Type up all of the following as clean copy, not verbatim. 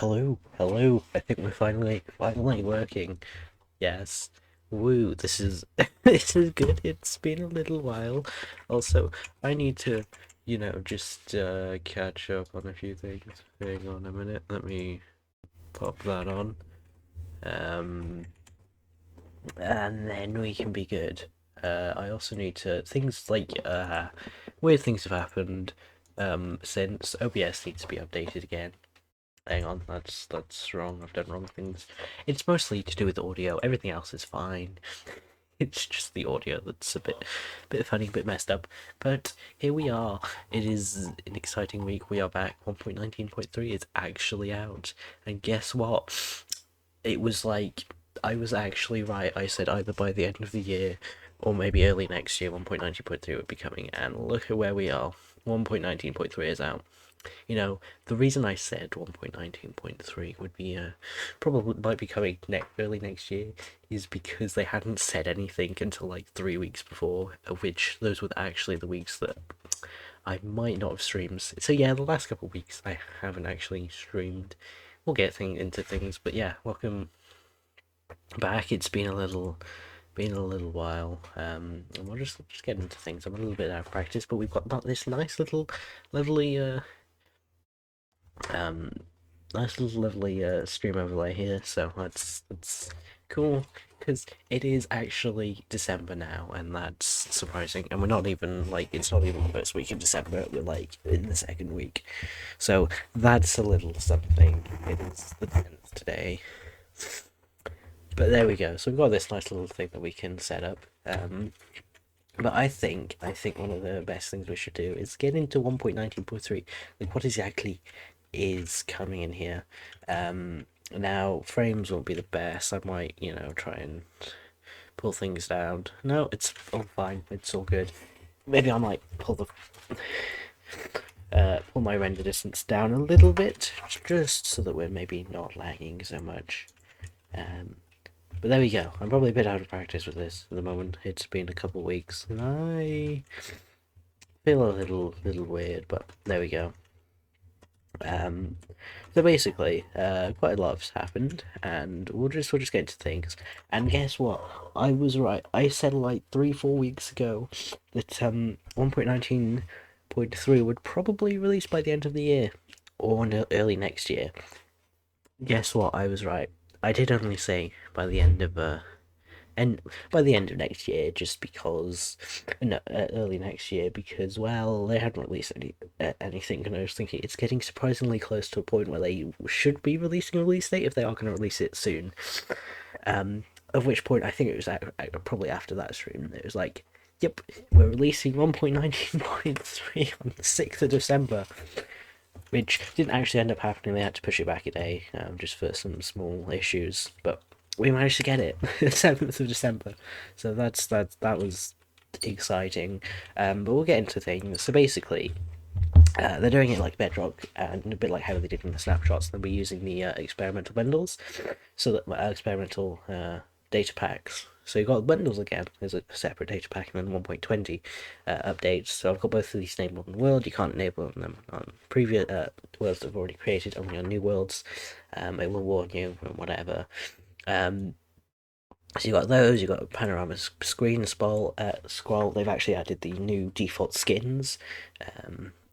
Hello. I think we're finally working. Yes. Woo, this is this is good. It's been a little while. Also, I need to, just catch up on a few things. Hang on a minute. Let me pop that on. And then we can be good. I also need to things like weird things have happened since OBS needs to be updated again. Hang on, that's wrong. I've done wrong things. It's mostly to do with audio. Everything else is fine. It's just the audio that's a bit funny, a bit messed up. But here we are. It is an exciting week. We are back. 1.19.3 is actually out, and guess what? It was like I was actually right. I said either by the end of the year or maybe early next year, 1.19.3 would be coming, and look at where we are. 1.19.3 is out. The reason I said 1.19.3 would be probably might be coming early next year is because they hadn't said anything until like 3 weeks before, which those were actually the weeks that I might not have streamed. So yeah, the last couple of weeks I haven't actually streamed. We'll get into things, but yeah, welcome back. It's been a little while, and we'll just get into things. I'm a little bit out of practice, but we've got this nice little lovely um lovely stream overlay here, so that's cool because it is actually December now, and that's surprising. And we're not even it's not even the first week of December, we're like in the second week, so that's a little something. It is the 10th today, but there we go. So we've got this nice little thing that we can set up. But I think one of the best things we should do is get into 1.19.3. Like, what exactly is coming in here? Now frames won't be the best. I might, try and pull things down. No, it's all fine. It's all good. Maybe I might pull my render distance down a little bit, just so that we're maybe not lagging so much. But there we go. I'm probably a bit out of practice with this at the moment. It's been a couple of weeks, and I feel a little weird, but there we go. So basically, quite a lot has happened, and we'll just get into things. And guess what? I was right. I said like 3-4 weeks ago that 1.19.3 would probably release by the end of the year or early next year. Guess what? I was right. I did only say by the end of next year, just because early next year, because well, they hadn't released anything, and I was thinking it's getting surprisingly close to a point where they should be releasing a release date if they are going to release it soon. Of which point I think it was probably after that stream it was like, yep, we're releasing 1.19.3 on the 6th of December, which didn't actually end up happening. They had to push it back a day, just for some small issues, but we managed to get it 7th of December, so that was exciting. But we'll get into things. So basically, they're doing it like Bedrock, and a bit like how they did in the snapshots. They'll be using the experimental bundles, so that experimental data packs. So you've got bundles again. There's a separate data pack and then 1.20 updates. So I've got both of these enabled on the world. You can't enable them on previous worlds that I've already created, only on new worlds. It will warn you and whatever. So you got those. You got panorama screen scroll. They've actually added the new default skins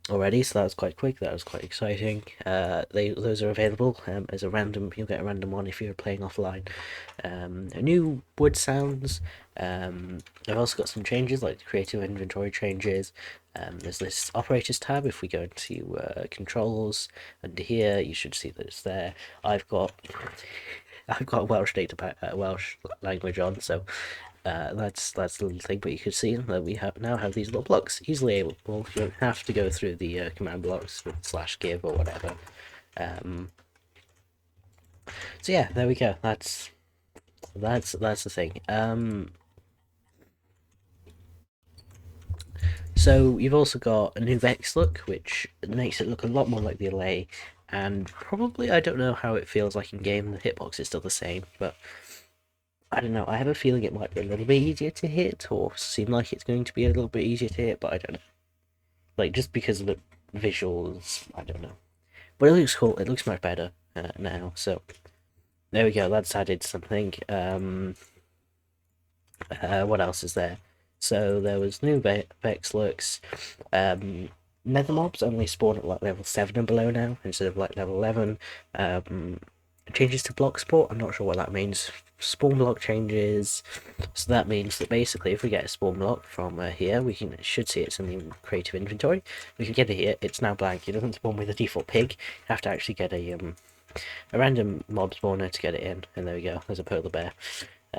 already, so that was quite quick. That was quite exciting. Those are available as a random. You'll get a random one if you're playing offline. New wood sounds. I've also got some changes like creative inventory changes. There's this operators tab. If we go into controls under here, you should see that it's there. I've got Welsh Welsh language on, so that's the little thing. But you can see that we now have these little blocks easily able. You don't have to go through the command blocks with /give or whatever. So yeah, there we go. That's the thing. So you've also got a new Vex look, which makes it look a lot more like the LA, and probably, I don't know how it feels like in game. The hitbox is still the same, but I don't know. I have a feeling it might be a little bit easier to hit, or seem like it's going to be a little bit easier to hit, but I don't know. Like, just because of the visuals, I don't know. But it looks cool. It looks much better. now. So there we go. That's added something. What else is there? So there was new Vex looks. Nether mobs only spawn at like level 7 and below now instead of like level 11. Changes to block support. I'm not sure what that means. Spawn block changes. So that means that basically if we get a spawn block from here, we should see it's in the creative inventory. We can get it here. It's now blank. It doesn't spawn with a default pig. You have to actually get a random mob spawner to get it in. And there we go. There's a polar bear.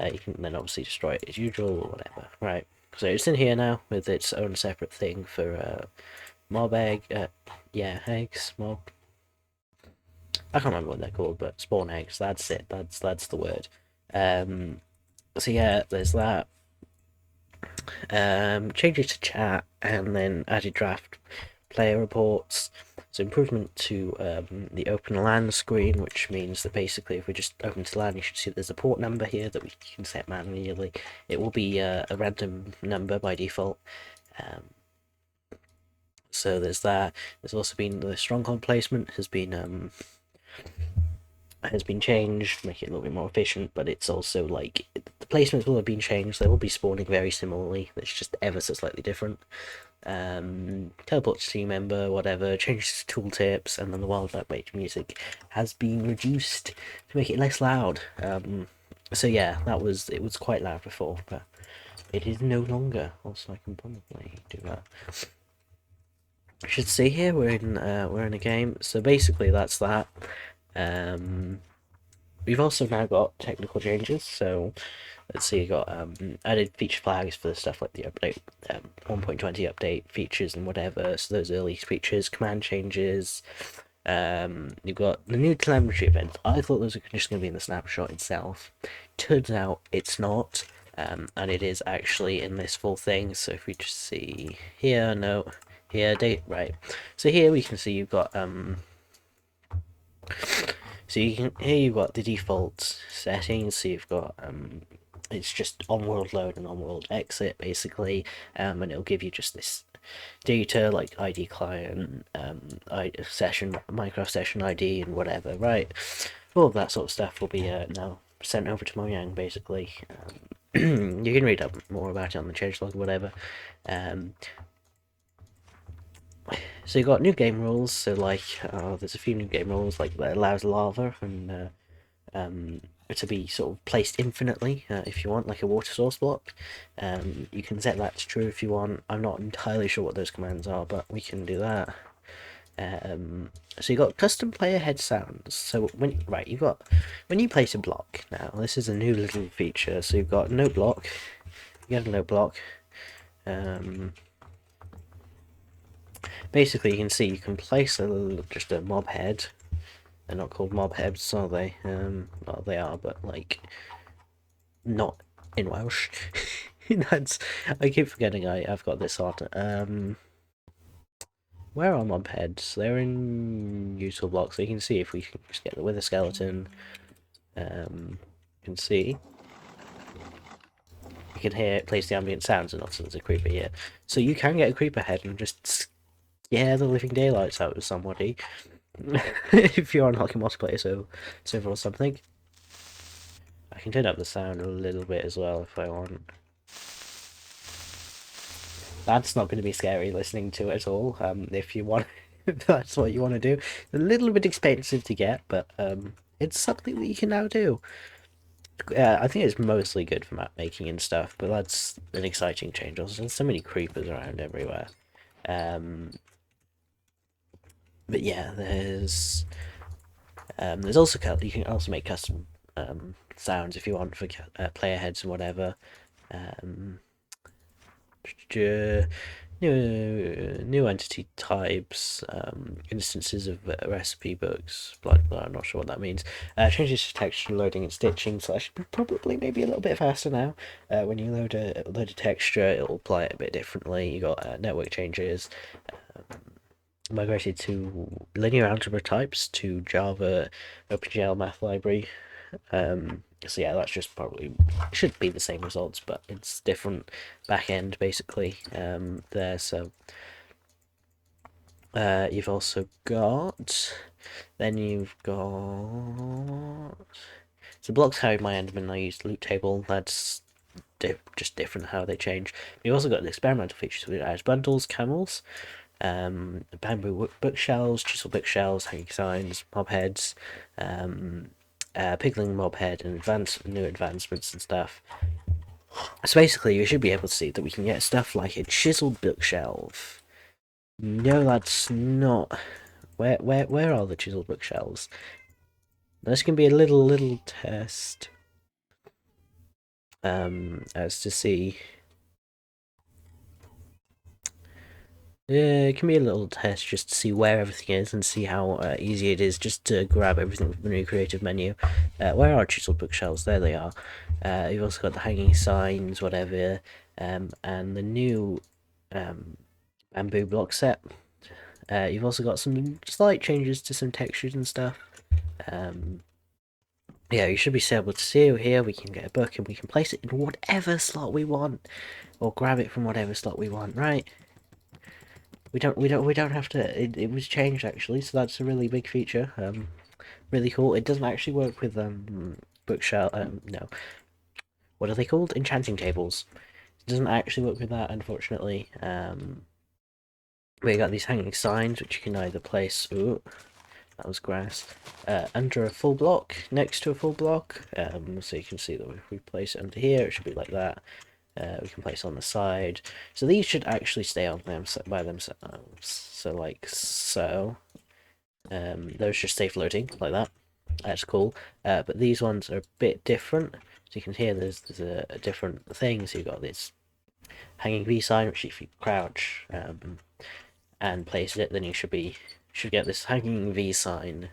You can then obviously destroy it as usual or whatever. Right. So it's in here now with its own separate thing for mob egg. Yeah, eggs, mob. I can't remember what they're called, but spawn eggs. That's it. That's the word. So yeah, there's that. Changes to chat, and then added draft player reports. So improvement to the open LAN screen, which means that basically if we just open to LAN, you should see there's a port number here that we can set manually. It will be a random number by default. So there's that. There's also been the stronghold placement has been changed, make it a little bit more efficient, but it's also like the placements will have been changed. They will be spawning very similarly. It's just ever so slightly different. Teleport to team member, whatever, changes to tooltips, and then the wildlife based music has been reduced to make it less loud. So yeah, it was quite loud before, but it is no longer. Also, I can probably do that. You should see here we're in a game. So basically that's that. We've also now got technical changes. So let's see, you got added feature flags for stuff like the update 1.20 update features and whatever. So those early features, command changes. You've got the new telemetry events. I thought those were just going to be in the snapshot itself. Turns out it's not, and it is actually in this full thing. So if we just see here, no, here, date, right. So here we can see you've got so here you've got the default settings. So you've got it's just on world load and on world exit basically, and it'll give you just this data like ID client, session, Minecraft session ID, and whatever. Right, all of that sort of stuff will be now sent over to Mojang basically. You can read up more about it on the changelog or whatever. So you got new game rules. So like, there's a few new game rules like that allows lava and to be sort of placed infinitely if you want, like a water source block. You can set that to true if you want. I'm not entirely sure what those commands are, but we can do that. So you got custom player head sounds. So when you place a block now, this is a new little feature. So you've got no block. You get a no block. Basically, you can see you can place just a mob head. They're not called mob heads, are they? Well, they are, but like not in Welsh. I keep forgetting I've got this on. Where are mob heads? They're in useful blocks. So you can see if we can just get the wither skeleton. You can see. You can hear it plays the ambient sounds, and also there's a creeper here. So you can get a creeper head and just scare the living daylights out of somebody. If you're on Hockey multiplayer server or something. I can turn up the sound a little bit as well if I want. That's not going to be scary listening to at all. If you want, if that's what you want to do. It's a little bit expensive to get, but it's something that you can now do. I think it's mostly good for map making and stuff, but that's an exciting change. Also, there's so many creepers around everywhere. But yeah, there's also you can also make custom sounds if you want for player heads and whatever. New entity types, instances of recipe books, blah blah. I'm not sure what that means. Changes to texture loading and stitching, so I should probably maybe a little bit faster now. When you load a texture, it'll apply it a bit differently. You got network changes. Migrated to linear algebra types to Java OpenGL math library. So yeah, that's just probably should be the same results, but it's different back end basically there. So you've also got Then you've got... So blocks carried my Enderman, I used loot table, that's just different how they change. You've also got the experimental features with adds bundles, camels, bamboo bookshelves, chisel bookshelves, hanging signs, mob heads, pickling mob head, and new advancements and stuff. So basically, you should be able to see that we can get stuff like a chiseled bookshelf. No, that's not. Where are the chiseled bookshelves? This can be a little test. As to see. Yeah, it can be a little test just to see where everything is and see how easy it is just to grab everything from the new creative menu. Where are chiseled bookshelves? There they are. You've also got the hanging signs, whatever, and the new bamboo block set. You've also got some slight changes to some textures and stuff. Yeah, you should be able to see here. We can get a book and we can place it in whatever slot we want, or grab it from whatever slot we want. Right? We don't have to. It was changed actually, so that's a really big feature. Really cool. It doesn't actually work with bookshelf. No, what are they called? Enchanting tables. It doesn't actually work with that, unfortunately. We got these hanging signs, which you can either place. Ooh, that was grass. Under a full block, next to a full block. So you can see that if we place it under here, it should be like that. We can place on the side. So these should actually stay on them by themselves. So like so. Those just stay floating like that. That's cool. But these ones are a bit different. So you can hear there's a different thing. So you've got this hanging V sign, which if you crouch and place it, then you should get this hanging V sign.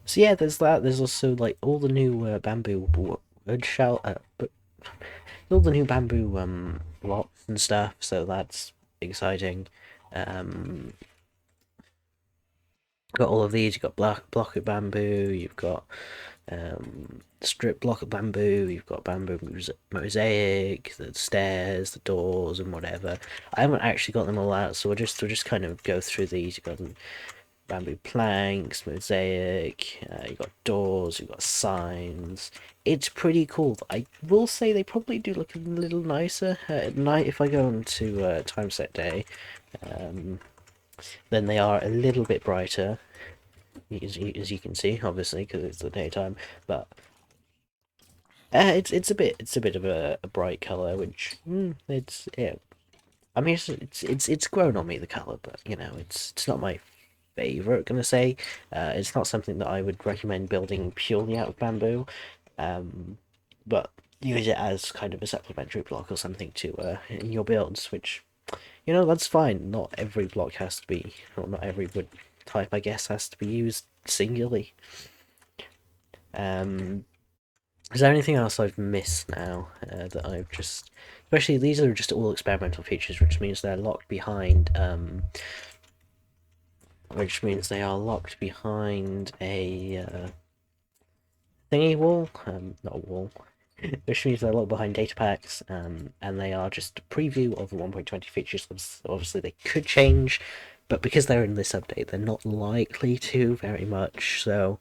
So yeah, there's that. There's also like all the new bamboo wood shell, but all the new bamboo blocks and stuff. So that's exciting. Got all of these. You've got block of bamboo. You've got strip block of bamboo. You've got bamboo mosaic, the stairs, the doors, and whatever. I haven't actually got them all out, so we'll just kind of go through these. You've got bamboo planks, mosaic. You've got doors. You've got signs. It's pretty cool. I will say they probably do look a little nicer at night if I go into time set day. Then they are a little bit brighter, as you can see, obviously, because it's the daytime. But it's a bit of a bright color, which it's yeah. I mean, it's grown on me, the color, but you know, it's not my favorite. Gonna say, it's not something that I would recommend building purely out of bamboo. But use it as kind of a supplementary block or something to in your builds, which, you know, that's fine. Not every block has to be, or not every wood type, I guess, has to be used singularly. Is there anything else I've missed now that I've just... Especially, these are just all experimental features, which means they're locked behind... which means they are locked behind a thingy wall, not a wall, which means they're locked behind data packs, and they are just a preview of the 1.20 features. Obviously, they could change, but because they're in this update, they're not likely to very much. So,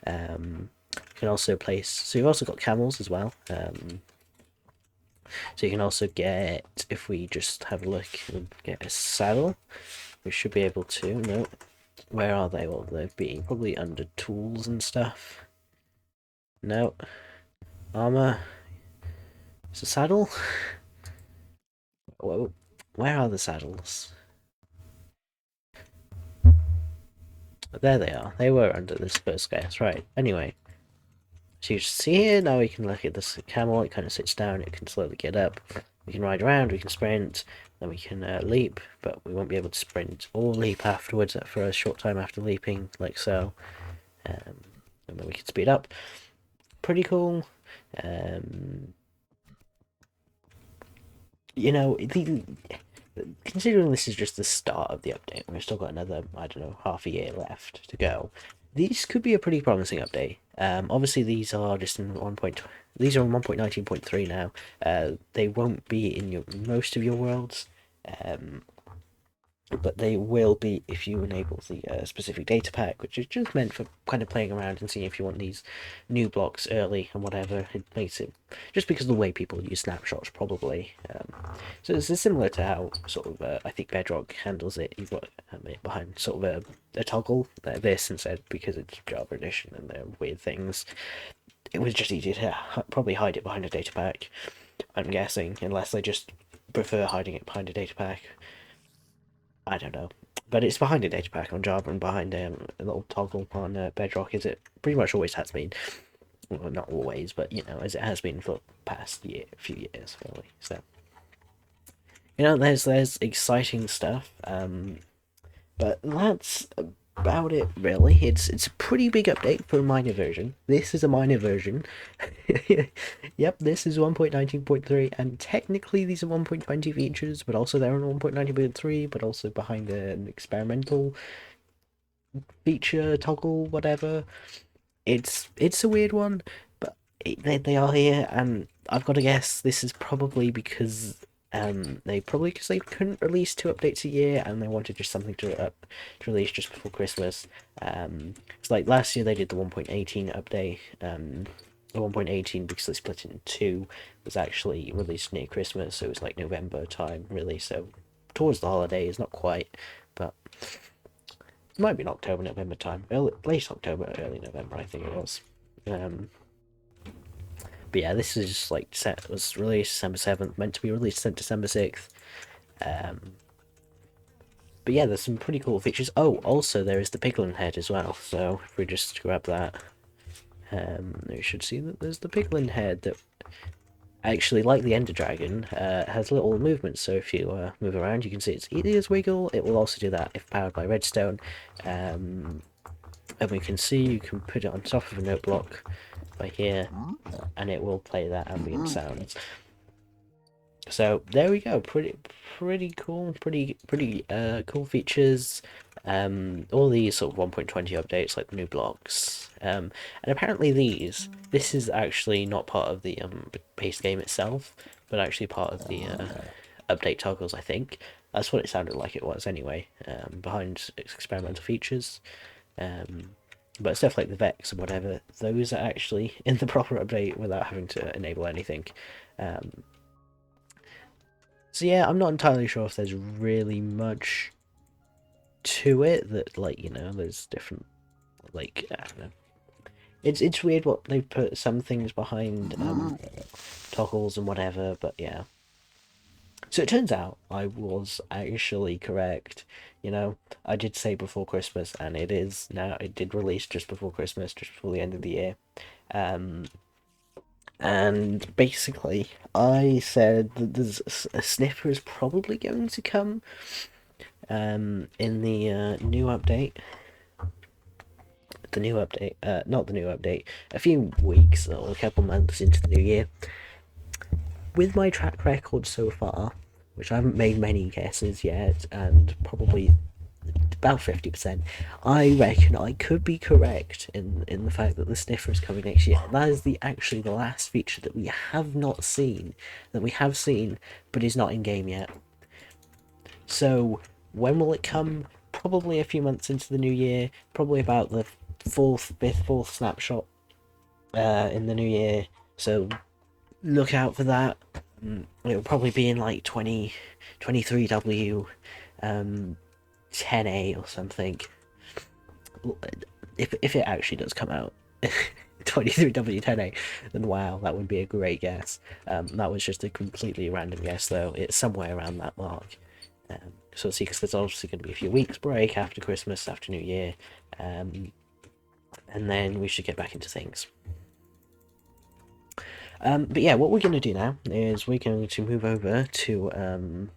you can also place. So you've also got camels as well. So you can also get, if we just have a look, get a saddle. We should be able to. No, where are they? Well, they'd be probably under tools and stuff. No. Armor. It's a saddle? Whoa. Where are the saddles? There they are. They were under this first guess. Right. Anyway. So you see here, now we can look at this camel. It kind of sits down. It can slowly get up. We can ride around. We can sprint. Then we can leap. But we won't be able to sprint or leap afterwards for a short time after leaping, like so. And then we can speed up. Pretty cool. You know, considering this is just the start of the update, we've still got another, I don't know, half a year left to go. These could be a pretty promising update. Obviously these are just in these are in 1.19.3 now. They won't be in most of your worlds. but they will be if you enable the specific data pack, which is just meant for kind of playing around and seeing if you want these new blocks early and whatever. It makes it just because of the way people use snapshots, probably. So it's similar to how sort of I think Bedrock handles it. You've got it behind sort of a toggle like this instead, because it's Java Edition and they're weird things. It was just easier to probably hide it behind a data pack, I'm guessing, unless they just prefer hiding it behind a data pack. I don't know. But it's behind a data pack on Java and behind a little toggle on Bedrock, as it pretty much always has been. Well, not always, but you know, as it has been for the past few years, really. So, you know, there's exciting stuff. But that's about it, really. It's a pretty big update for a minor version. This is a minor version. Yep, this is 1.19.3, and technically these are 1.20 features, but also they're on 1.19.3, but also behind an experimental feature toggle, whatever. It's a weird one, but they are here, and I've got to guess this is probably because because they couldn't release two updates a year, and they wanted just something to release just before Christmas. It's like last year they did the 1.18 update. The 1.18, because they split it in two, was actually released near Christmas, so it was like November time, really. So towards the holidays, not quite, but it might be in October, November time, late October, early November, I think it was. Um, but yeah, this is like was released December 7th, meant to be released December 6th. Um, but yeah, there's some pretty cool features. Oh, also there is the piglin head as well. So if we just grab that, we should see that there's the piglin head that actually, like the Ender Dragon, has little movements. So if you move around, you can see its ears wiggle. It will also do that if powered by redstone. And we can see you can put it on top of a note block by here, and it will play that ambient sounds. So there we go. Pretty cool. Pretty cool features. All these sort of 1.20 updates, like the new blocks. And apparently this is actually not part of the base game itself, but actually part of the update toggles, I think. That's what it sounded like it was anyway, behind experimental features. But stuff like the Vex and whatever, those are actually in the proper update without having to enable anything. So yeah, I'm not entirely sure if there's really much to it that, like, you know, there's different, like, I don't know. It's weird what they put some things behind toggles and whatever, but yeah. So it turns out I was actually correct. You know, I did say before Christmas, and it is now. It did release just before Christmas, just before the end of the year. Um, and basically, I said that there's a sniffer is probably going to come in the new update. The new update, not the new update, a few weeks or a couple months into the new year. With my track record so far, which I haven't made many guesses yet, and probably about 50%, I reckon I could be correct in the fact that the sniffer is coming next year. That is actually the last feature that we have not seen, that we have seen, but is not in game yet. So when will it come? Probably a few months into the new year, probably about the fourth snapshot in the new year. So look out for that. It'll probably be in like 23W 10A or something. If it actually does come out 23W10A, then wow, that would be a great guess. That was just a completely random guess, though. It's somewhere around that mark. So see, because there's obviously going to be a few weeks break after Christmas, after New Year, and then we should get back into things. But yeah, what we're going to do now is we're going to move over to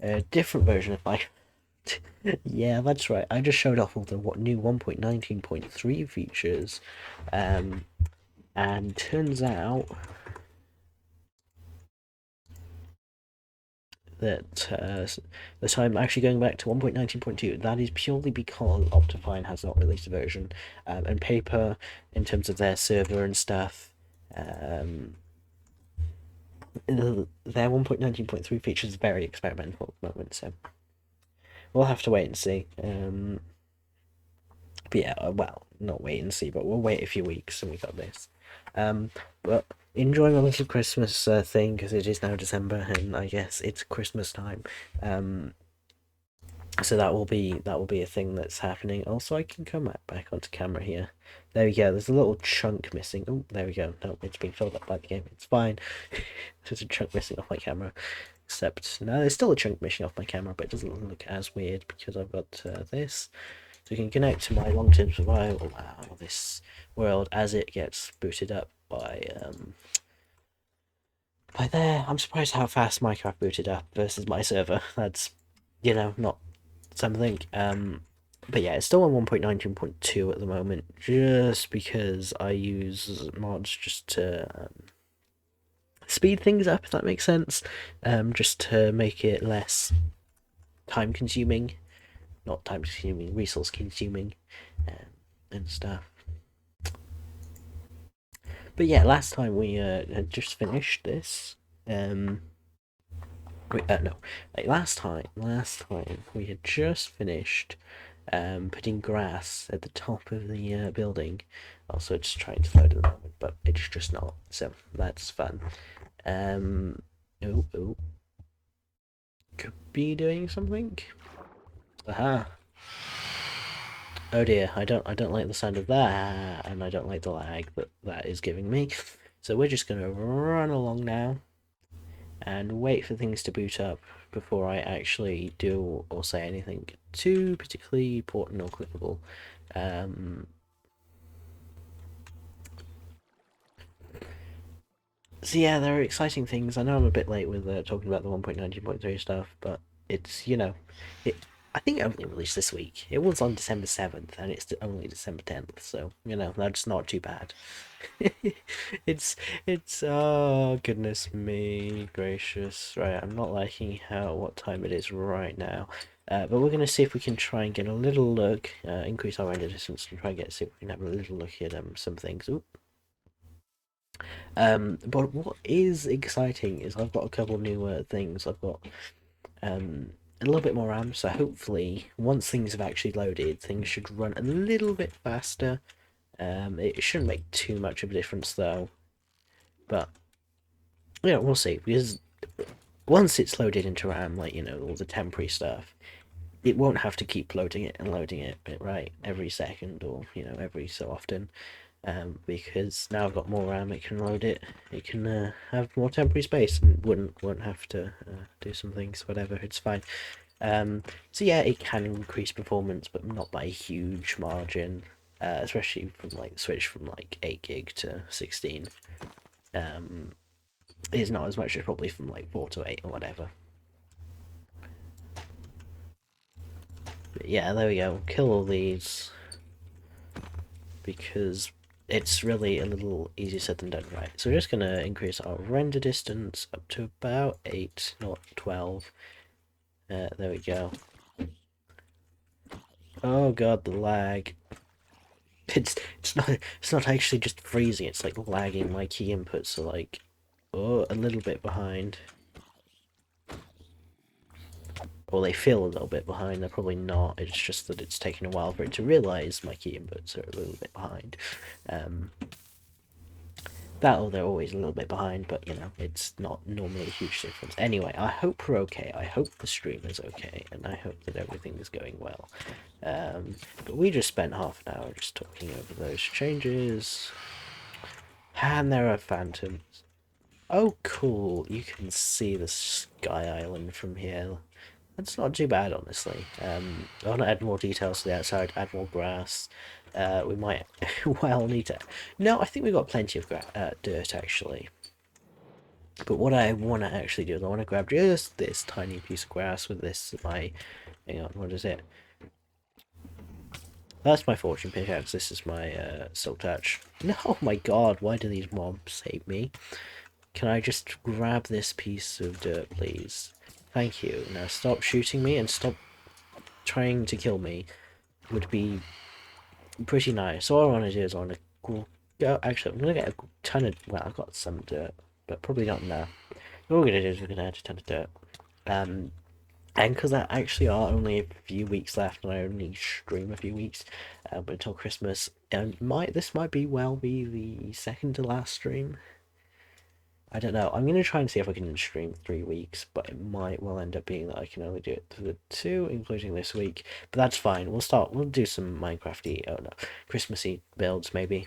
a different version of my... Yeah, that's right. I just showed off all the new 1.19.3 features, and turns out that I'm actually going back to 1.19.2. That is purely because Optifine has not released a version, and Paper, in terms of their server and stuff, their 1.19.3 features very experimental at the moment, so we'll have to wait and see. But yeah, well, not wait and see, but we'll wait a few weeks and we got this. But enjoying a little Christmas thing because it is now December and I guess it's Christmas time. So that will be a thing that's happening. Also, I can come back onto camera here. There we go. There's a little chunk missing. Oh, there we go. No, it's been filled up by the game. It's fine. There's a chunk missing off my camera. Except, no, there's still a chunk missing off my camera, but it doesn't look as weird because I've got this. So we can connect to my long-term survival of this world as it gets booted up by there. I'm surprised how fast Minecraft booted up versus my server. That's, not something. But yeah, it's still on 1.19.2 at the moment, just because I use mods just to speed things up, if that makes sense. Just to make it less time consuming, not time consuming, resource consuming, and stuff. But yeah, last time we had just finished this. No, like last time we had just finished putting grass at the top of the building. Also, it's trying to load at the moment, but it's just not. So that's fun. Oh, could be doing something. Aha. Oh dear, I don't like the sound of that, and I don't like the lag that is giving me. So we're just gonna run along now and wait for things to boot up before I actually do or say anything too particularly important or clickable. So yeah, there are exciting things. I know I'm a bit late with talking about the 1.19.3 stuff, but it's, it. I think it only released this week. It was on December 7th, and it's only December 10th, so, that's not too bad. Oh, goodness me gracious. Right, I'm not liking what time it is right now. But we're going to see if we can try and get a little look, increase our render distance, and try and see if we can have a little look at some things. Ooh. But what is exciting is I've got a couple new things. I've got a little bit more RAM, so hopefully once things have actually loaded, things should run a little bit faster. It shouldn't make too much of a difference though, but yeah, we'll see, because once it's loaded into RAM, like, all the temporary stuff, it won't have to keep loading it and loading it, right, every second or, every so often. Because now I've got more RAM, it can load it. It can have more temporary space and won't have to do some things. Whatever, it's fine. So yeah, it can increase performance, but not by a huge margin. Especially from like switch from like 8 gig to 16. Is not as much as probably from like 4 to 8 or whatever. But yeah, there we go. Kill all these because it's really a little easier said than done, right? So we're just going to increase our render distance up to about 8, not 12. There we go. Oh god, the lag. It's not actually just freezing, it's like lagging. My key inputs are like, oh, a little bit behind. Or they feel a little bit behind. They're probably not. It's just that it's taken a while for it to realise my key inputs are a little bit behind. They're always a little bit behind, but it's not normally a huge difference. Anyway, I hope we're okay. I hope the stream is okay, and I hope that everything is going well. But we just spent half an hour just talking over those changes. And there are phantoms. Oh, cool. You can see the Sky Island from here. That's not too bad, honestly. I want to add more details to the outside, add more grass. We might well need to... No, I think we've got plenty of dirt, actually. But what I want to actually do is I want to grab just this tiny piece of grass with this, hang on, what is it? That's my fortune pickaxe, this is my silk touch. No, oh my god, why do these mobs hate me? Can I just grab this piece of dirt, please? Thank you. Now stop shooting me and stop trying to kill me. Would be pretty nice. So all I want to do is I want to go... Actually, I'm going to get a ton of... Well, I've got some dirt, but probably not enough. What we're going to do is we're going to add a ton of dirt. And because there actually are only a few weeks left, and I only stream a few weeks until Christmas, and this might be the second to last stream. I don't know. I'm gonna try and see if I can stream 3 weeks, but it might well end up being that I can only do it for the two, including this week. But that's fine. We'll do some Minecrafty. Oh no, Christmassy builds maybe.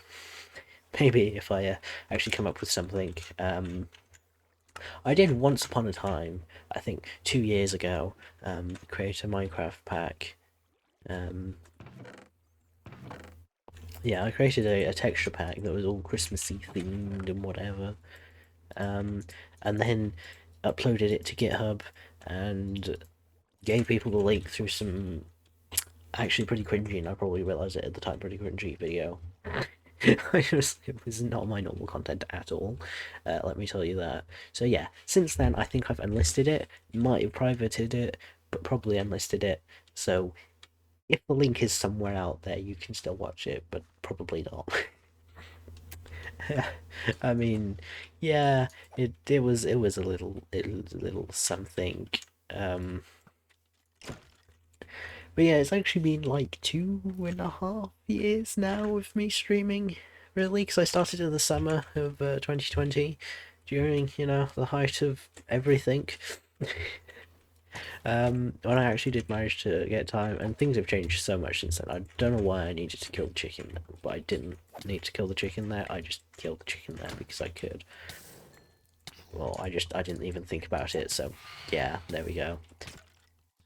Maybe if I actually come up with something. I did once upon a time, I think 2 years ago, create a Minecraft pack. Yeah, I created a texture pack that was all Christmassy themed and whatever. And then uploaded it to GitHub and gave people the link through some actually pretty cringy, and I probably realised it at the time, pretty cringy video. It was not my normal content at all, let me tell you that. So yeah, since then I think I've unlisted it, might have privated it, but probably unlisted it. So if the link is somewhere out there, you can still watch it, but probably not. I mean, yeah, it was a little something. Um, but yeah, it's actually been like 2.5 years now of me streaming, really, because I started in the summer of 2020, during the height of everything. When I actually did manage to get time, and things have changed so much since then. I don't know why I needed to kill the chicken, but I didn't need to kill the chicken there. I just killed the chicken there because I could. Well, I didn't even think about it. So yeah, there we go.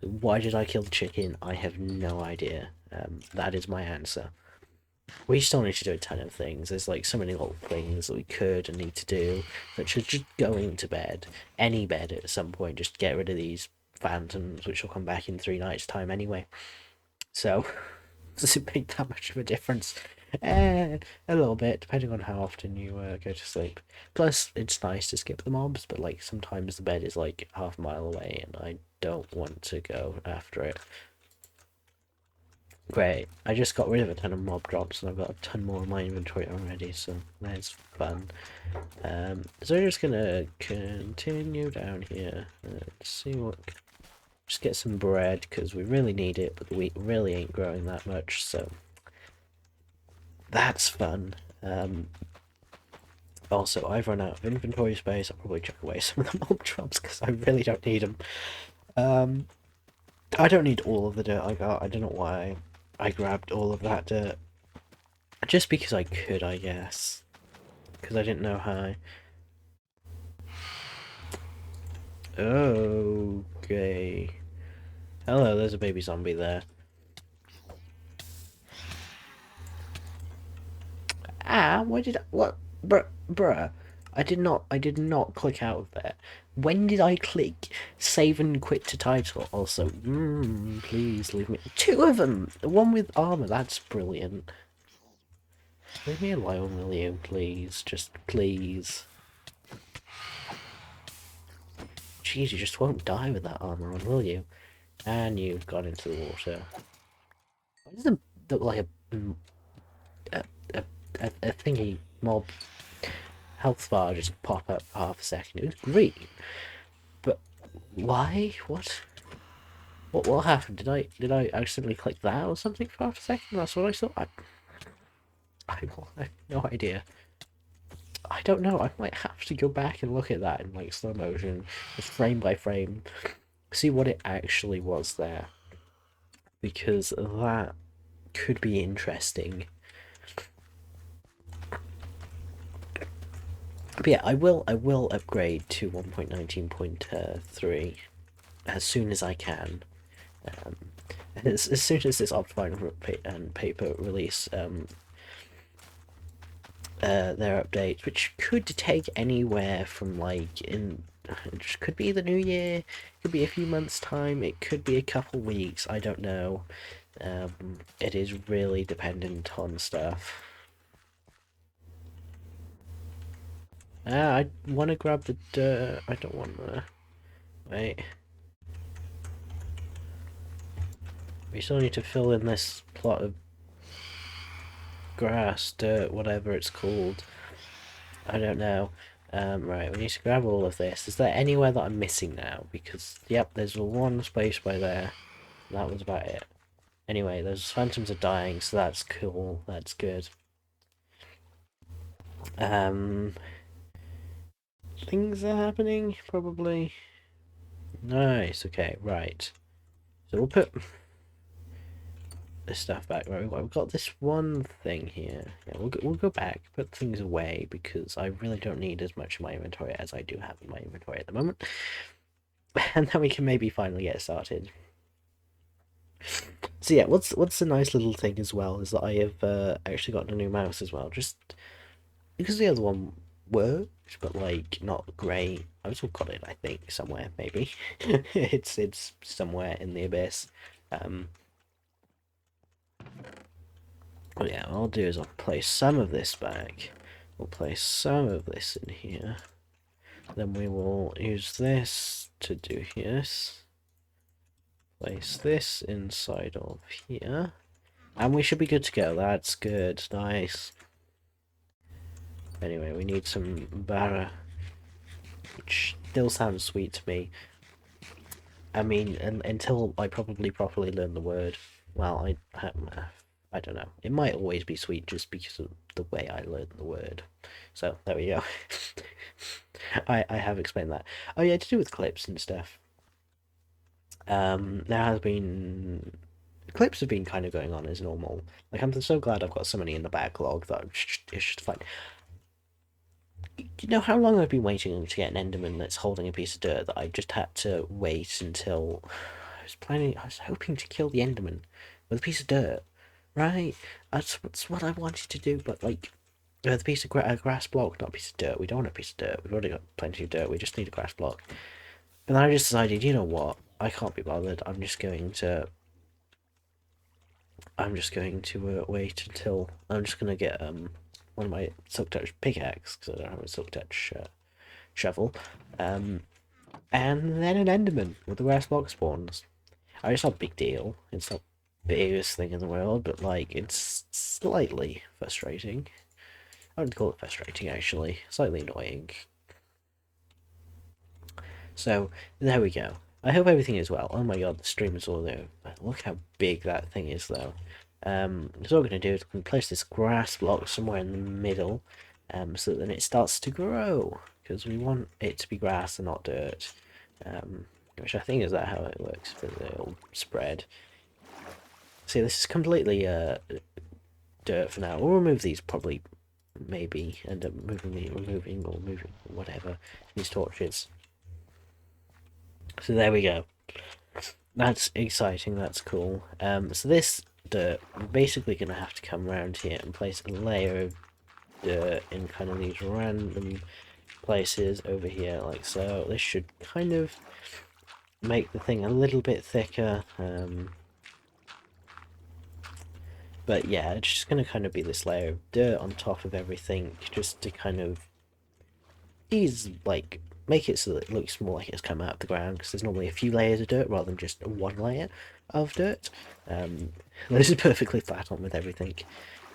Why did I kill the chicken? I have no idea. That is my answer. We still need to do a ton of things. There's like so many little things that we could and need to do, such as just going to bed, any bed at some point. Just get rid of these phantoms, which will come back in 3 nights' time anyway. So, does it make that much of a difference? A little bit, depending on how often you go to sleep. Plus, it's nice to skip the mobs, but like sometimes the bed is like half a mile away, and I don't want to go after it. Great, I just got rid of a ton of mob drops, and I've got a ton more in my inventory already, so that's fun. So we're just gonna continue down here. Let's see what. Just get some bread because we really need it, but the wheat really ain't growing that much, so that's fun. Also, I've run out of inventory space. I'll probably chuck away some of the mob drops because I really don't need them. I don't need all of the dirt I got. I don't know why I grabbed all of that dirt. Just because I could, I guess. Because I didn't know how. Okay. Hello, there's a baby zombie there. Ah, why did I, what? Bruh. I did not click out of there. When did I click save and quit to title? Also, please leave me. Two of them! The one with armor, that's brilliant. Leave me alone, will you? Please. Just please. Jeez, you just won't die with that armor on, will you? And you've gone into the water. Why does it look like a, a thingy mob health bar just pop up for half a second? It was green. But why? What happened? Did I accidentally click that or something for half a second? That's what I saw. I have no idea. I don't know. I might have to go back and look at that in like slow motion, just frame by frame, see what it actually was there, because that could be interesting. But yeah, I will upgrade to 1.19.3 as soon as I can. As soon as this Optifine and paper release their updates, which could take anywhere from like it could be the new year, could be a few months time, it could be a couple weeks, I don't know. It is really dependent on stuff. I want to grab the dirt. I don't want to. Wait. We still need to fill in this plot of grass, dirt, whatever it's called. I don't know. Right, we need to grab all of this. Is there anywhere that I'm missing now? Because, yep, there's one space by there. That was about it. Anyway, those phantoms are dying, so that's cool. That's good. Um, things are happening, probably. Nice, okay, right. So we'll put this stuff back. Right, we've got this one thing here. Yeah, we'll go back, put things away, because I really don't need as much in my inventory as I do have in my inventory at the moment. And then we can maybe finally get started. So yeah, what's a nice little thing as well is that I have actually gotten a new mouse as well, just because the other one worked, but like not great. I've still got it, I think, somewhere maybe. it's somewhere in the abyss. But yeah, what I'll do is I'll place some of this back. We'll place some of this in here. Then we will use this to do this. Place this inside of here. And we should be good to go. That's good. Nice. Anyway, we need some Barra, which still sounds sweet to me. I mean, until I probably properly learn the word. Well, I don't know. It might always be sweet just because of the way I learned the word. So, there we go. I have explained that. Oh yeah, to do with clips and stuff. There has been... Clips have been kind of going on as normal. Like, I'm so glad I've got so many in the backlog that it's just fine. You know how long I've been waiting to get an Enderman that's holding a piece of dirt that I just had to wait until... I was hoping to kill the Enderman with a piece of dirt, right? That's what I wanted to do, but like, with a piece of a grass block, not a piece of dirt. We don't want a piece of dirt. We've already got plenty of dirt. We just need a grass block. And then I just decided, you know what? I can't be bothered. I'm just going to wait until I'm just going to get one of my silk touch pickaxe because I don't have a silk touch shovel, and then an Enderman with the grass block spawns. It's not a big deal. It's not the biggest thing in the world, but like it's slightly frustrating. I would call it frustrating actually, slightly annoying. So there we go. I hope everything is well. Oh my god, the stream is all there. Look how big that thing is though. So what we're going to do is we place this grass block somewhere in the middle, so that then it starts to grow, because we want it to be grass and not dirt. Which I think is that how it works for the old spread. See, this is completely dirt for now. We'll remove these probably, maybe end up removing whatever these torches. So there we go. That's exciting. That's cool. So this dirt, we're basically gonna have to come around here and place a layer of dirt in kind of these random places over here, like so. This should kind of make the thing a little bit thicker. But yeah, it's just going to kind of be this layer of dirt on top of everything, just to kind of make it so that it looks more like it's come out of the ground, because there's normally a few layers of dirt rather than just one layer of dirt. This is perfectly flat on with everything.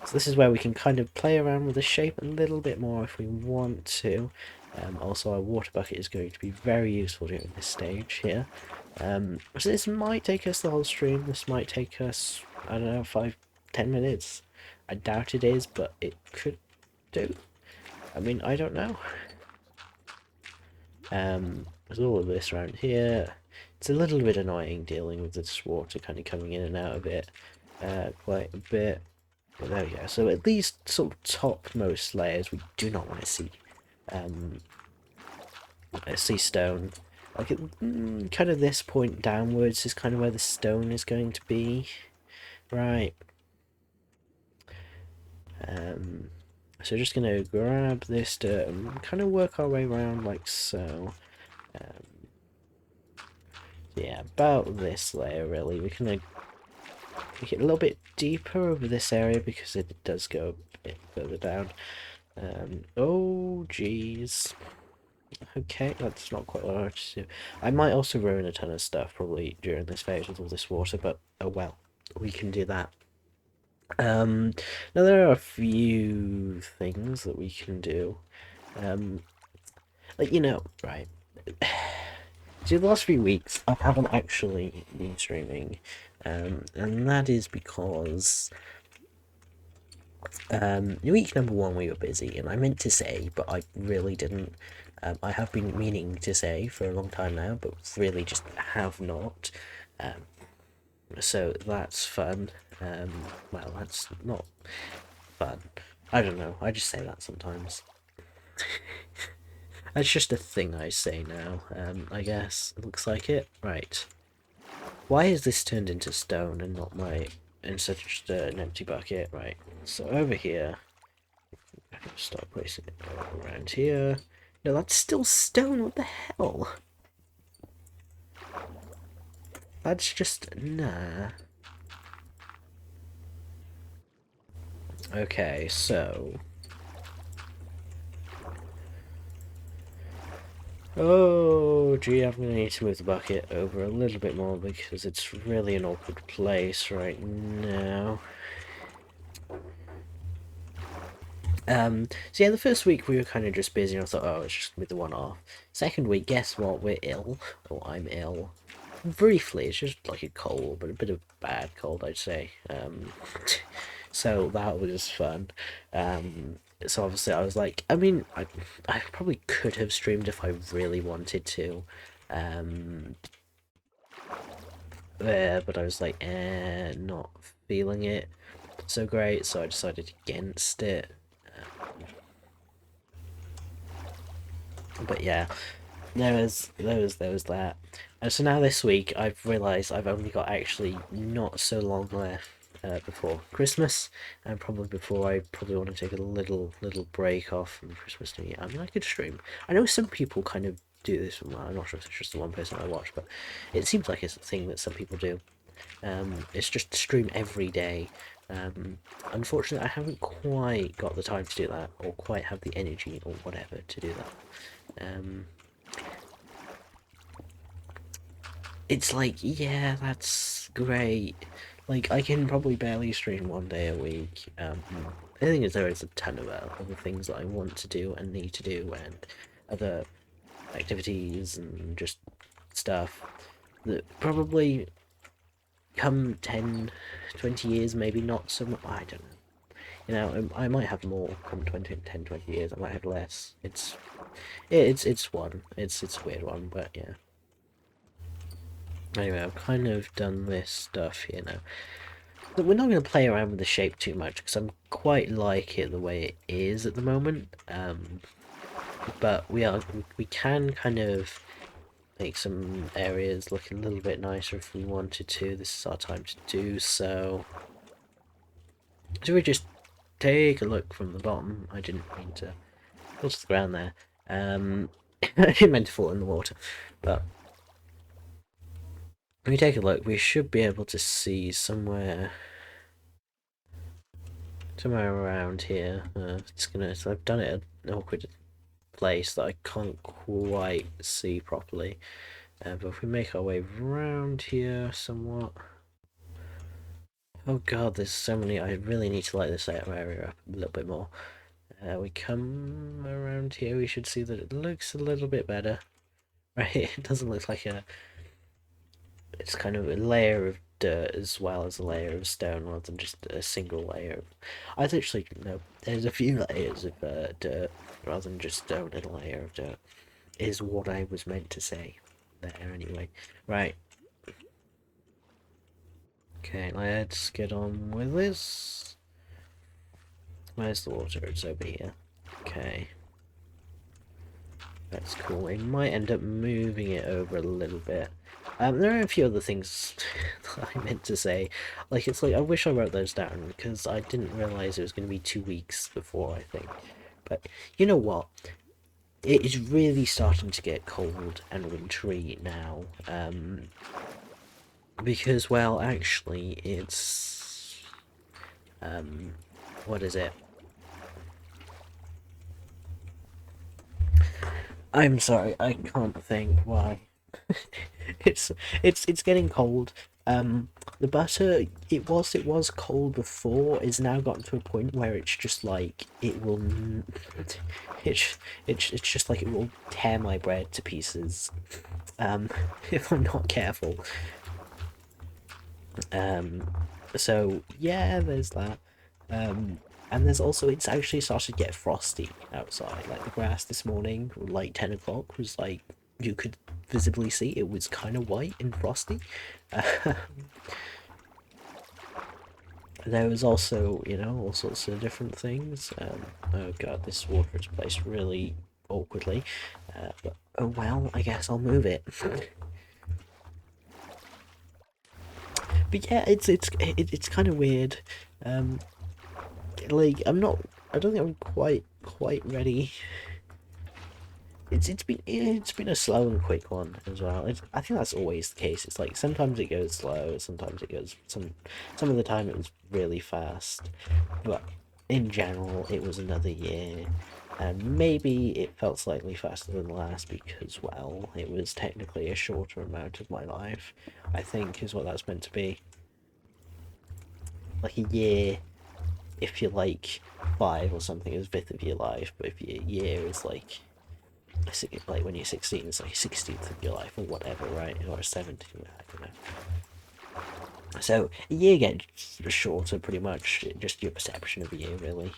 So this is where we can kind of play around with the shape a little bit more if we want to. Also, our water bucket is going to be very useful during this stage here. So this might take us the whole stream. This might take us, I don't know, 5-10 minutes. I doubt it is, but it could do. I mean, I don't know. There's all of this around here. It's a little bit annoying dealing with this water kind of coming in and out of it quite a bit. But there we go. So at these sort of topmost layers, we do not want to see stone. Like kind of this point downwards is kind of where the stone is going to be, right? So just gonna grab this dirt and kind of work our way around like so. Yeah, about this layer really. We're gonna make it a little bit deeper over this area because it does go a bit further down. Oh jeez. Okay, that's not quite what I wanted to do. I might also ruin a ton of stuff probably during this phase with all this water, but oh well, we can do that. Now there are a few things that we can do. Like, right. So the last few weeks, I haven't actually been streaming, and that is because week number one we were busy, and I meant to say, but I really didn't. I have been meaning to say for a long time now, but really just have not. So that's fun. Well, that's not fun. I don't know. I just say that sometimes. That's just a thing I say now. I guess it looks like it. Right. Why is this turned into stone and not instead of just an empty bucket? Right. So over here, I can start placing it around here. No, that's still stone. What the hell? That's just nah. Okay, so oh gee, I'm gonna need to move the bucket over a little bit more because it's really an awkward place right now. So yeah, the first week we were kind of just busy, and I thought, oh, it's just with the one off. Second week, guess what? We're ill. Or I'm ill. Briefly, it's just like a cold, but a bit of bad cold, I'd say. So that was fun. So obviously I was like, I mean, I probably could have streamed if I really wanted to. Um, but I was like, not feeling it so great, so I decided against it. But yeah, there was that. And so now this week, I've realised I've only got actually not so long left before Christmas, and probably before I probably want to take a little break off from Christmas New Year. I mean, I could stream. I know some people kind of do this. Well, I'm not sure if it's just the one person I watch, but it seems like it's a thing that some people do. It's just stream every day. Unfortunately, I haven't quite got the time to do that, or quite have the energy, or whatever, to do that. It's like, yeah, that's great. Like, I can probably barely stream one day a week. The thing is, there is a ton of other things that I want to do and need to do, and other activities and just stuff that probably come 10, 20 years, maybe not so much. I don't know. I might have more come 10, 20 years. I might have less. It's one. It's a weird one, but yeah. Anyway, I've kind of done this stuff here now. But we're not going to play around with the shape too much because I'm quite like it the way it is at the moment. But we can kind of make some areas look a little bit nicer if we wanted to. This is our time to do so. So we just take a look from the bottom. I didn't mean to touch the ground there. I didn't mean to fall in the water, but if we take a look, we should be able to see somewhere around here. So I've done it at an awkward place that I can't quite see properly. But if we make our way around here somewhat. Oh god, there's so many. I really need to light this area up a little bit more. We come around here, we should see that it looks a little bit better. Right, it doesn't look like it's kind of a layer of dirt as well as a layer of stone rather than just a single layer. I literally know there's a few layers of dirt rather than just stone and a layer of dirt is what I was meant to say there anyway. Right. Okay, let's get on with this. Where's the water? It's over here. Okay. That's cool. We might end up moving it over a little bit. There are a few other things that I meant to say. Like, it's like, I wish I wrote those down, because I didn't realise it was going to be 2 weeks before, I think. But, you know what? It is really starting to get cold and wintry now. Because, well, actually, it's... what is it? I'm sorry, I can't think why. it's getting cold. The butter, it was cold before. It's now gotten to a point where it's just like it will, it's just like it will tear my bread to pieces, um, if I'm not careful. Um, so yeah, there's that. And there's also, it's actually started to get frosty outside. Like the grass this morning, like 10 o'clock, was like you could visibly see it was kind of white and frosty. There was also, all sorts of different things. Oh god, this water is placed really awkwardly. But oh well, I guess I'll move it. But yeah, it's kind of weird. Um, like I don't think I'm quite ready. It's been a slow and quick one as well. I think that's always the case. It's like sometimes it goes slow, sometimes it goes some of the time it was really fast, but in general it was another year, and maybe it felt slightly faster than the last because, well, it was technically a shorter amount of my life. I think is what that's meant to be. Like a year, if you're like five or something, is a bit of your life, but if your year is like when you're 16, it's like 16th of your life or whatever, right? Or 17, I don't know. So a year gets shorter, pretty much. Just your perception of a year, really.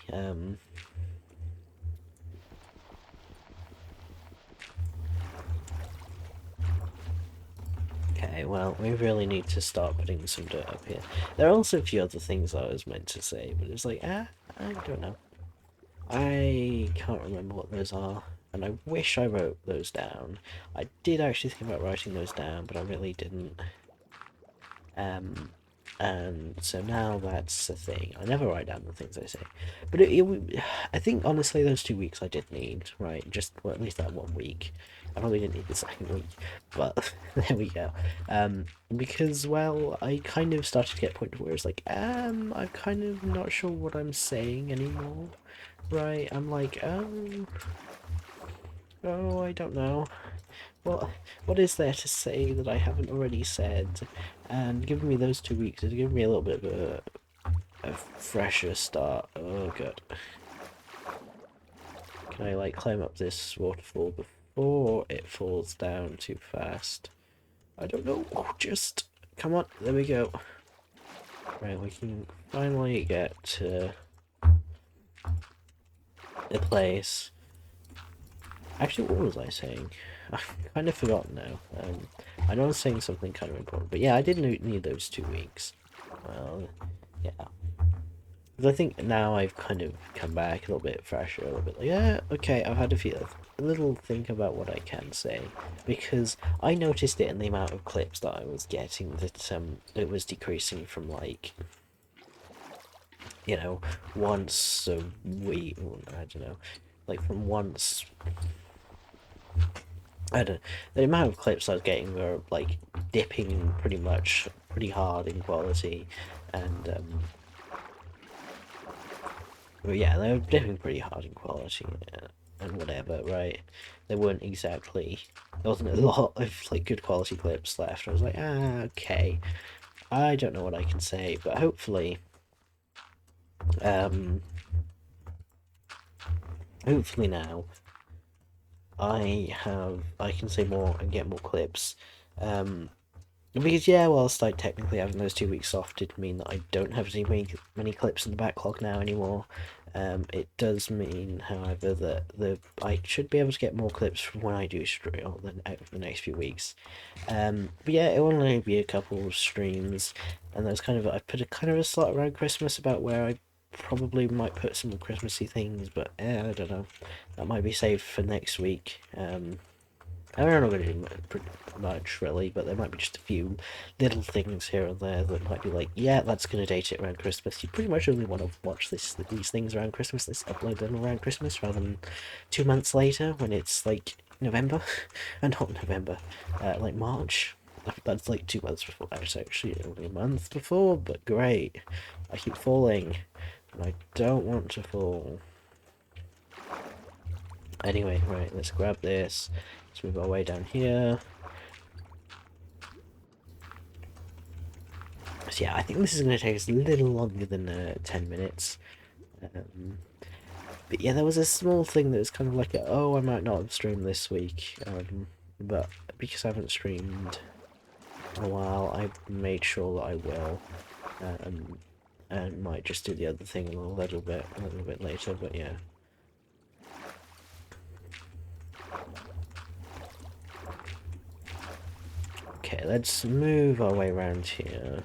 Okay, well, we really need to start putting some dirt up here. There are also a few other things I was meant to say, but it's like, I don't know. I can't remember what those are, and I wish I wrote those down. I did actually think about writing those down, but I really didn't. Um, and so now that's a thing. I never write down the things I say, but I think honestly those 2 weeks I did need, right? Just, well, at least that 1 week. I probably didn't need the second week, but there we go. Because, well, I kind of started to get a point where it's like, I'm kind of not sure what I'm saying anymore, right? I'm like, oh, I don't know. What is there to say that I haven't already said? And giving me those 2 weeks has given me a little bit of a fresher start. Oh god. Can I like climb up this waterfall before it falls down too fast? I don't know. Oh, just come on. There we go. Right, we can finally get to a place. Actually, what was I saying? I've kind of forgotten now. I know I was saying something kind of important, but yeah, I did need those 2 weeks. Well, yeah. Because I think now I've kind of come back a little bit fresher, a little bit like, yeah, okay, I've had a little think about what I can say. Because I noticed it in the amount of clips that I was getting, that it was decreasing from like, once a week, I don't know, like from once, I don't know, the amount of clips I was getting were like dipping pretty hard in quality, and well, yeah, they were dipping pretty hard in quality, and whatever, right? They weren't exactly, there wasn't a lot of like good quality clips left. I was like, okay, I don't know what I can say, but um, hopefully now I can say more and get more clips. Because yeah, whilst like technically having those 2 weeks off did mean that I don't have as many clips in the backlog now anymore. It does mean, however, that I should be able to get more clips from when I do stream over the next few weeks. But yeah, it will only be a couple of streams, and there's I put a kind of a slot around Christmas about where I probably might put some Christmassy things, but I don't know. That might be saved for next week. I'm not going to do much really, but there might be just a few little things here and there that might be like, yeah, that's going to date it around Christmas. You pretty much only want to watch these things around Christmas, upload them around Christmas, rather than 2 months later when it's like November, and not November, like March. That's like 2 months before. It's actually only a month before, but great. I keep falling, and I don't want to fall. Anyway, right, let's grab this. Let's move our way down here. So yeah, I think this is going to take us a little longer than 10 minutes. But yeah, there was a small thing that was kind of like, oh, I might not have streamed this week, but because I haven't streamed in a while, I made sure that I will, and might just do the other thing a little bit later. But yeah. Okay, let's move our way around here.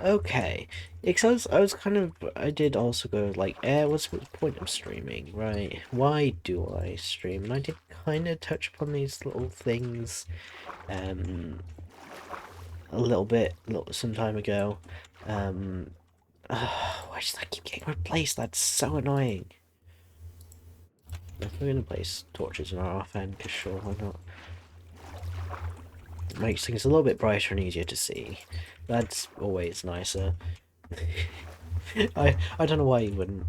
Okay. Because I did also go like, what's the point of streaming, right? Why do I stream? And I did kind of touch upon these little things, a little bit, some time ago. Why does that keep getting replaced? That's so annoying. If we're gonna place torches in our off end, because sure, why not? It makes things a little bit brighter and easier to see. That's always nicer. I don't know why you wouldn't.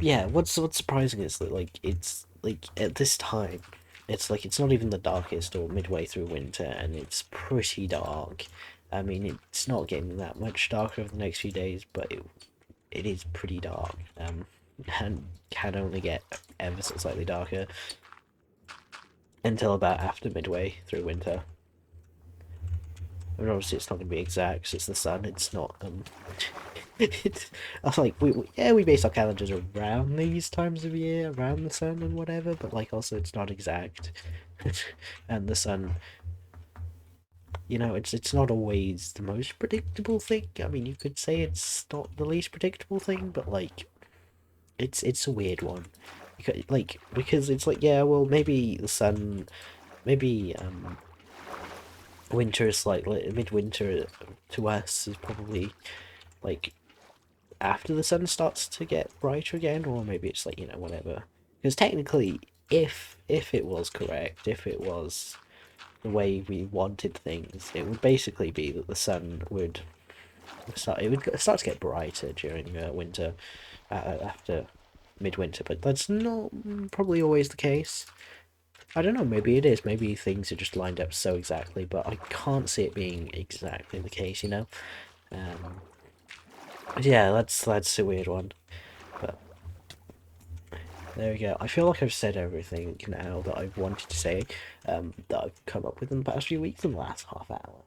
Yeah, what's surprising is that like it's like at this time, it's like it's not even the darkest or midway through winter, and it's pretty dark. I mean, it's not getting that much darker over the next few days, but it is pretty dark. And can only get ever so slightly darker until about after midway through winter. I mean, obviously it's not going to be exact 'cause it's the sun. It's not. It's, I was like, we base our calendars around these times of year, around the sun and whatever, but like also it's not exact, and the sun, it's not always the most predictable thing. I mean, you could say it's not the least predictable thing, but like, it's a weird one, because it's like, yeah, well, maybe the sun, maybe winter is like midwinter to us is probably like after the sun starts to get brighter again, or maybe it's like, whatever. Because technically, if it was correct, if it was the way we wanted things, it would basically be that the sun would start to get brighter during winter, after midwinter. But that's not probably always the case. I don't know. Maybe it is. Maybe things are just lined up so exactly, but I can't see it being exactly the case. Um, yeah, that's a weird one. But there we go. I feel like I've said everything now that I've wanted to say, that I've come up with in the past few weeks in the last half hour.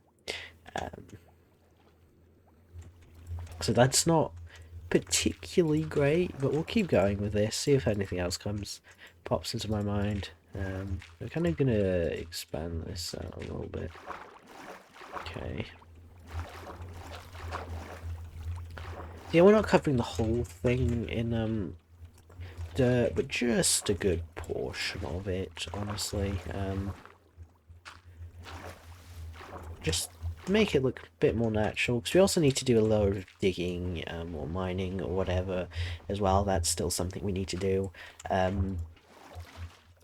Um, so that's not particularly great, but we'll keep going with this, see if anything else pops into my mind. I'm kind of gonna expand this out a little bit. Okay. Yeah, we're not covering the whole thing in dirt, but just a good portion of it, honestly. Just make it look a bit more natural, because we also need to do a load of digging, or mining or whatever as well. That's still something we need to do.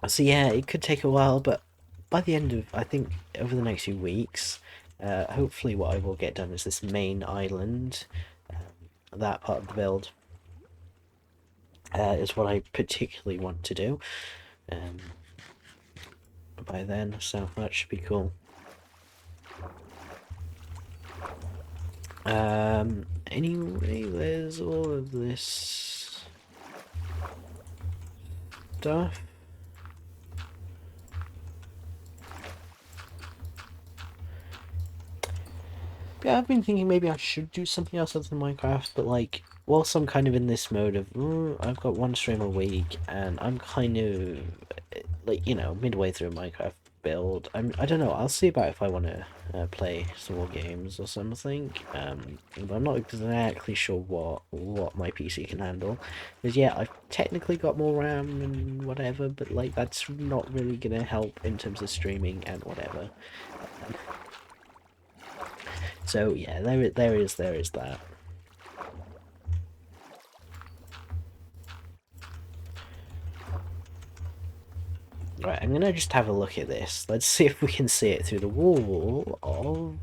So yeah, it could take a while, but by the end of, I think, over the next few weeks, hopefully what I will get done is this main island. That part of the build is what I particularly want to do by then, so that should be cool. Anyway, there's all of this stuff. Yeah, I've been thinking maybe I should do something else other than Minecraft, but like, whilst I'm kind of in this mode of, I've got one stream a week, and I'm kind of, like, midway through Minecraft build, I don't know, I'll see about if I want to play some more games or something, but I'm not exactly sure what my PC can handle, because yeah, I've technically got more RAM and whatever, but like, that's not really gonna help in terms of streaming and whatever. So yeah, there is that. Right, I'm gonna just have a look at this. Let's see if we can see it through the wall of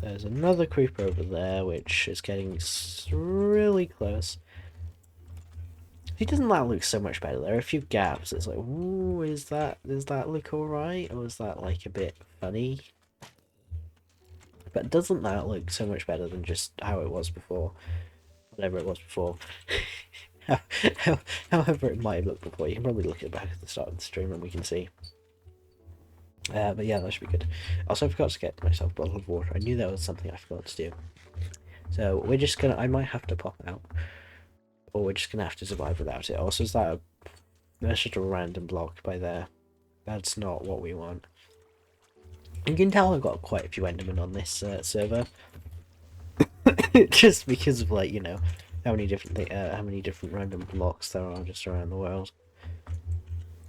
There's another creeper over there, which is getting really close. He doesn't that look so much better? There are a few gaps. It's like, ooh, does that look alright? Or is that like a bit funny? But doesn't that look so much better than just how it was before? Whatever it was before. However it might have looked before. You can probably look at it back at the start of the stream and we can see. But yeah, that should be good. Also, I forgot to get myself a bottle of water. I knew that was something I forgot to do. So we're just gonna, I might have to pop out. Or we're just gonna have to survive without it. Also, that's just a random block by there. That's not what we want. You can tell I've got quite a few Endermen on this server. Just because of, like, you know, how many different random blocks there are just around the world.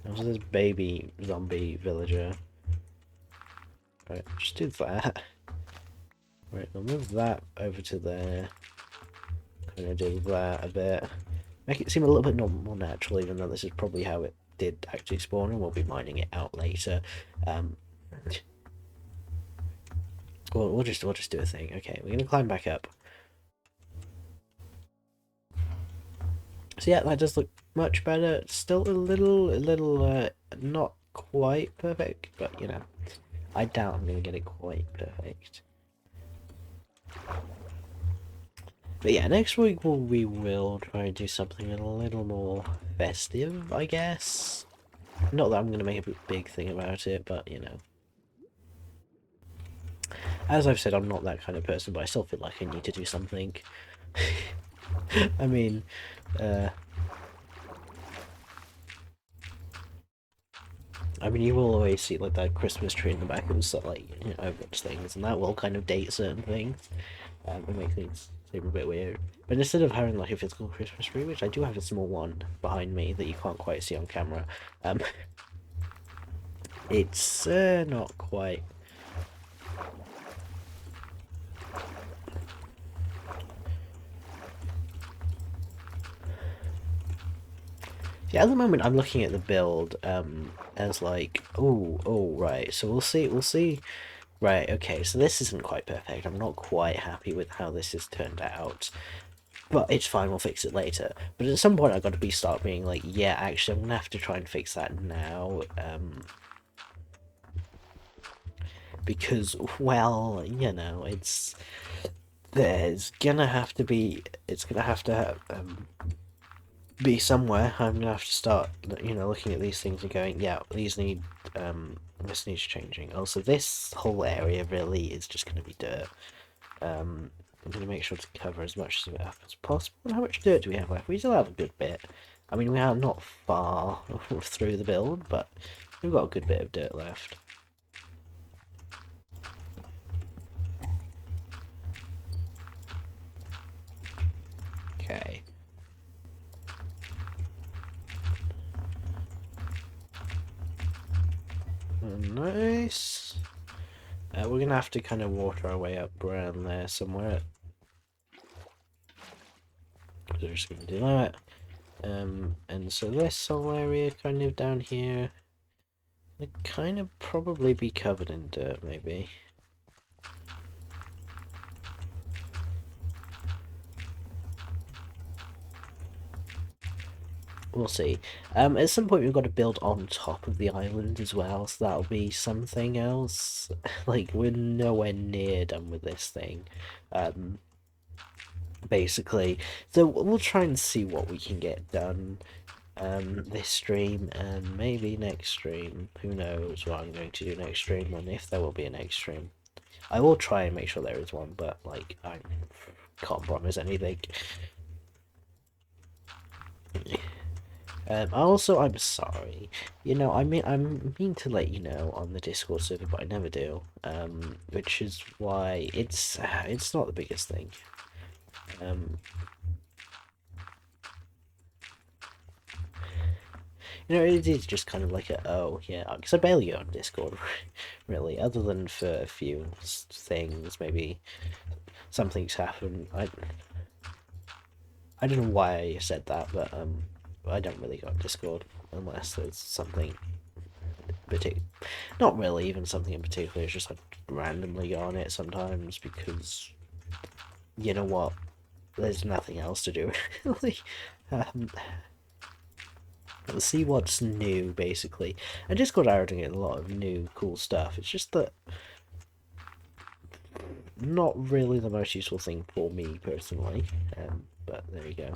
Also, this baby zombie villager. Right, just do that. Right, I'll move that over to there. Kind of do that a bit. Make it seem a little bit more natural, even though this is probably how it did actually spawn, and we'll be mining it out later. We'll just do a thing. Okay, we're gonna climb back up. So yeah, that does look much better. Still a little not quite perfect, but you know, I doubt I'm gonna get it quite perfect. But yeah, next week we will try and do something a little more festive, I guess. Not that I'm gonna make a big thing about it, but you know. As I've said, I'm not that kind of person, but I still feel like I need to do something. I mean, you will always see like that Christmas tree in the back of stuff, like, you know, Overwatch things, and that will kind of date certain things. It makes things seem a bit weird. But instead of having like a physical Christmas tree, which I do have a small one behind me that you can't quite see on camera, it's not quite. Yeah, at the moment I'm looking at the build as like, oh right, so we'll see. Right, okay, so this isn't quite perfect. I'm not quite happy with how this has turned out. But it's fine, we'll fix it later. But at some point I've got to start being like, yeah, actually I'm gonna have to try and fix that now. Because, well, you know, it's gonna have to be somewhere. I'm gonna have to start, you know, looking at these things and going, yeah, this needs changing. Also, this whole area really is just gonna be dirt. I'm gonna make sure to cover as much of it up as possible. How much dirt do we have left? We still have a good bit. I mean, we are not far through the build, but we've got a good bit of dirt left. Okay. Nice. We're gonna have to kind of water our way up around there somewhere. So we're just gonna do that. And so this whole area kind of down here would kind of probably be covered in dirt, maybe. We'll see. At some point we've got to build on top of the island as well, so that'll be something else. Like, we're nowhere near done with this thing. Basically. So we'll try and see what we can get done this stream, and maybe next stream. Who knows what I'm going to do next stream, and if there will be a next stream. I will try and make sure there is one, but, like, I can't promise anything. Also, I'm sorry. You know, I mean to let you know on the Discord server, but I never do. Which is why it's not the biggest thing. You know, it is just kind of like a, oh, yeah, because I barely go on Discord, really, other than for a few things, maybe something's happened. I don't know why I said that, but I don't really go on Discord unless there's something not really even something in particular. It's just like randomly go on it sometimes because you know what? There's nothing else to do really. Um, let's see what's new basically. And Discord are adding in a lot of new cool stuff. It's just that not really the most useful thing for me personally. But there you go.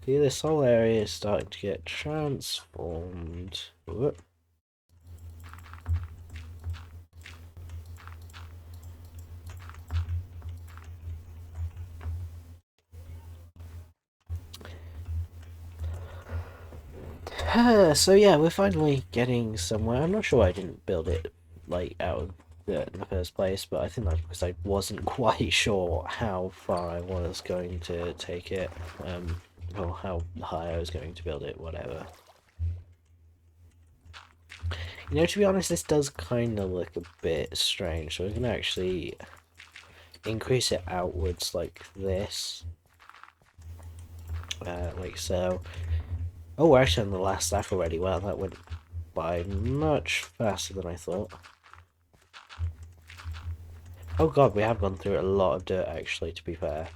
See, this whole area is starting to get transformed. Whoop. So yeah, we're finally getting somewhere. I'm not sure I didn't build it like out of dirt in the first place, but I think that's because I wasn't quite sure how far I was going to take it, or how high I was going to build it, whatever. You know, to be honest, this does kind of look a bit strange, so we're gonna actually increase it outwards like this, like so. Oh, we're actually on the last stack already. Wow, that went by much faster than I thought. Oh god, we have gone through a lot of dirt actually, to be fair.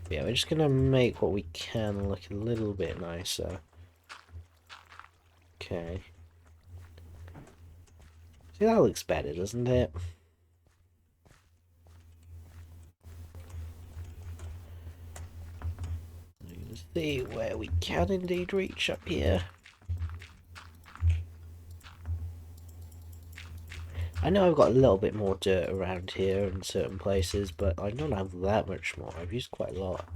Yeah, we're just gonna make what we can look a little bit nicer. Okay. See, that looks better, doesn't it? Let's see where we can indeed reach up here. I know I've got a little bit more dirt around here in certain places, but I don't have that much more. I've used quite a lot.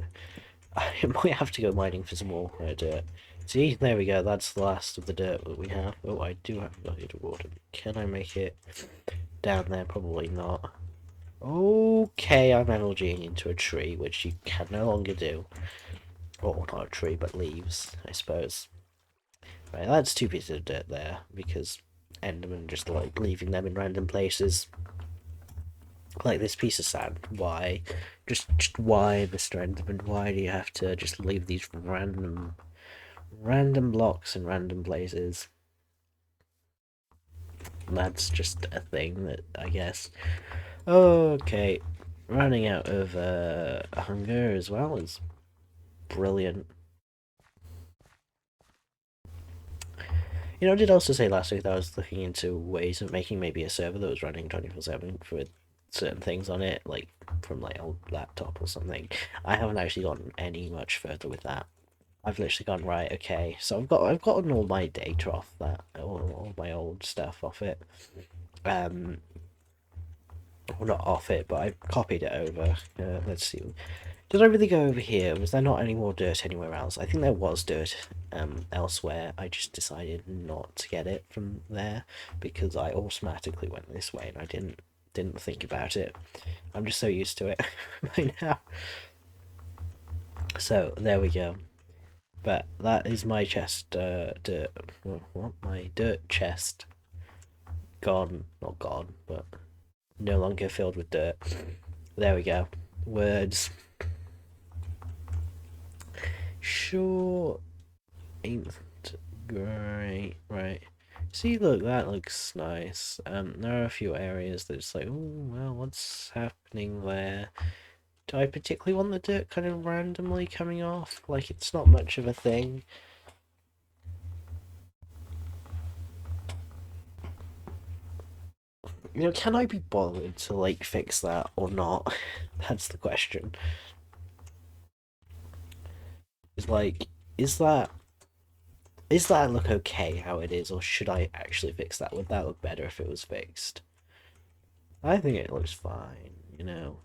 I might have to go mining for some more dirt. See, there we go, that's the last of the dirt that we have. Oh, I do have a bucket of water. Can I make it down there? Probably not. Okay, I'm MLGing into a tree, which you can no longer do. Or not a tree, but leaves, I suppose. Right, that's 2 pieces of dirt there, because Enderman just like leaving them in random places. Like this piece of sand. Why? Just why, Mr. Enderman? Why do you have to just leave these random blocks in random places? That's just a thing that I guess. Okay, running out of hunger as well is brilliant. You know, I did also say last week that I was looking into ways of making maybe a server that was running 24/7 for certain things on it, like from like old laptop or something. I haven't actually gotten any much further with that. I've literally gone right. Okay, so I've gotten all my data off that, all my old stuff off it. Well, not off it, but I copied it over. Let's see. Did I really go over here? Was there not any more dirt anywhere else? I think there was dirt elsewhere. I just decided not to get it from there because I automatically went this way and I didn't think about it. I'm just so used to it by now. So there we go. But that is my chest. Dirt. What? My dirt chest. Gone. Not gone, but no longer filled with dirt. There we go. Words. Sure ain't great, right? See, look, that looks nice. There are a few areas that's like, oh, well, what's happening there? Do I particularly want the dirt kind of randomly coming off? Like, it's not much of a thing. You know, can I be bothered to, like, fix that or not? That's the question. It's like, is that look okay how it is, or should I actually fix that? Would that look better if it was fixed? I think it looks fine, you know.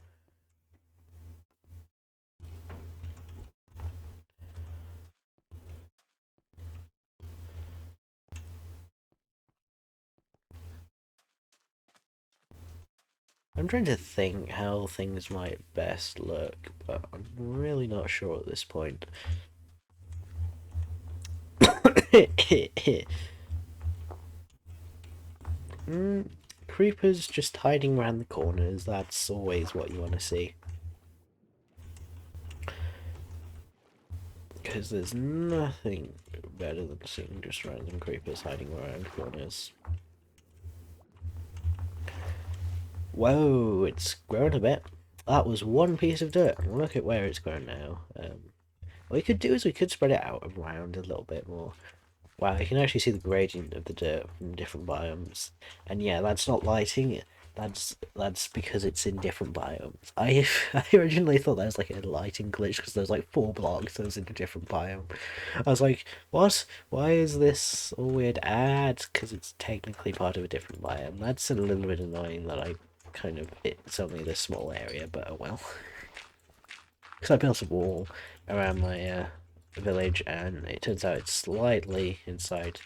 I'm trying to think how things might best look, but I'm really not sure at this point. Creepers just hiding around the corners, that's always what you want to see. because there's nothing better than seeing just random creepers hiding around corners. Whoa, it's grown a bit. That was one piece of dirt. Look at where it's grown now. What we could do is we could spread it out around a little bit more. Wow, you can actually see the gradient of the dirt from different biomes. And yeah, that's not lighting. That's because it's in different biomes. I originally thought that was like a lighting glitch because there's like 4 blocks that was in a different biome. I was like, what? Why is this all weird? It's because it's technically part of a different biome. That's a little bit annoying that I kind of, it's only this small area, but oh well. Because I built a wall around my village, and it turns out it's slightly inside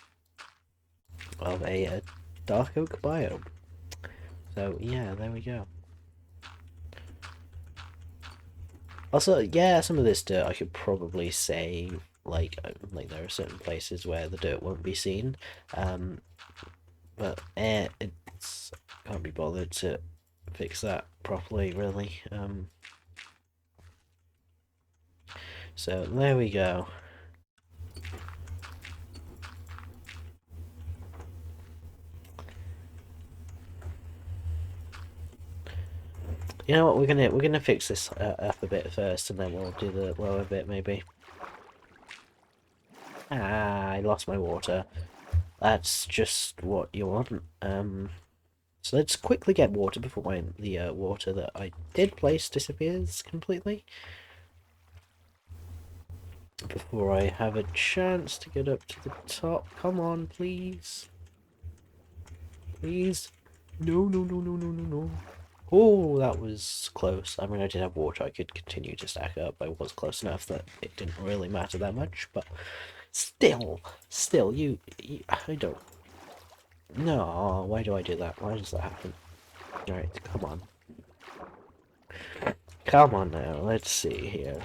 of a dark oak biome. So yeah, there we go. Also, yeah, some of this dirt I could probably save. Like there are certain places where the dirt won't be seen, but it's can't be bothered to fix that properly, really. So there we go. You know what? We're gonna fix this up a bit first, and then we'll do the lower bit maybe. I lost my water. That's just what you want. So let's quickly get water before the water that I did place disappears completely. Before I have a chance to get up to the top. Come on, please. Please. No, no, no, no, no, no, no. Oh, that was close. I mean, I did have water I could continue to stack up. I was close enough that it didn't really matter that much, but still, I don't. No, why do I do that? Why does that happen? Alright, come on. Come on now, let's see here.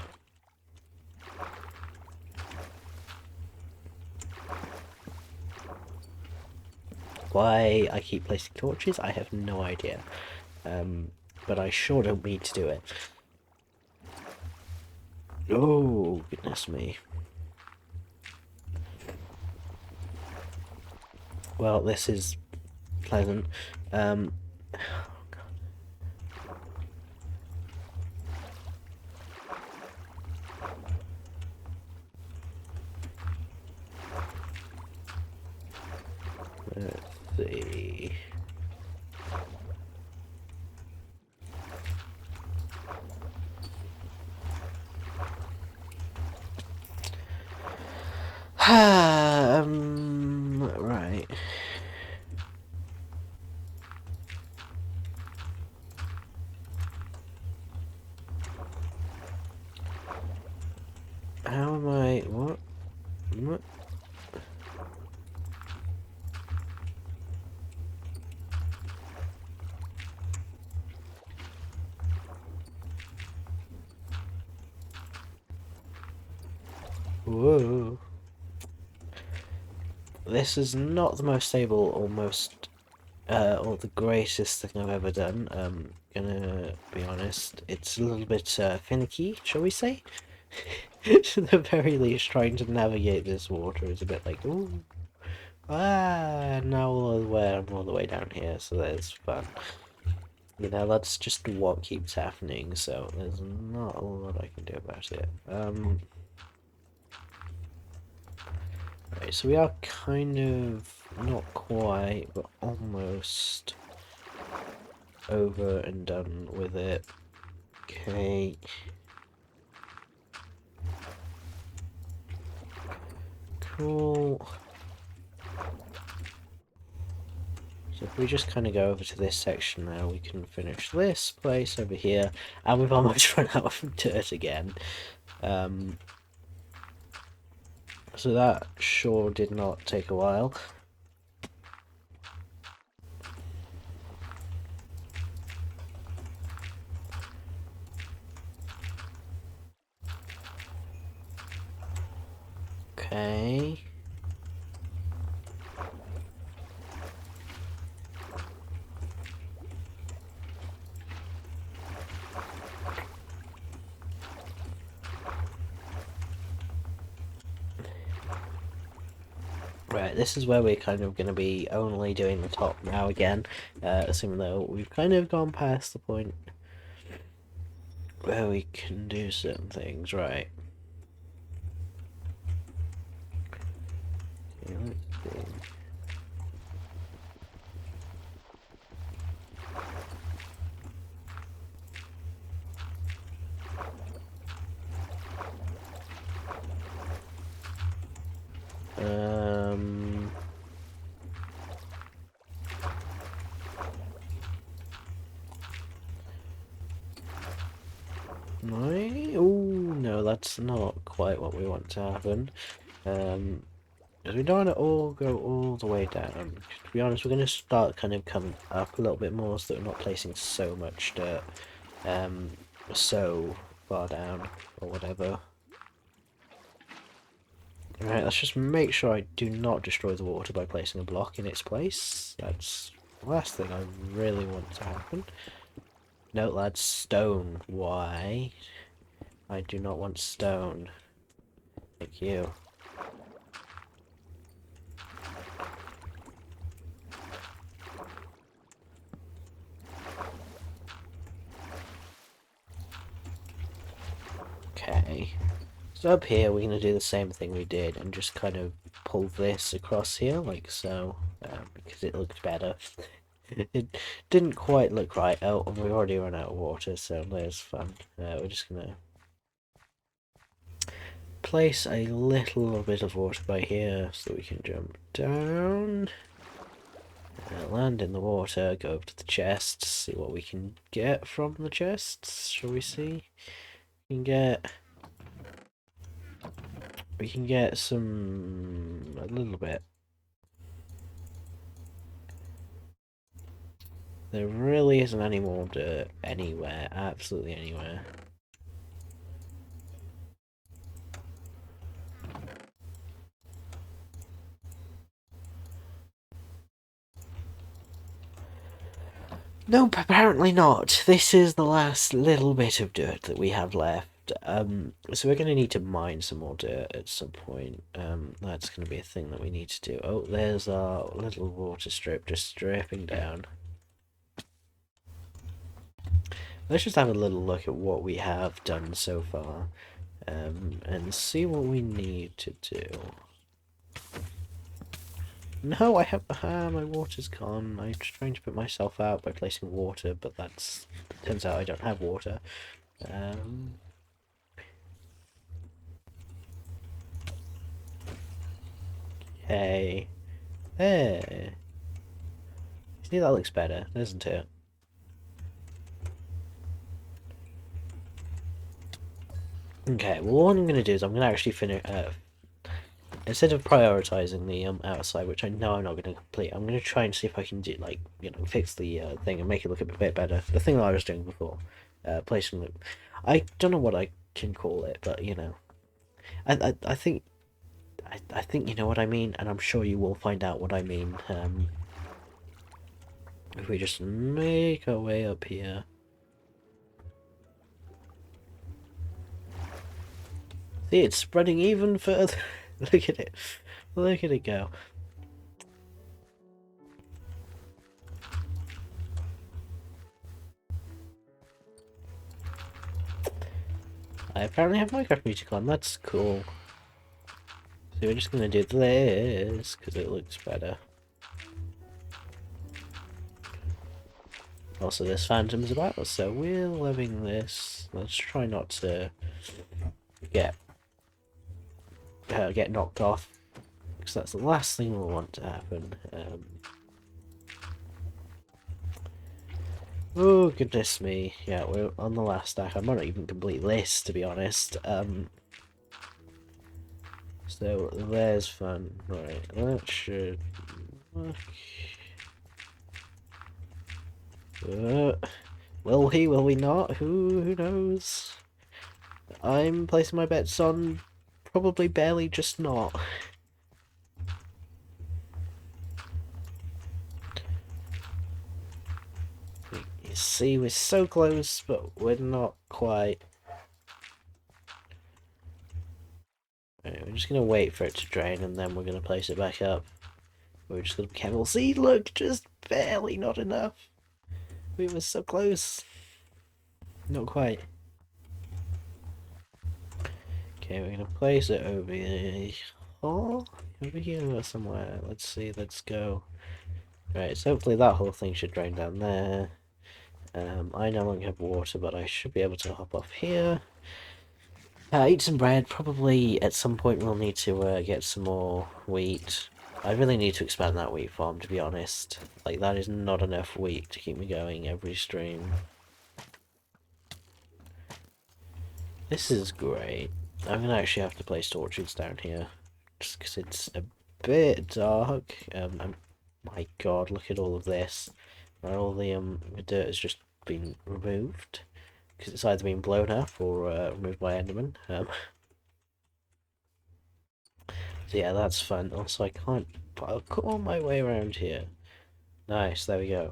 Why I keep placing torches, I have no idea. But I sure don't mean to do it. Oh, goodness me. Well, this is pleasant. Let's see. Right. How am I... What? What? Whoa. This is not the most stable or most... or the greatest thing I've ever done. Gonna be honest. It's a little bit finicky, shall we say? To the very least, trying to navigate this water is a bit like, ooh. Now I'm all the way down here, so that's fun. You know, that's just what keeps happening, so there's not a lot I can do about it. Right, so we are kind of, not quite, but almost over and done with it. Okay. Cool. So if we just kind of go over to this section now, we can finish this place over here, and we've almost run out of dirt again. So that sure did not take a while. Okay. Right, this is where we're kind of going to be only doing the top now again, assuming though we've kind of gone past the point where we can do certain things, right. Okay, let's see. Oh no, that's not quite what we want to happen. Because we don't want to all go all the way down. To be honest, we're going to start kind of coming up a little bit more so that we're not placing so much dirt, so far down, or whatever. Alright, let's just make sure I do not destroy the water by placing a block in its place. That's the last thing I really want to happen. No, lads, stone. Why? I do not want stone. Thank you. Okay. So up here, we're going to do the same thing we did and just kind of pull this across here, like so, because it looked better. It didn't quite look right. Oh, and we already run out of water, so there's fun. We're just going to place a little bit of water by here so we can jump down. Land in the water, go up to the chests, see what we can get from the chests. Shall we see? We can get a little bit. There really isn't any more dirt anywhere, absolutely anywhere. Nope, apparently not. This is the last little bit of dirt that we have left. So we're going to need to mine some more dirt at some point. That's going to be a thing that we need to do. Oh, there's our little water strip just dripping down. Let's just have a little look at what we have done so far, and see what we need to do. No, I have. My water's gone. I'm just trying to put myself out by placing water, but turns out I don't have water. Okay. Hey. See, that looks better, doesn't it? Okay, well, what I'm going to do is I'm going to actually finish. Instead of prioritizing the outside, which I know I'm not going to complete, I'm going to try and see if I can do, like, fix the thing and make it look a bit better. The thing that I was doing before, placing the, I don't know what I can call it, but I think I think you know what I mean, and I'm sure you will find out what I mean. If we just make our way up here. See, it's spreading even further. Look at it. Look at it go. I apparently have Minecraft music on. That's cool. So we're just going to do this because it looks better. Also, there's phantoms about, so we're loving this. Let's try not to get knocked off, because that's the last thing we want to happen. Oh goodness me! Yeah, we're on the last stack. I might not even complete this, to be honest. So there's fun. Right, that should work. Will he? Will we not? Who knows? I'm placing my bets on probably barely just not. You see, we're so close, but we're not quite. Right, we're just gonna wait for it to drain and then we're gonna place it back up. We're just gonna be careful. See, look, just barely, not enough. We were so close. Not quite. Okay, we're gonna place it over here. Oh, over here or somewhere. Let's see, let's go. Right, so hopefully that whole thing should drain down there. I no longer have water, but I should be able to hop off here. Eat some bread. Probably at some point we'll need to get some more wheat. I really need to expand that wheat farm, to be honest. Like, that is not enough wheat to keep me going every stream. This is great. I'm gonna actually have to place torches down here. Just because it's a bit dark. My god, look at all of this. All the dirt has just been removed. Because it's either been blown up or removed by Enderman. So yeah, that's fun. Also, I can't parkour my way around here. Nice, there we go.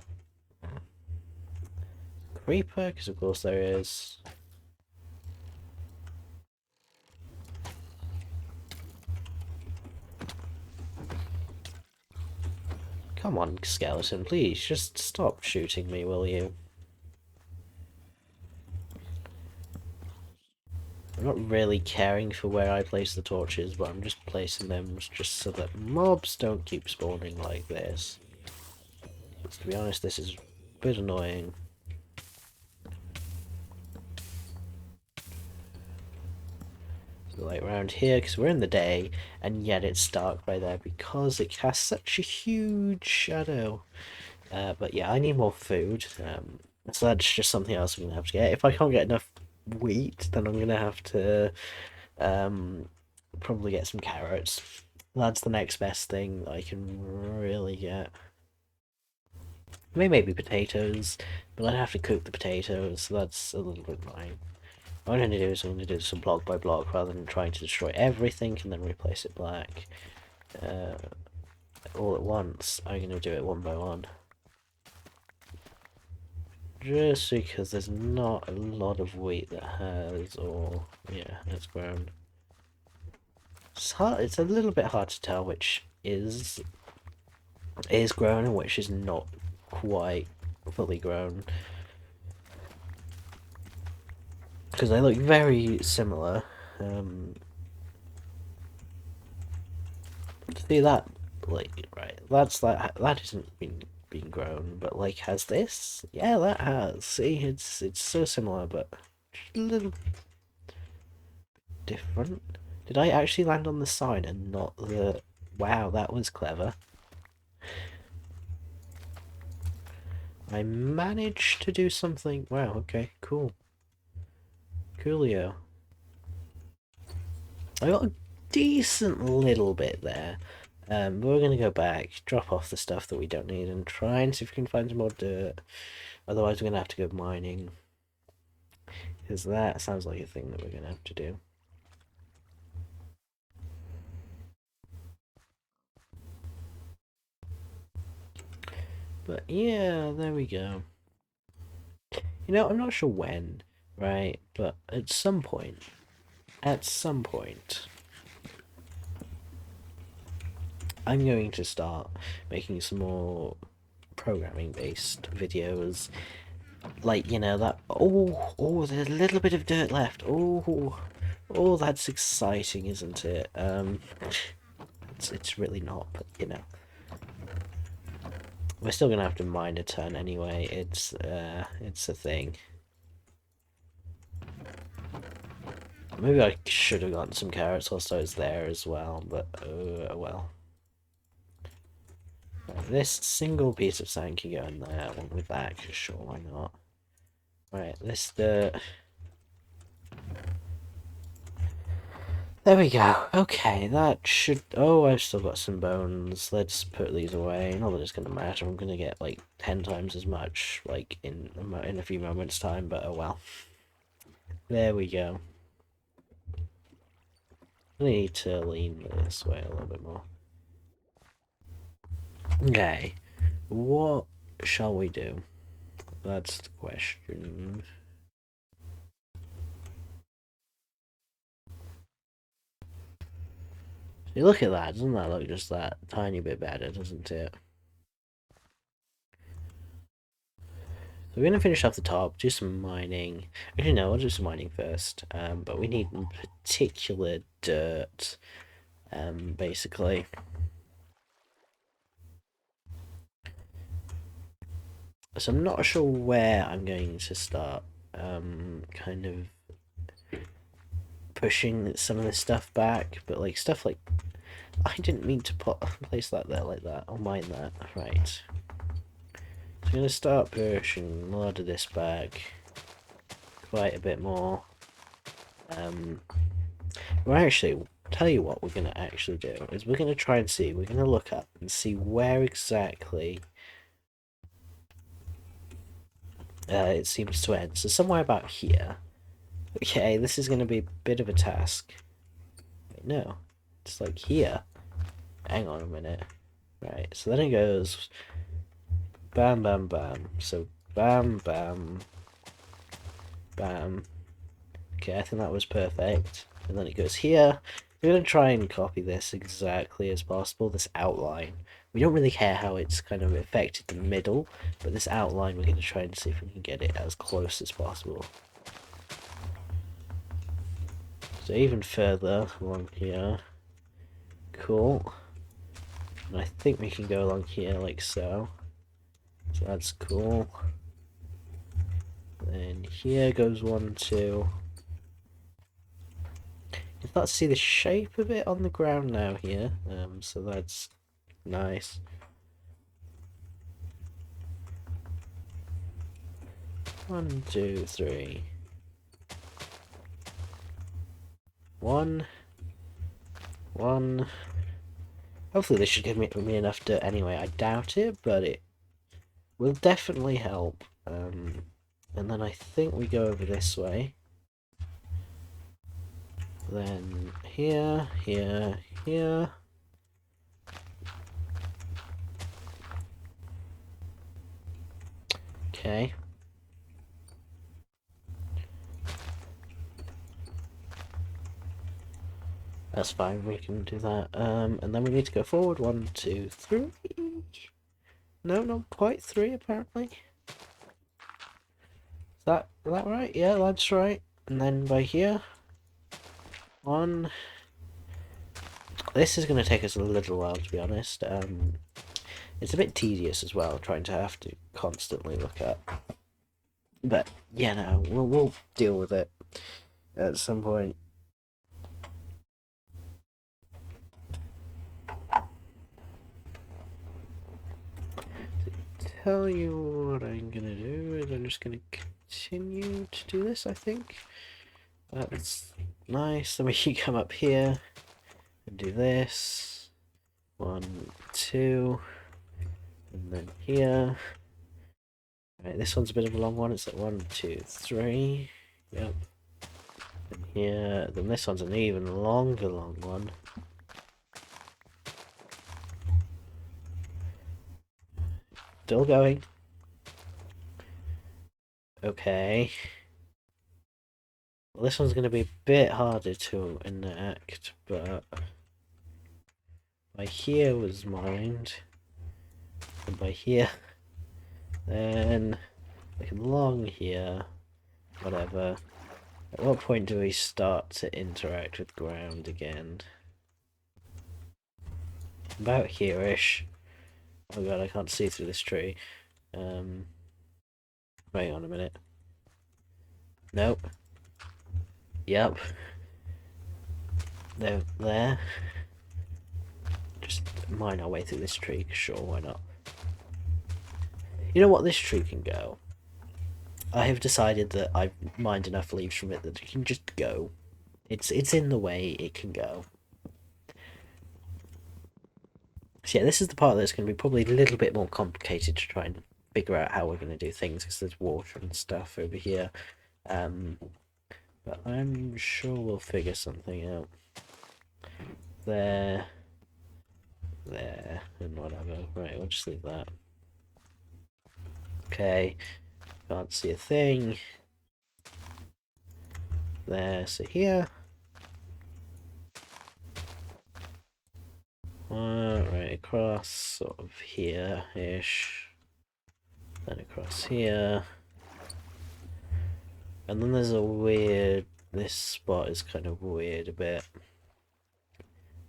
Creeper, because of course there is. Come on, skeleton, please, just stop shooting me, will you? I'm not really caring for where I place the torches, but I'm just placing them just so that mobs don't keep spawning like this. Because to be honest, this is a bit annoying. So like around here, because we're in the day, and yet it's dark by there because it casts such a huge shadow. But yeah, I need more food. So that's just something else I'm going to have to get. If I can't get enough wheat, then I'm going to have to probably get some carrots. That's the next best thing I can really get. Maybe potatoes, but I'd have to cook the potatoes, so that's a little bit annoying. What I'm going to do is I'm going to do some block by block rather than trying to destroy everything and then replace it black all at once. I'm going to do it one by one. Just because there's not a lot of wheat that has, or yeah, has grown. It's a little bit hard to tell which is grown and which is not quite fully grown. Because they look very similar. See that, like, right? That isn't been grown, but like, has this? Yeah, that has. See, it's so similar, but just a little different. Did I actually land on the side and not the? Wow, that was clever. I managed to do something. Wow. Okay. Cool. Coolio. I got a decent little bit there. But we're going to go back, drop off the stuff that we don't need, and try and see if we can find some more dirt. Otherwise, we're going to have to go mining. Because that sounds like a thing that we're going to have to do. But yeah, there we go. You know, I'm not sure when, right? But at some point, I'm going to start making some more programming based videos. Like, you know, that. Oh, there's a little bit of dirt left. Oh, that's exciting, isn't it? It's really not, but you know. We're still gonna have to mine a ton anyway. It's a thing. Maybe I should have gotten some carrots whilst I was there as well, but well. This single piece of sand can go in there along with that, because sure, why not? Right, this dirt. There we go. Okay, that should... Oh, I've still got some bones. Let's put these away. Not that it's going to matter. I'm going to get, like, 10 times as much, like, in a few moments' time, but oh well. There we go. I need to lean this way a little bit more. Okay. What shall we do? That's the question. You look at that, doesn't that look just that tiny bit better, doesn't it? So we're going to finish off the top, do some mining. Actually, no, we'll do some mining first. But we need particular dirt, basically. So I'm not sure where I'm going to start, kind of pushing some of this stuff back, but like stuff like I didn't mean to place that there like that. I'll mine that. Right. So I'm gonna start pushing a lot of this back quite a bit more. Well, actually, tell you what we're gonna actually do is we're gonna try and see. We're gonna look up and see where exactly it seems to end. So somewhere about here. Okay, this is gonna be a bit of a task. Wait, no, it's like here. Hang on a minute. Right, so then it goes bam, bam, bam. So bam, bam, bam. Okay, I think that was perfect. And then it goes here. We're going to try and copy this exactly as possible, this outline. We don't really care how it's kind of affected the middle, but this outline we're going to try and see if we can get it as close as possible. So even further along here. Cool. And I think we can go along here like so. So that's cool. Then here goes 1, 2. You start to see the shape of it on the ground now here, so that's nice. One, two, three. 1, 1. Hopefully this should give me enough dirt anyway. I doubt it, but it will definitely help. And then I think we go over this way. Then here, here, here. Okay. That's fine, we can do that. And then we need to go forward. 1, 2, 3. No, not quite 3 apparently. Is that right? Yeah, that's right. And then by here. 1. This is going to take us a little while, to be honest. It's a bit tedious as well, trying to have to constantly look up. But yeah, no, we'll deal with it at some point. To tell you what I'm gonna do is I'm just gonna continue to do this. I think that's nice. Then we can come up here and do this. 1, 2, and then here. Right, this one's a bit of a long one. It's like 1, 2, 3. Yep. And here, then this one's an even longer long one. Still going. Okay. Well, this one's going to be a bit harder to enact, but by here was mined. And by here, then like along here, whatever. At what point do we start to interact with ground again? About here-ish. Oh god, I can't see through this tree. Wait on a minute. Nope. Yep. There. Just mine our way through this tree, sure, why not? You know what, this tree can go. I have decided that I've mined enough leaves from it that it can just go. It's in the way, it can go. So yeah, this is the part that's going to be probably a little bit more complicated to try and figure out how we're going to do things, because there's water and stuff over here. But I'm sure we'll figure something out. There, and whatever. Right, we'll just leave that. Okay, can't see a thing. There, so here. right across, sort of here-ish, then across here, and then there's a weird, this spot is kind of weird a bit,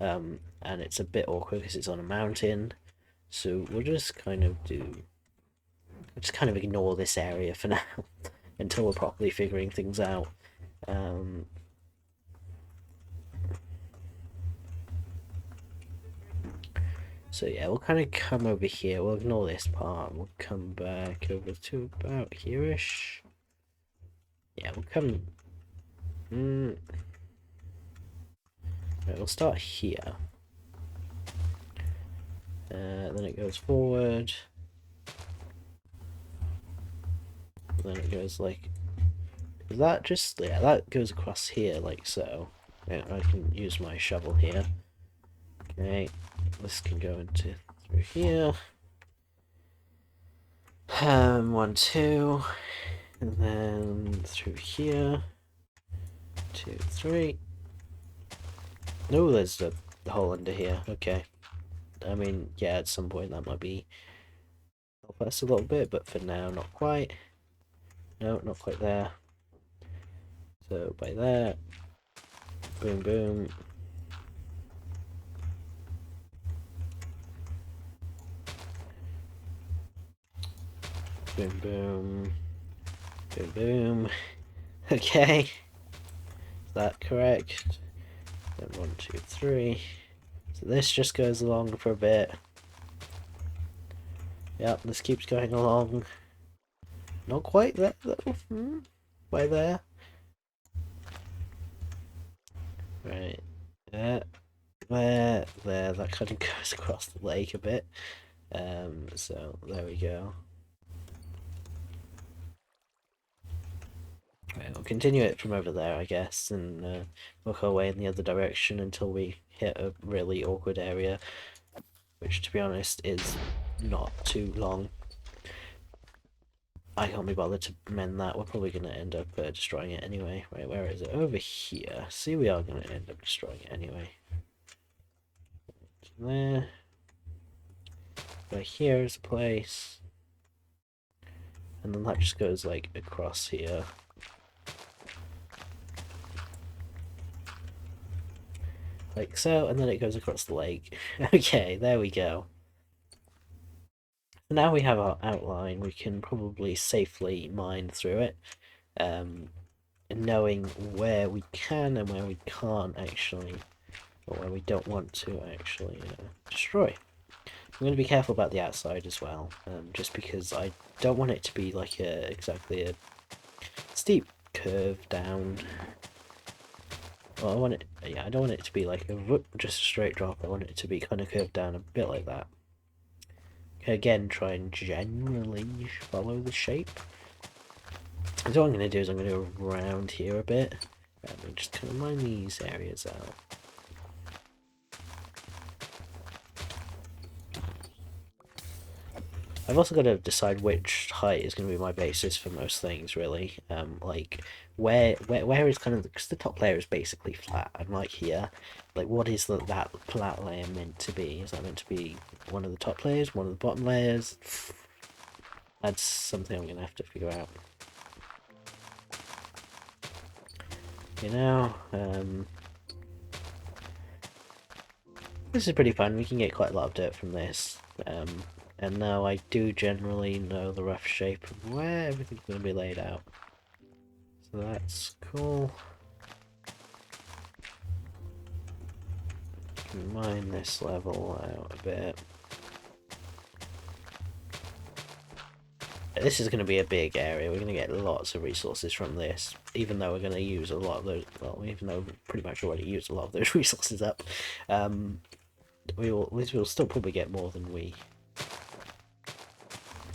and it's a bit awkward because it's on a mountain, so we'll just kind of ignore this area for now until we're properly figuring things out. So yeah, we'll kind of come over here, we'll ignore this part, we'll come back over to about here-ish. Yeah, we'll come... Right, we'll start here. Then it goes forward. Then it goes like... Is that just... Yeah, that goes across here like so. Yeah, I can use my shovel here. Okay, this can go into through here. 1, 2, and then through here. 2, 3. No, there's the hole under here. Okay. I mean, yeah, at some point that might be help us a little bit, but for now, not quite. No, not quite there. So by there, boom, boom. Boom, boom. Boom, boom. Okay. Is that correct? Then 1, 2, 3. So this just goes along for a bit. Yep, this keeps going along. Not quite there though. By there. Right. There. That kind of goes across the lake a bit. So there we go. Right, we'll continue it from over there, I guess, and work our way in the other direction until we hit a really awkward area, which, to be honest, is not too long. I can't be bothered to mend that. We're probably going to end up destroying it anyway. Right, where is it? Over here. See, we are going to end up destroying it anyway. There. Right here is a place. And then that just goes, like, across here. Like so, and then it goes across the lake. Okay, there we go. Now we have our outline, we can probably safely mine through it, knowing where we can and where we can't actually, or where we don't want to actually destroy. I'm going to be careful about the outside as well, just because I don't want it to be like exactly a steep curve down. Well, I want it, yeah, I don't want it to be like just a straight drop. I want it to be kind of curved down a bit like that. Again, try and generally follow the shape. So what I'm going to do is I'm going to go around here a bit and just kind of line these areas out. I've also got to decide which height is going to be my basis for most things, really. Like where is kind of because the top layer is basically flat, and like here, like what is that flat layer meant to be? Is that meant to be one of the top layers, one of the bottom layers? That's something I'm going to have to figure out. You know, this is pretty fun. We can get quite a lot of dirt from this. And now I do generally know the rough shape of where everything's going to be laid out. So that's cool. Can mine this level out a bit. This is going to be a big area. We're going to get lots of resources from this, even though we're going to use a lot of those. Well, even though we've pretty much already used a lot of those resources up, we'll still probably get more than we,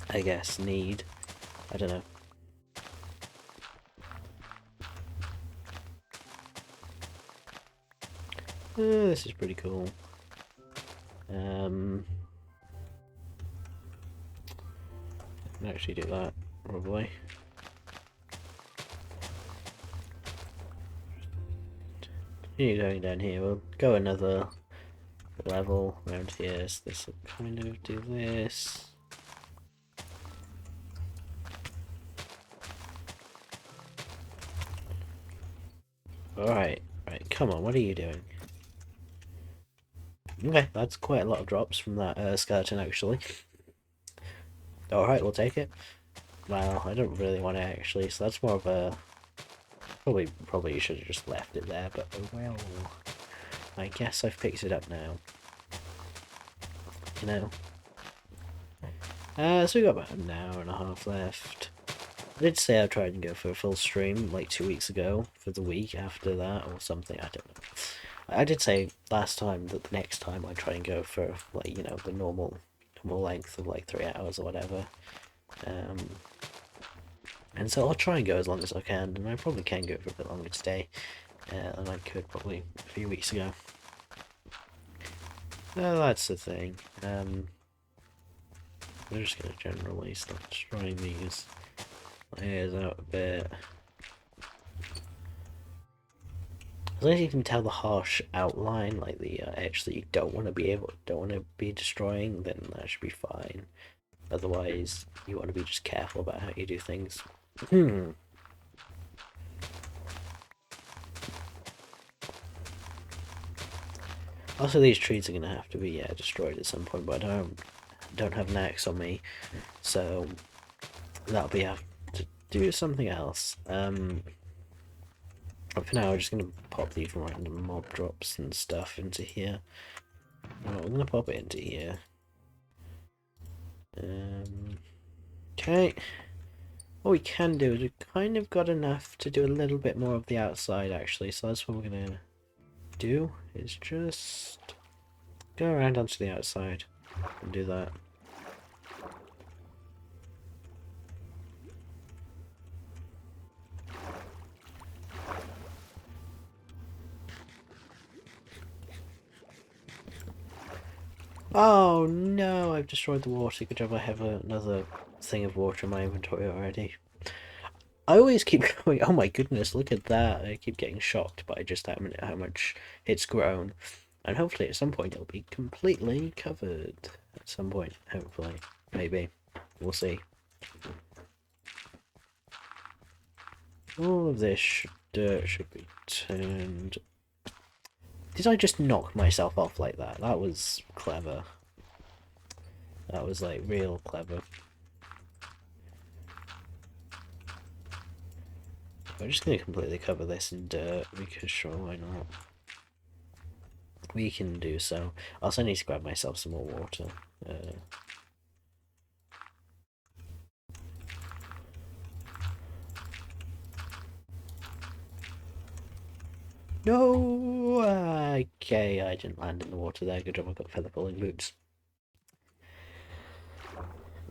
I guess, need. I don't know. This is pretty cool. I can actually do that, probably. Continue going down here. We'll go another level around here, so this will kind of do this. Alright, right, come on, what are you doing? Okay, that's quite a lot of drops from that skeleton, actually. Alright, we'll take it. Well, I don't really want it, actually, so that's more of a... Probably you should have just left it there, but oh well. I guess I've picked it up now. You know. So we got about an hour and a half left. I did say I'd try and go for a full stream like 2 weeks ago for the week after that or something. I don't know. I did say last time that the next time I'd try and go for like, you know, the normal length of like 3 hours or whatever. And so I'll try and go as long as I can, and I probably can go for a bit longer today than I could probably a few weeks ago. No, that's the thing. I'm just gonna generally start destroying these layers out a bit. As long as you can tell the harsh outline, like the edge that you don't want to be destroying, then that should be fine. Otherwise, you want to be just careful about how you do things. Also, these trees are gonna have to be destroyed at some point, but I don't have an axe on me, so that'll be have to do something else. But for now, we're just gonna pop these random mob drops and stuff into here. No, we're gonna pop it into here. Okay. What we can do is we've kind of got enough to do a little bit more of the outside, actually. So that's what we're gonna do, is just go around onto the outside and do that. Oh no, I've destroyed the water. Good job, I have another thing of water in my inventory already. I always keep going, oh my goodness, look at that. I keep getting shocked by just how much it's grown. And hopefully at some point it'll be completely covered. At some point, hopefully. Maybe. We'll see. All of this dirt should be turned. Did I just knock myself off like that? That was clever. That was like real clever. I'm just going to completely cover this in dirt because sure, why not? We can do so. I also need to grab myself some more water. No! Okay, I didn't land in the water there. Good job, I've got feather falling boots.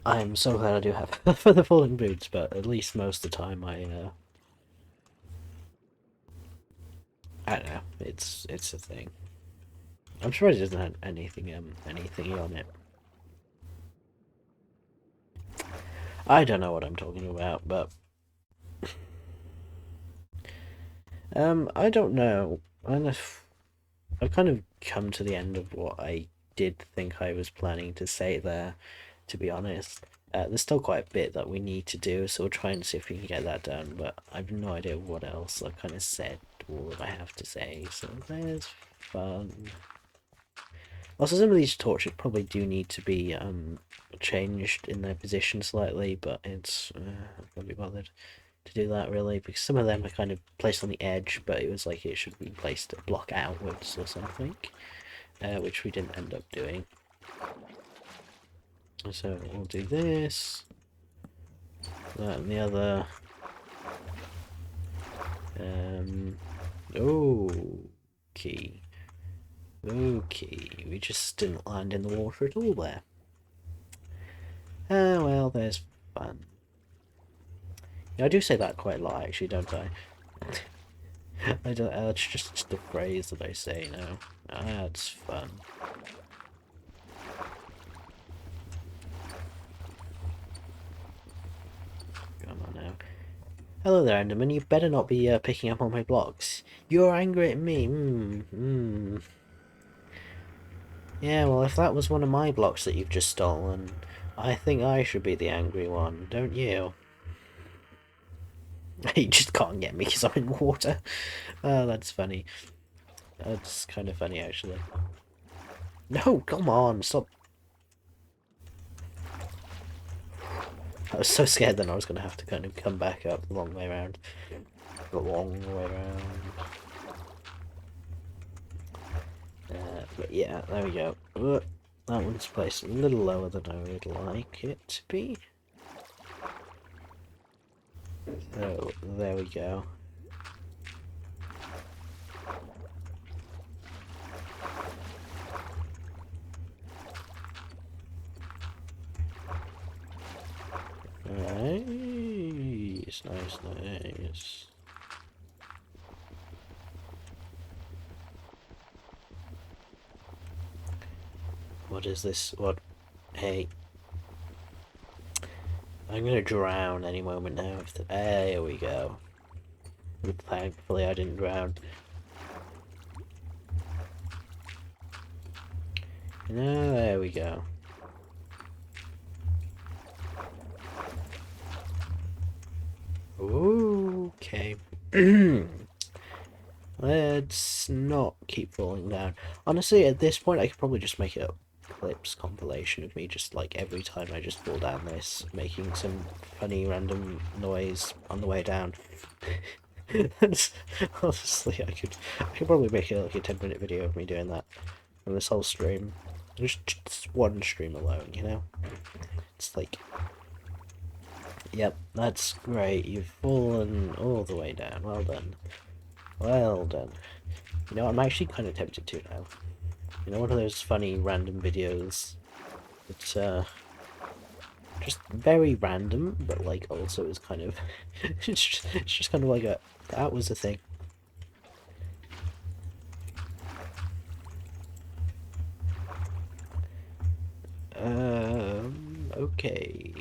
I'm so glad I do have feather falling boots, but at least most of the time I don't know. It's a thing. I'm sure it doesn't have anything on it. I don't know what I'm talking about, but I don't know. I've kind of come to the end of what I did think I was planning to say there, to be honest. There's still quite a bit that we need to do, so we'll try and see if we can get that done, but I've no idea what else I've kind of said all that I have to say, so there's fun. Also, some of these torches probably do need to be changed in their position slightly, but it's I can't be bothered to do that really, because some of them are kind of placed on the edge, but it was like it should be placed a block outwards or something, which we didn't end up doing. So we'll do this, that and the other. Okay. Okay, we just didn't land in the water at all there. Well, there's fun. Yeah, I do say that quite a lot, actually, don't I? I don't. It's just the phrase that I say now. That's fun. Come on now. Hello there, Enderman. You better not be picking up on my blocks. You're angry at me. Yeah, well, if that was one of my blocks that you've just stolen, I think I should be the angry one, don't you? You just can't get me because I'm in water. Oh, that's funny. That's kind of funny, actually. No, come on, stop. I was so scared then I was going to have to kind of come back up the long way around. The long way around. But yeah, there we go. That one's placed a little lower than I would like it to be. So, there we go. Nice, nice, nice. What is this? What? Hey. I'm gonna drown any moment now. There we go. Thankfully I didn't drown. No, there we go. Okay. Let's not keep falling down. Honestly, at this point, I could probably just make a clips compilation of me just like every time I just fall down this, making some funny random noise on the way down. Honestly, I could probably make like a 10-minute video of me doing that on this whole stream. Just one stream alone, you know? It's like, yep, that's great. You've fallen all the way down. Well done. Well done. You know, I'm actually kind of tempted to now. You know, one of those funny random videos that, just very random, but like also is kind of, it's just kind of like that was a thing. Okay.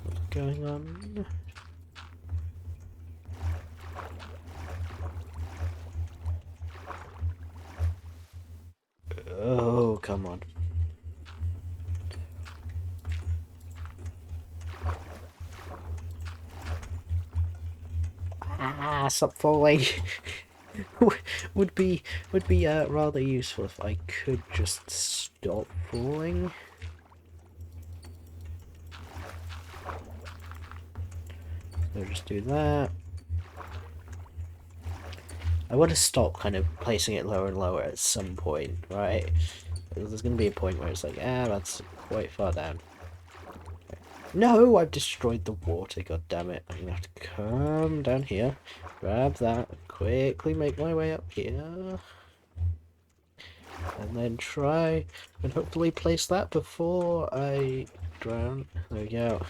What's going on? Oh, come on. Ah, stop falling. would be rather useful if I could just stop falling. So just do that. I want to stop kind of placing it lower and lower at some point, right? There's going to be a point where it's like, that's quite far down. No, I've destroyed the water, god damn it. I'm going to have to come down here, grab that, quickly make my way up here. And then try and hopefully place that before I drown. There we go.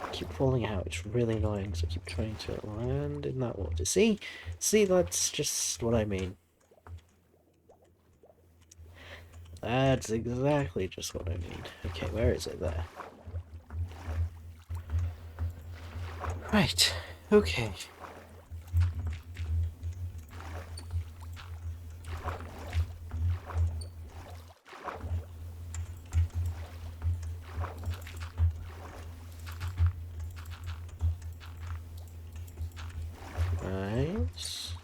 I keep falling out, it's really annoying because I keep trying to land in that water. See, that's just what I mean. That's exactly just what I mean. Okay, where is it there? Right, okay. Nice.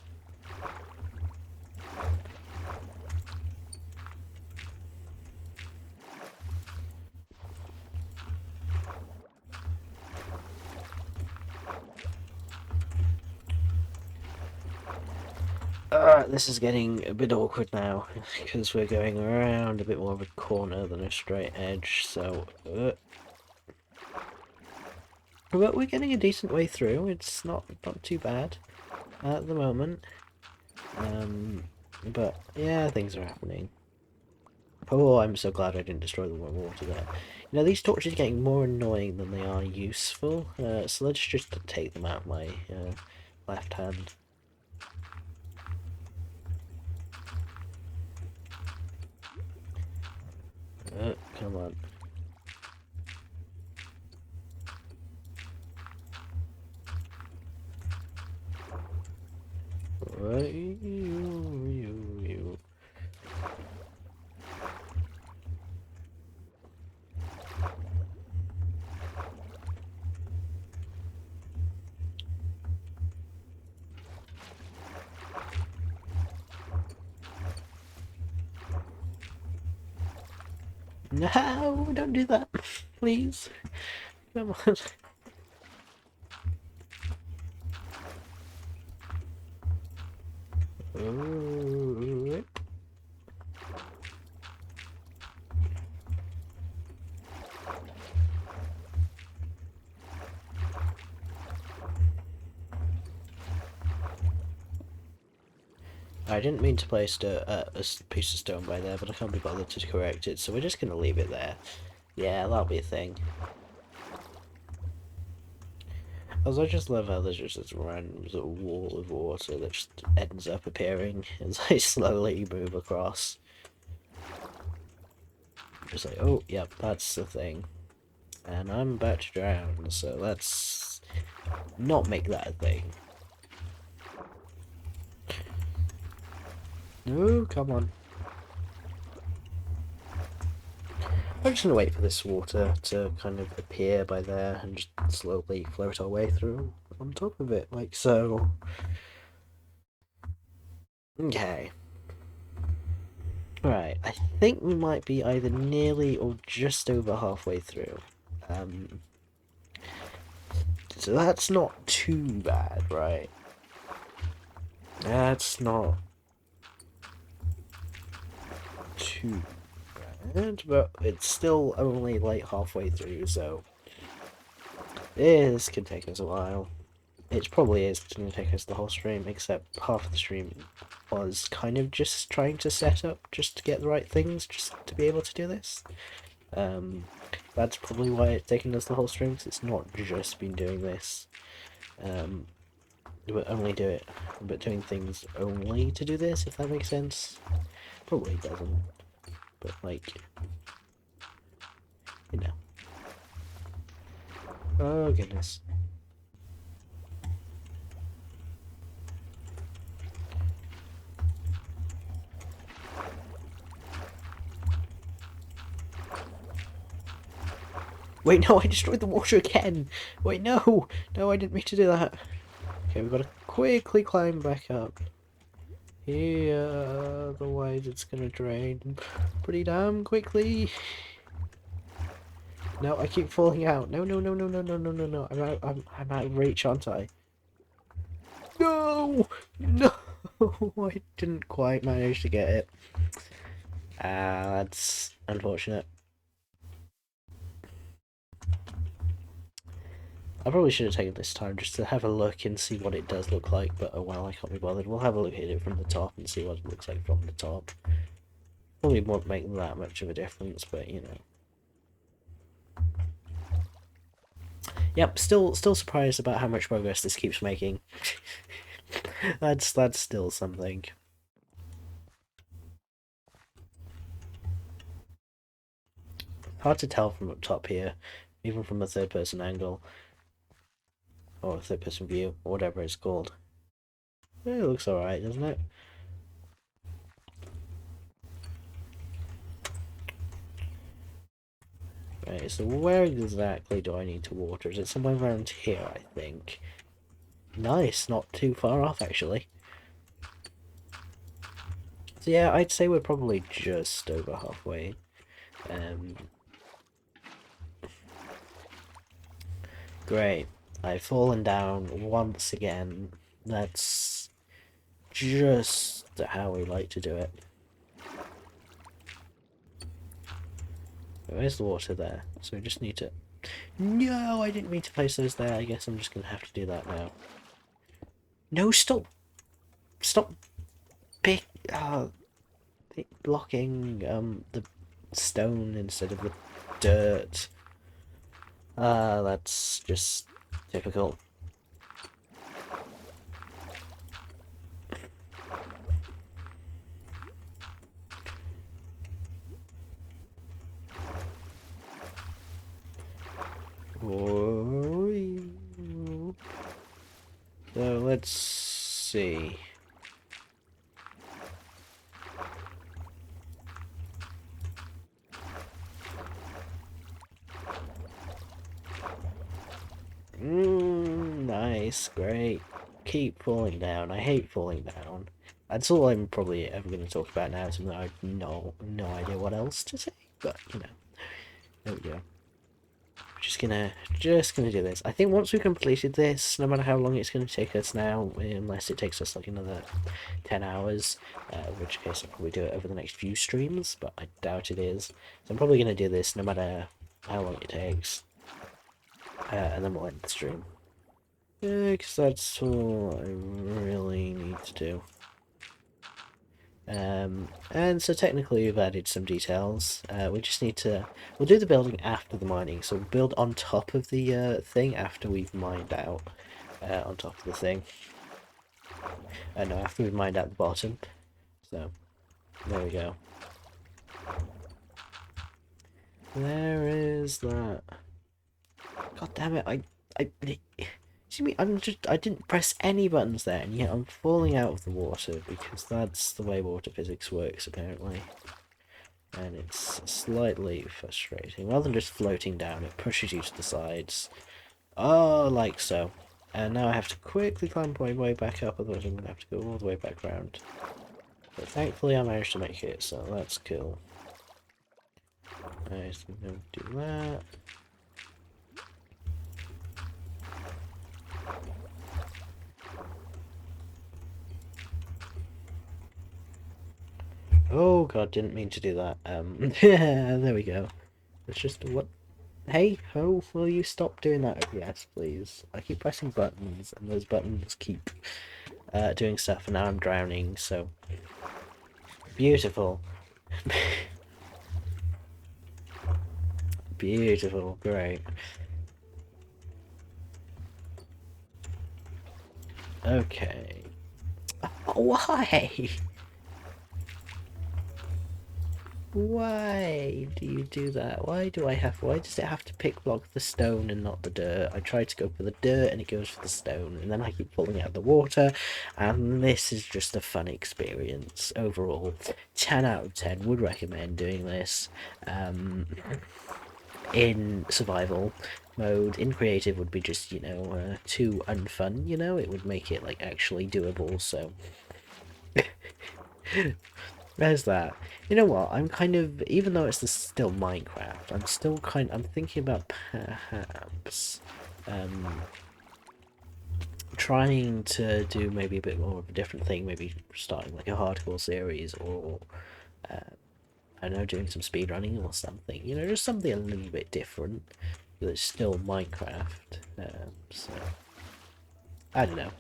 This is getting a bit awkward now, because we're going around a bit more of a corner than a straight edge, so... But we're getting a decent way through, it's not too bad at the moment. But yeah, things are happening. Oh, I'm so glad I didn't destroy the water there. You know, these torches are getting more annoying than they are useful, so let's just take them out of my left hand. Come on. Right. No, don't do that, please. Come on. Ooh. I didn't mean to place a piece of stone by there, but I can't be bothered to correct it, so we're just going to leave it there. Yeah, that'll be a thing. Also, I just love how there's just this random sort of wall of water that just ends up appearing as I slowly move across. Just like, oh, yep, that's the thing. And I'm about to drown, so let's not make that a thing. No, come on. I'm just gonna wait for this water to kind of appear by there and just slowly float our way through on top of it, like so. Okay. Right, I think we might be either nearly or just over halfway through. So that's not too bad, right? That's not too bad, but it's still only like halfway through, so this can take us a while. It probably is going to take us the whole stream, except half of the stream was kind of just trying to set up just to get the right things, just to be able to do this. That's probably why it's taken us the whole stream, because it's not just been doing this. But only do it, but doing things only to do this, if that makes sense. Probably doesn't, but like, you know. Oh goodness. Wait, no, I destroyed the water again! Wait, no! No, I didn't mean to do that. Okay, we've got to quickly climb back up. Yeah, otherwise it's gonna drain pretty damn quickly. No, I keep falling out. No, no, no, no, no, no, no, no, no. I'm out of reach, aren't I? No! No! I didn't quite manage to get it. That's unfortunate. I probably should have taken this time just to have a look and see what it does look like, but oh well, I can't be bothered. We'll have a look at it from the top and see what it looks like from the top. Probably won't make that much of a difference, but you know. Yep, still surprised about how much progress this keeps making. that's still something. Hard to tell from up top here, even from a third-person angle. Or a third-person view, or whatever it's called. It looks alright, doesn't it? Right, so where exactly do I need to water? Is it somewhere around here, I think? Nice, not too far off, actually. So yeah, I'd say we're probably just over halfway. Great. I've fallen down once again. That's just how we like to do it. Where's the water there? So we just need to... No, I didn't mean to place those there. I guess I'm just going to have to do that now. No, stop! Stop blocking the stone instead of the dirt. That's just typical. So let's see. Nice, great. Keep falling down. I hate falling down. That's all I'm probably ever going to talk about now, so I have no idea what else to say. but you know, there we go. Just gonna do this. I think once we've completed this, no matter how long it's gonna take us now, unless it takes us like another 10 hours, in which case I'll probably do it over the next few streams, but I doubt it is. So I'm probably gonna do this no matter how long it takes, and then we'll end the stream. Because that's all I really need to do. And so technically we've added some details. We just need to... We'll do the building after the mining, so we'll build on top of the thing after we've mined out on top of the thing. No, after we've mined out the bottom. So, there we go. There is that. God damn it, see me, I didn't press any buttons there, and yet I'm falling out of the water, because that's the way water physics works, apparently. And it's slightly frustrating. Rather than just floating down, it pushes you to the sides. Oh, like so. And now I have to quickly climb my way back up, otherwise I'm going to have to go all the way back round. But thankfully I managed to make it, so that's cool. Alright, so I'm going to do that. Oh god, didn't mean to do that. Yeah, there we go. It's just what... Hey, ho, will you stop doing that? Yes, please. I keep pressing buttons, and those buttons keep doing stuff, and now I'm drowning, so... Beautiful. Beautiful, great. Okay. Oh, why? Why do you do that? Why does it have to pick block the stone and not the dirt? I try to go for the dirt and it goes for the stone, and then I keep falling out of the water, and this is just a fun experience. Overall, 10 out of 10 would recommend doing this. In survival mode. In creative would be just, you know, too unfun, you know? It would make it, like, actually doable, so... There's that. You know what, I'm kind of, even though it's still Minecraft, I'm thinking about perhaps, trying to do maybe a bit more of a different thing, maybe starting like a hardcore series, or, I don't know, doing some speedrunning or something, you know, just something a little bit different, but it's still Minecraft, so, I don't know.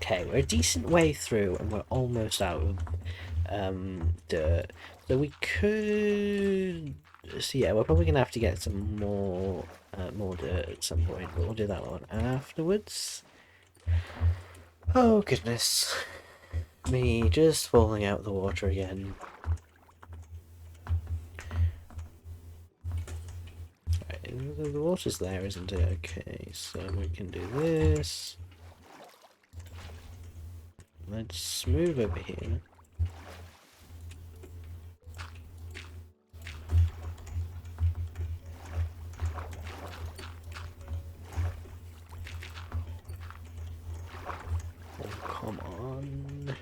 Okay, we're a decent way through, and we're almost out of dirt. So we could... So yeah, we're probably going to have to get some more dirt at some point, but we'll do that one afterwards. Oh, goodness. Me just falling out of the water again. Right, the water's there, isn't it? Okay, so we can do this. Let's move over here. Oh, come on.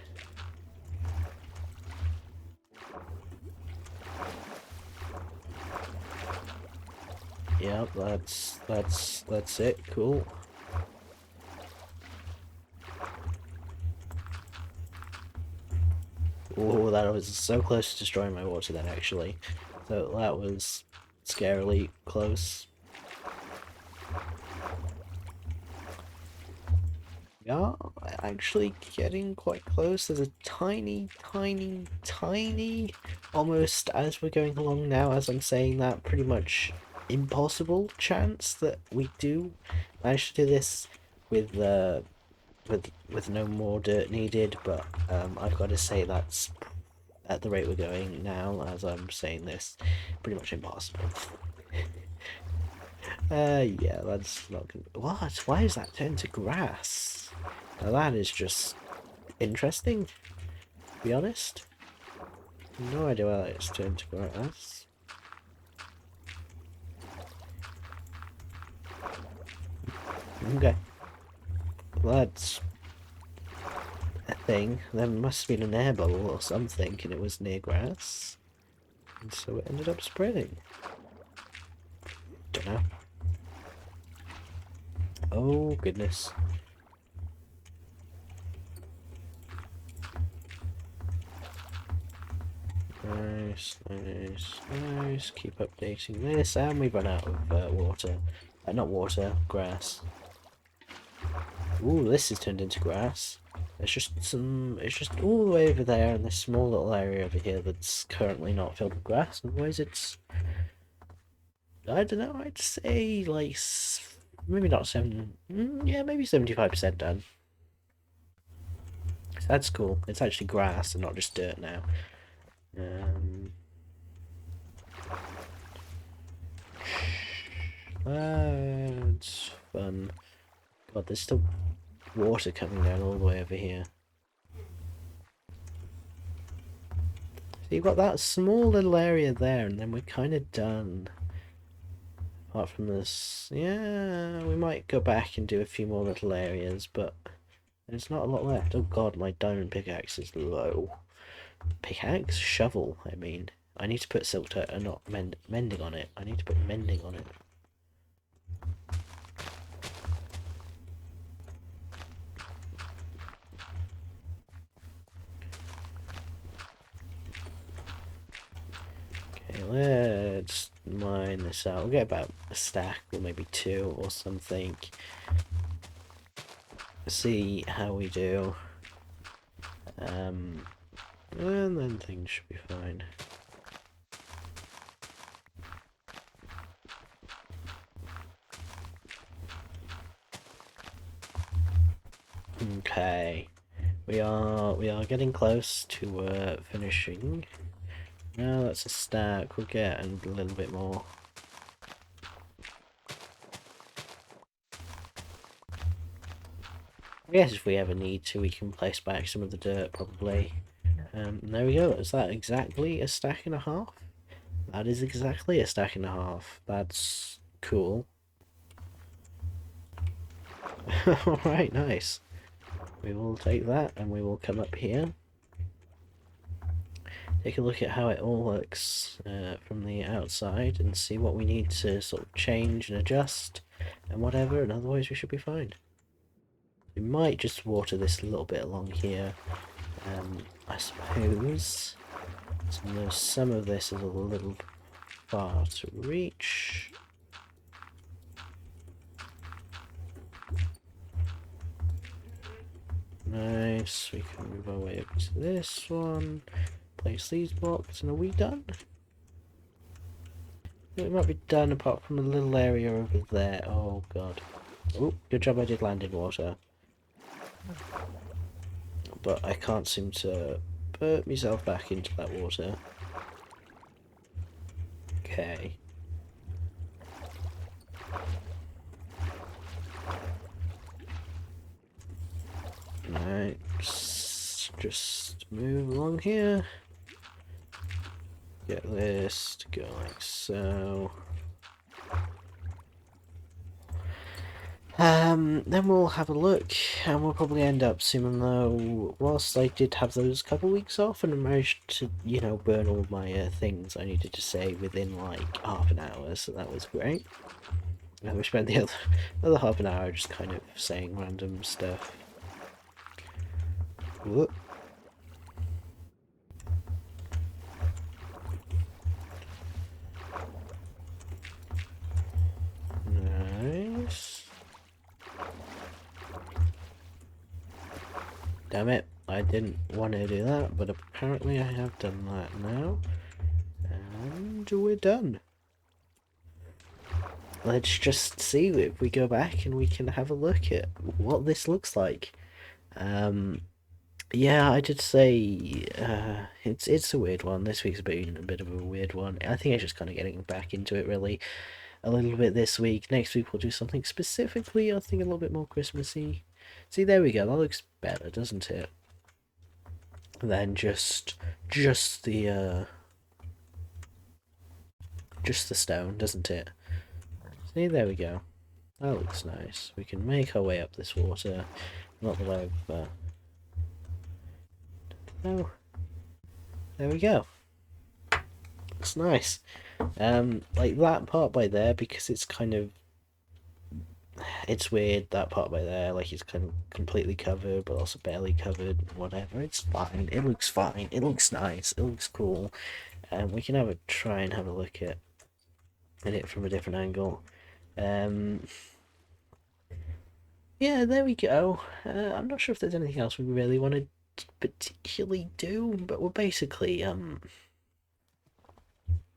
Yep, that's it. Cool. Oh, that was so close to destroying my water then, actually. So that was scarily close. Yeah, actually getting quite close. There's a tiny, almost as we're going along now, as I'm saying that, pretty much impossible chance that we do manage to do this with no more dirt needed, but I've got to say that's, at the rate we're going now, as I'm saying this, pretty much impossible. Yeah, that's not gonna... What? Why is that turned to grass? Now that is just interesting, to be honest. No idea why it's turned to grass. Okay. Well, that's a thing. There must have been an air bubble or something, and it was near grass. And so it ended up spreading. Don't know. Oh, goodness. Nice, nice, nice. Keep updating this, and we've run out of water. Not water, grass. Ooh, this has turned into grass. It's just all the way over there in this small little area over here that's currently not filled with grass. Otherwise it's, I don't know, I'd say like, maybe not 7, yeah, maybe 75% done. So that's cool. It's actually grass and not just dirt now. That's fun. God, there's still water coming down all the way over here. So you've got that small little area there, and then we're kind of done. Apart from this, yeah, we might go back and do a few more little areas, but there's not a lot left. Oh god, my diamond pickaxe is low. Pickaxe? Shovel, I mean. I need to put silk not mending on it. I need to put mending on it. Okay, let's mine this out. We'll get about a stack or maybe 2 or something. See how we do. And then things should be fine. Okay, we are getting close to finishing. Now that's a stack. We'll get a little bit more. I guess if we ever need to, we can place back some of the dirt, probably. There we go. Is that exactly a stack and a half? That is exactly a stack and a half. That's cool. Alright, nice. We will take that and we will come up here. Take a look at how it all looks from the outside and see what we need to sort of change and adjust and whatever, and otherwise we should be fine. We might just water this a little bit along here, I suppose. So some of this is a little far to reach. Nice, we can move our way up to this one, place these blocks, and are we done? It might be done apart from a little area over there. Oh god. Oh, good job I did land in water. But I can't seem to put myself back into that water. Okay. Right, just move along here. Get this to go like so. Then we'll have a look, and we'll probably end up, even though, whilst I did have those couple weeks off and I managed to, you know, burn all my things I needed to say within like half an hour, so that was great. And we spent the other half an hour just kind of saying random stuff. Whoop. Nice. Damn it, I didn't want to do that, but apparently I have done that now. And we're done. Let's just see if we go back and we can have a look at what this looks like. Yeah, I did say it's a weird one. This week's been a bit of a weird one. I think I'm just kind of getting back into it really a little bit this week. Next week we'll do something specifically, I think, a little bit more Christmassy. See, there we go. That looks better, doesn't it? and then just the just the stone, doesn't it? See, there we go. That looks nice. We can make our way up this water. Not the way of... No. There we go. Looks nice. Like that part by there, because it's kind of... It's weird, that part by there. Like, it's kind of completely covered, but also barely covered. Whatever. It's fine. It looks fine. It looks nice. It looks cool. We can try and have a look at it from a different angle. Yeah, there we go. I'm not sure if there's anything else we really want to particularly do, but we'll basically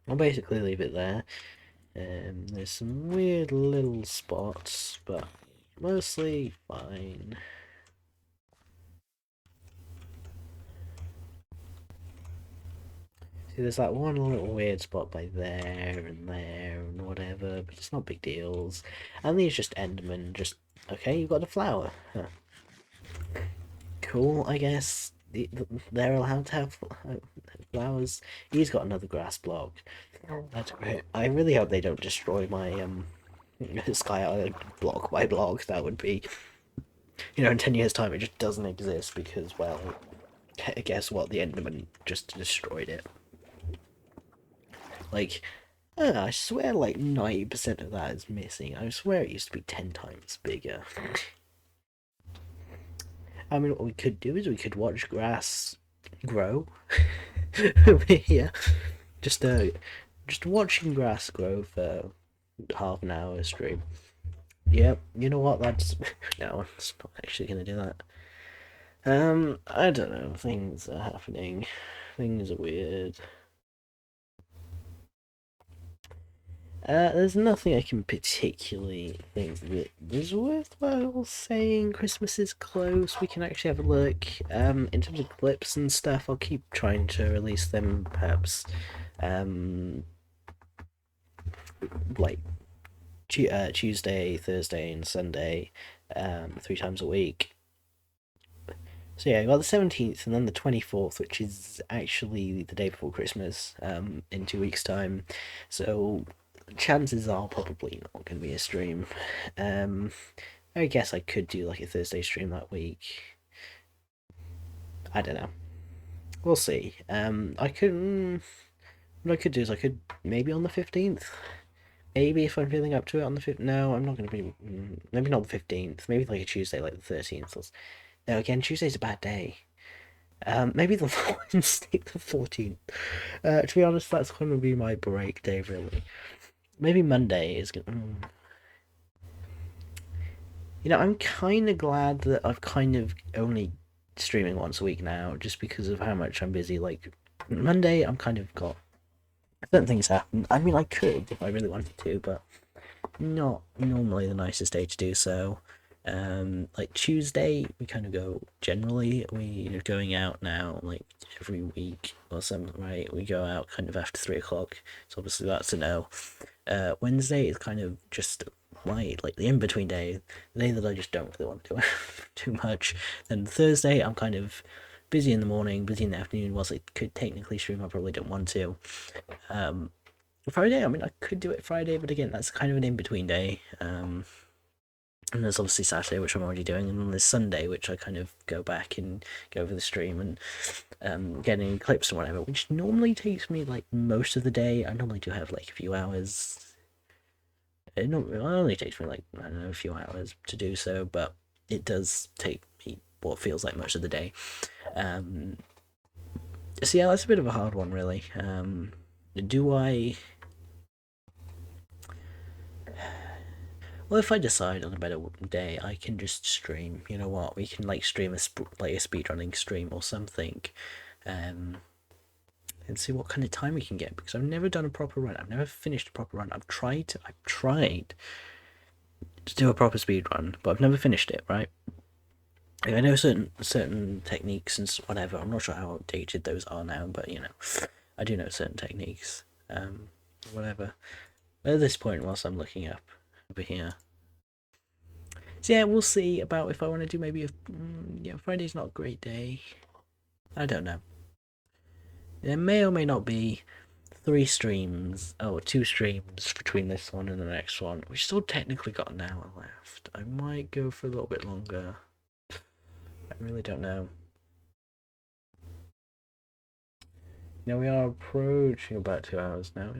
leave it there. There's some weird little spots, but mostly fine. See, there's that one little weird spot by there and whatever, but it's not big deals. And these just Endermen, just okay. You've got a flower. Huh. Cool, I guess. They're allowed to have flowers. He's got another grass block. That's great. I really hope they don't destroy my Sky Island block by block. That would be, in 10 years' time, it just doesn't exist because, well, guess what? The Enderman just destroyed it. Like, I swear, like 90% of that is missing. I swear it used to be 10 times bigger. I mean, what we could do is we could watch grass grow over here. Just watching grass grow for half an hour stream. Yep, you know what? That's no, it's not actually gonna do that. I don't know. Things are happening. Things are weird. There's nothing I can particularly think that is worthwhile saying. Christmas is close. We can actually have a look. In terms of clips and stuff, I'll keep trying to release them, perhaps, like Tuesday, Thursday, and Sunday, 3 times a week. So yeah, I got the 17th and then the 24th, which is actually the day before Christmas, in 2 weeks' time. So chances are probably not going to be a stream. I guess I could do like a Thursday stream that week. I don't know. We'll see. What I could do is I could maybe on the 15th. Maybe if I'm feeling up to it on the 15th. No, I'm not going to be. Maybe not the 15th. Maybe like a Tuesday, like the 13th. No, again, Tuesday's a bad day. Maybe the Wednesday, the 14th. To be honest, that's going to be my break day, really. Maybe Monday is going I'm kind of glad that I've kind of only streaming once a week now, just because of how much I'm busy. Like, Monday, I'm kind of got certain things happen. I mean, I could if I really wanted to, but not normally the nicest day to do so. Like Tuesday, we kind of go generally. We're going out now, like every week or something, right? We go out kind of after 3 o'clock. So obviously that's a no. Wednesday is kind of just like the in between day, the day that I just don't really want to do too much. Then Thursday, I'm kind of busy in the morning, busy in the afternoon. Whilst I could technically stream, I probably don't want to. Friday, I mean, I could do it Friday, but again, that's kind of an in between day. And there's obviously Saturday, which I'm already doing, and then there's Sunday, which I kind of go back and go over the stream and get any clips and whatever, which normally takes me like most of the day. I normally do have like a few hours. It only takes me like, I don't know, a few hours to do so, but it does take me what feels like most of the day. So yeah, that's a bit of a hard one, really. Do I... Well, if I decide on a better day, I can just stream. You know what? We can like stream a speedrunning stream or something, and see what kind of time we can get. Because I've never done a proper run. I've never finished a proper run. I've tried to do a proper speed run, but I've never finished it. Right? I know certain techniques and whatever. I'm not sure how outdated those are now, but I do know certain techniques. Whatever. At this point, whilst I'm looking up over here. So yeah, we'll see about if I want to do maybe Friday's not a great day. I don't know. There may or may not be 3 streams, oh, 2 streams between this one and the next one. We've still technically got an hour left. I might go for a little bit longer. I really don't know. Now we are approaching about 2 hours now.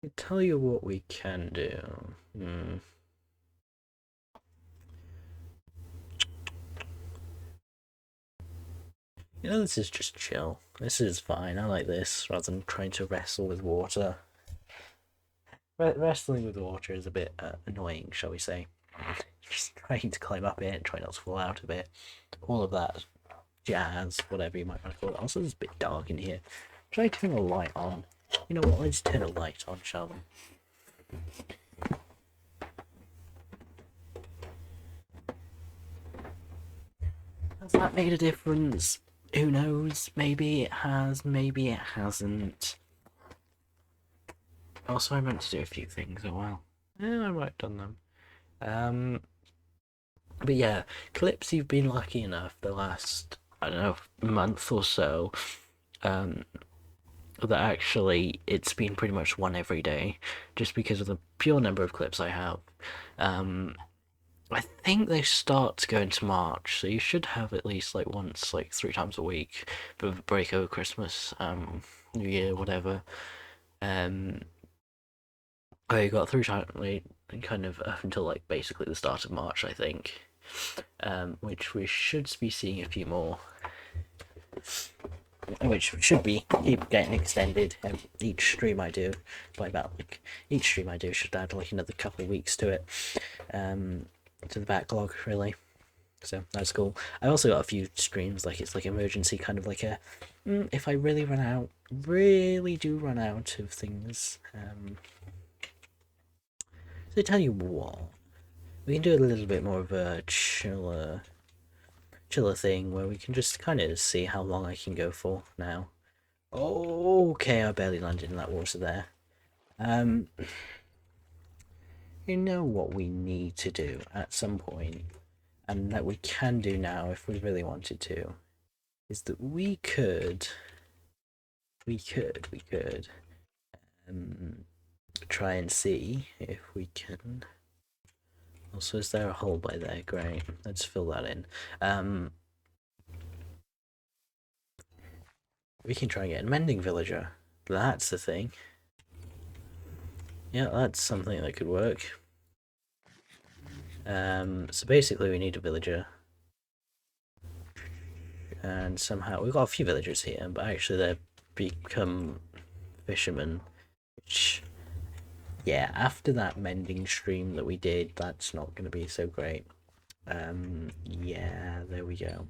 I'll tell you what we can do. You know, this is just chill. This is fine. I like this rather than trying to wrestle with water. Wrestling with water is a bit annoying, shall we say. Just trying to climb up it and try not to fall out of it. All of that jazz, whatever you might want to call it. Also, it's a bit dark in here. Should I turn a light on? You know what? Let's turn a light on, shall we? Has that made a difference? Who knows? Maybe it has, maybe it hasn't. Also, I meant to do a few things as well. I might have done them. But yeah, clips, you've been lucky enough the last, I don't know, month or so, that actually it's been pretty much one every day, just because of the pure number of clips I have. I think they start to go into March, so you should have at least like once, like 3 times a week, for the break over Christmas, New Year, whatever. I got 3 times, like, kind of up until like basically the start of March, I think, which we should be seeing a few more, which should be keep getting extended. Each stream I do by about like each stream I do should add like another couple of weeks to it, to the backlog really. So that's cool. I also got a few streams like it's like emergency kind of like a if I really do run out of things. So tell you what, we can do a little bit more of a chiller thing where we can just kind of see how long I can go for now. Okay, I barely landed in that water there. You know what we need to do at some point, and that we can do now if we really wanted to, is that we could try and see if we can. Also, is there a hole by there? Great, let's fill that in. We can try and get a mending villager. That's the thing. Yeah, that's something that could work. So basically we need a villager. And somehow, we've got a few villagers here, but actually they've become fishermen. Which, yeah, after that mending stream that we did, that's not going to be so great. Yeah, there we go.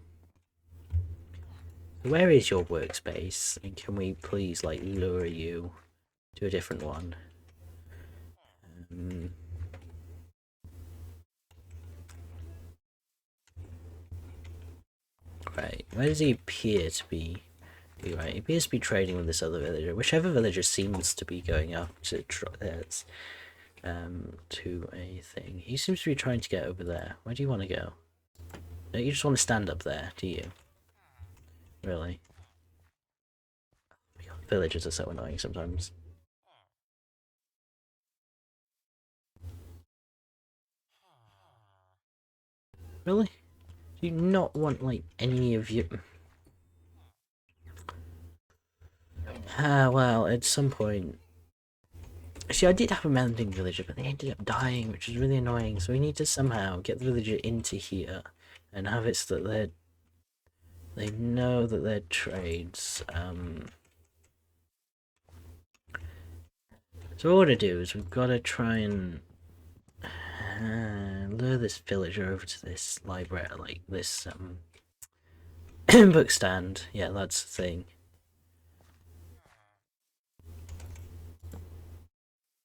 Where is your workspace? And can we please, like, lure you to a different one? Right, where does he appear to be? Right, he appears to be trading with this other villager. Whichever villager seems to be going up to to a thing. He seems to be trying to get over there. Where do you want to go? No, you just want to stand up there, do you? Really? God, villagers are so annoying sometimes. Really? Do you not want, like, any of you? Well, at some point... See, I did have a mending villager, but they ended up dying, which is really annoying. So we need to somehow get the villager into here and have it so that they know that their trades. So what we're gonna do is we've got to try and lure this villager over to this library, like this book stand. Yeah, that's the thing.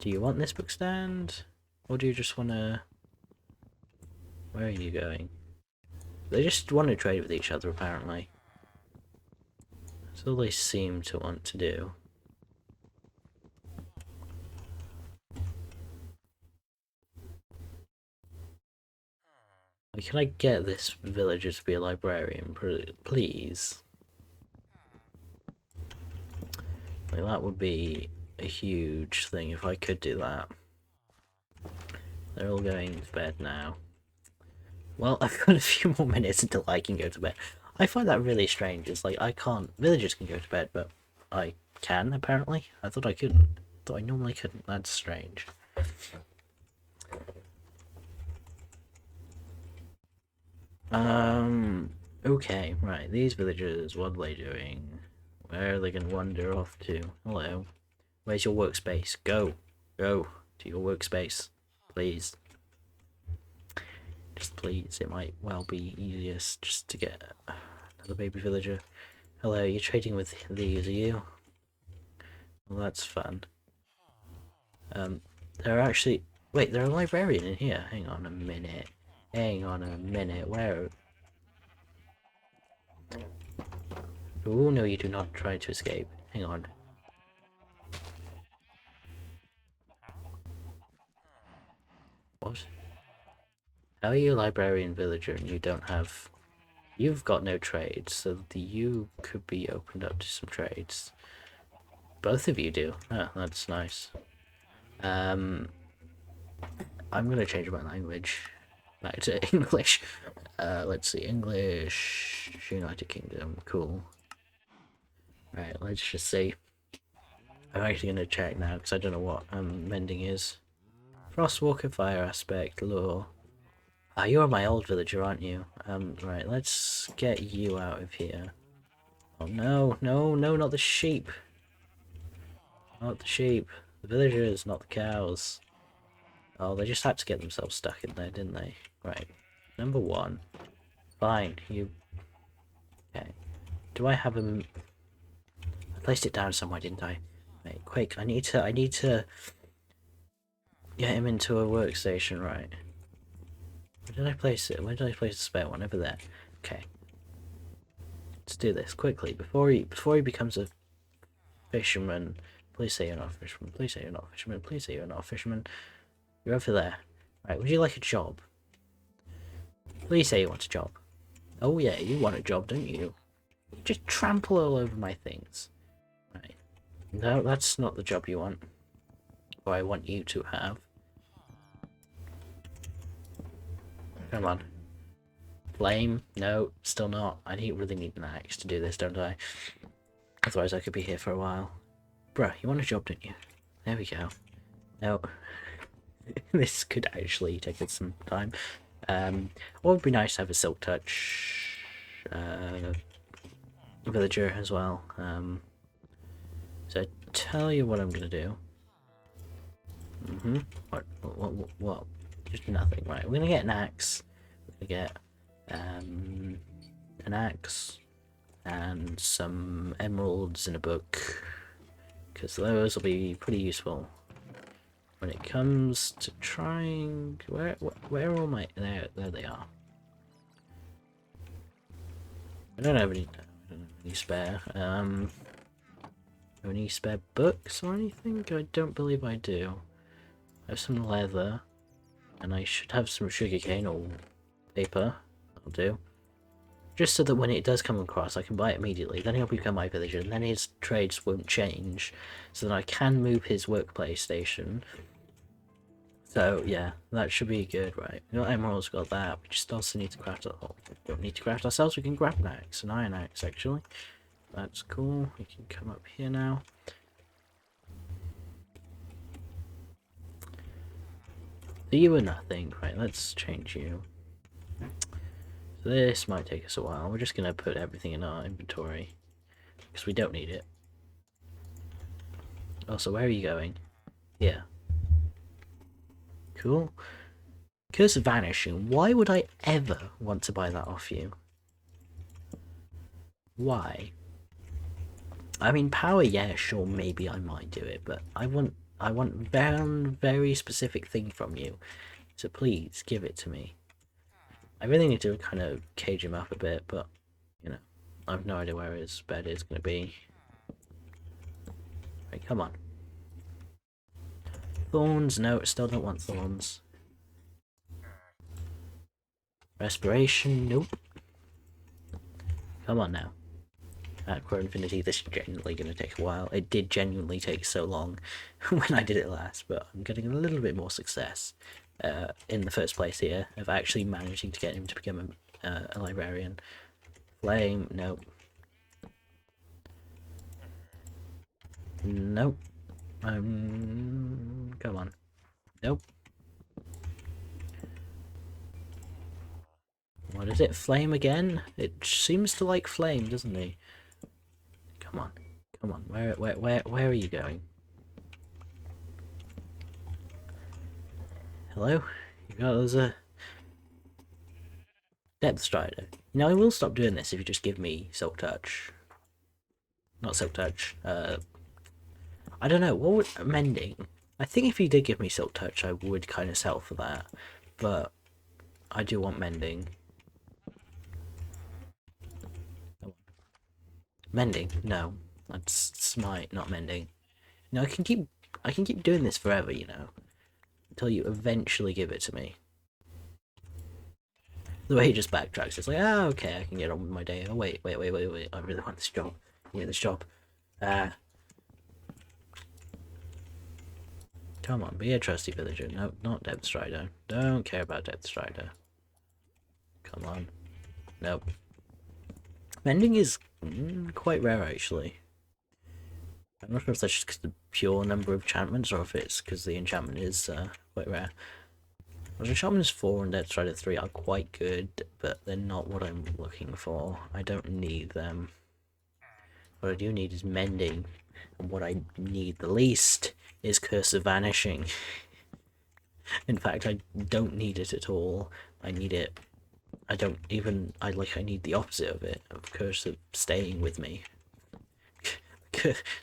Do you want this book stand? Or do you just want to... Where are you going? They just want to trade with each other, apparently. That's all they seem to want to do. Can I get this villager to be a librarian, please? Like, that would be a huge thing if I could do that. They're all going to bed now. Well, I've got a few more minutes until I can go to bed. I find that really strange. It's like, I can't... Villagers can go to bed, but I can, apparently. I thought I couldn't. I thought I normally couldn't. That's strange. Okay, right. These villagers, what are they doing? Where are they going to wander off to? Hello. Where's your workspace? Go. Go to your workspace. Please. Just please. It might well be easiest just to get another baby villager. Hello, you're trading with these, are you? Well, that's fun. There are actually... Wait, there's a librarian in here. Hang on a minute. Hang on a minute. Where... Oh, no, you do not try to escape. Hang on. What? How are you a librarian villager and you don't have... You've got no trades, so you could be opened up to some trades. Both of you do. Oh, that's nice. I'm gonna change my language back to English. Let's see, English, United Kingdom, cool. Right, let's just see. I'm actually gonna check now because I don't know what mending is. Frostwalker, fire aspect, lore. Ah, you're my old villager, aren't you? Right, let's get you out of here. Oh no, no, no, not the sheep. Not the sheep. The villagers, not the cows. Oh, they just had to get themselves stuck in there, didn't they? Right. Number one. Fine, you... Okay. Do I have a... I placed it down somewhere, didn't I? Wait, quick, I need to get him into a workstation, right? Where did I place it? Where did I place the spare one? Over there. Okay. Let's do this quickly before he becomes a fisherman. Please say you're not a fisherman. Please say you're not a fisherman. Please say you're not a fisherman. You're over there. Right, would you like a job? Please say you want a job. Oh yeah, you want a job, don't you? You just trample all over my things. Right. No, that's not the job you want. Or I want you to have. Come on. Flame? No, still not. I really need an axe to do this, don't I? Otherwise I could be here for a while. Bruh, you want a job, don't you? There we go. No. This could actually take us some time. What would be nice to have a silk touch villager as well. So tell you what I'm gonna do. What? Just nothing. Right, we're gonna get an axe. We're gonna get an axe and some emeralds in a book, because those will be pretty useful when it comes to trying... Where are all my... There they are. I don't have any spare. Any spare books or anything? I don't believe I do. I have some leather, and I should have some sugarcane or paper. That'll do. Just so that when it does come across, I can buy it immediately. Then he'll become my villager, and then his trades won't change, so that I can move his workplace station. So yeah, that should be good, right? We got emeralds, got that. We just also need to craft it. Oh, we don't need to craft ourselves. We can grab an axe, an iron axe actually. That's cool. We can come up here now. So you were nothing, right? Let's change you. So this might take us a while. We're just gonna put everything in our inventory because we don't need it. Also, where are you going? Here. Cool. Curse of Vanishing. Why would I ever want to buy that off you? Why? I mean, power, yeah, sure, maybe I might do it, but I want one very specific thing from you. So please give it to me. I really need to kind of cage him up a bit, but you know, I have no idea where his bed is going to be. Right, come on. Thorns? No, still don't want thorns. Respiration? Nope. Come on now. At Core Infinity, this is genuinely going to take a while. It did genuinely take so long when I did it last, but I'm getting a little bit more success in the first place here of actually managing to get him to become a librarian. Flame, nope. Nope. Come on. Nope. What is it? Flame again? It seems to like flame, doesn't he? Come on. Come on. Where are you going? Hello? You got us a Depth Strider. Now I will stop doing this if you just give me Silk Touch. Not Silk Touch. I don't know. What would mending? I think if you did give me Silk Touch, I would kind of settle for that. But I do want mending. Mending? No, that's smite, not mending. You know, I can keep doing this forever. You know, until you eventually give it to me. The way he just backtracks, it's like, ah, okay, I can get on with my day. Oh wait, I really want this job. Yeah, this job. Come on, be a trusty villager. No, not Depth Strider. Don't care about Depth Strider. Come on. Nope. Mending is quite rare, actually. I'm not sure if that's just because the pure number of enchantments, or if it's because the enchantment is quite rare. Well, enchantments 4 and Depth Strider 3 are quite good, but they're not what I'm looking for. I don't need them. What I do need is mending, and what I need the least is Curse of Vanishing. In fact, I don't need it at all. I need it. I need the opposite of it, of Curse of staying with me.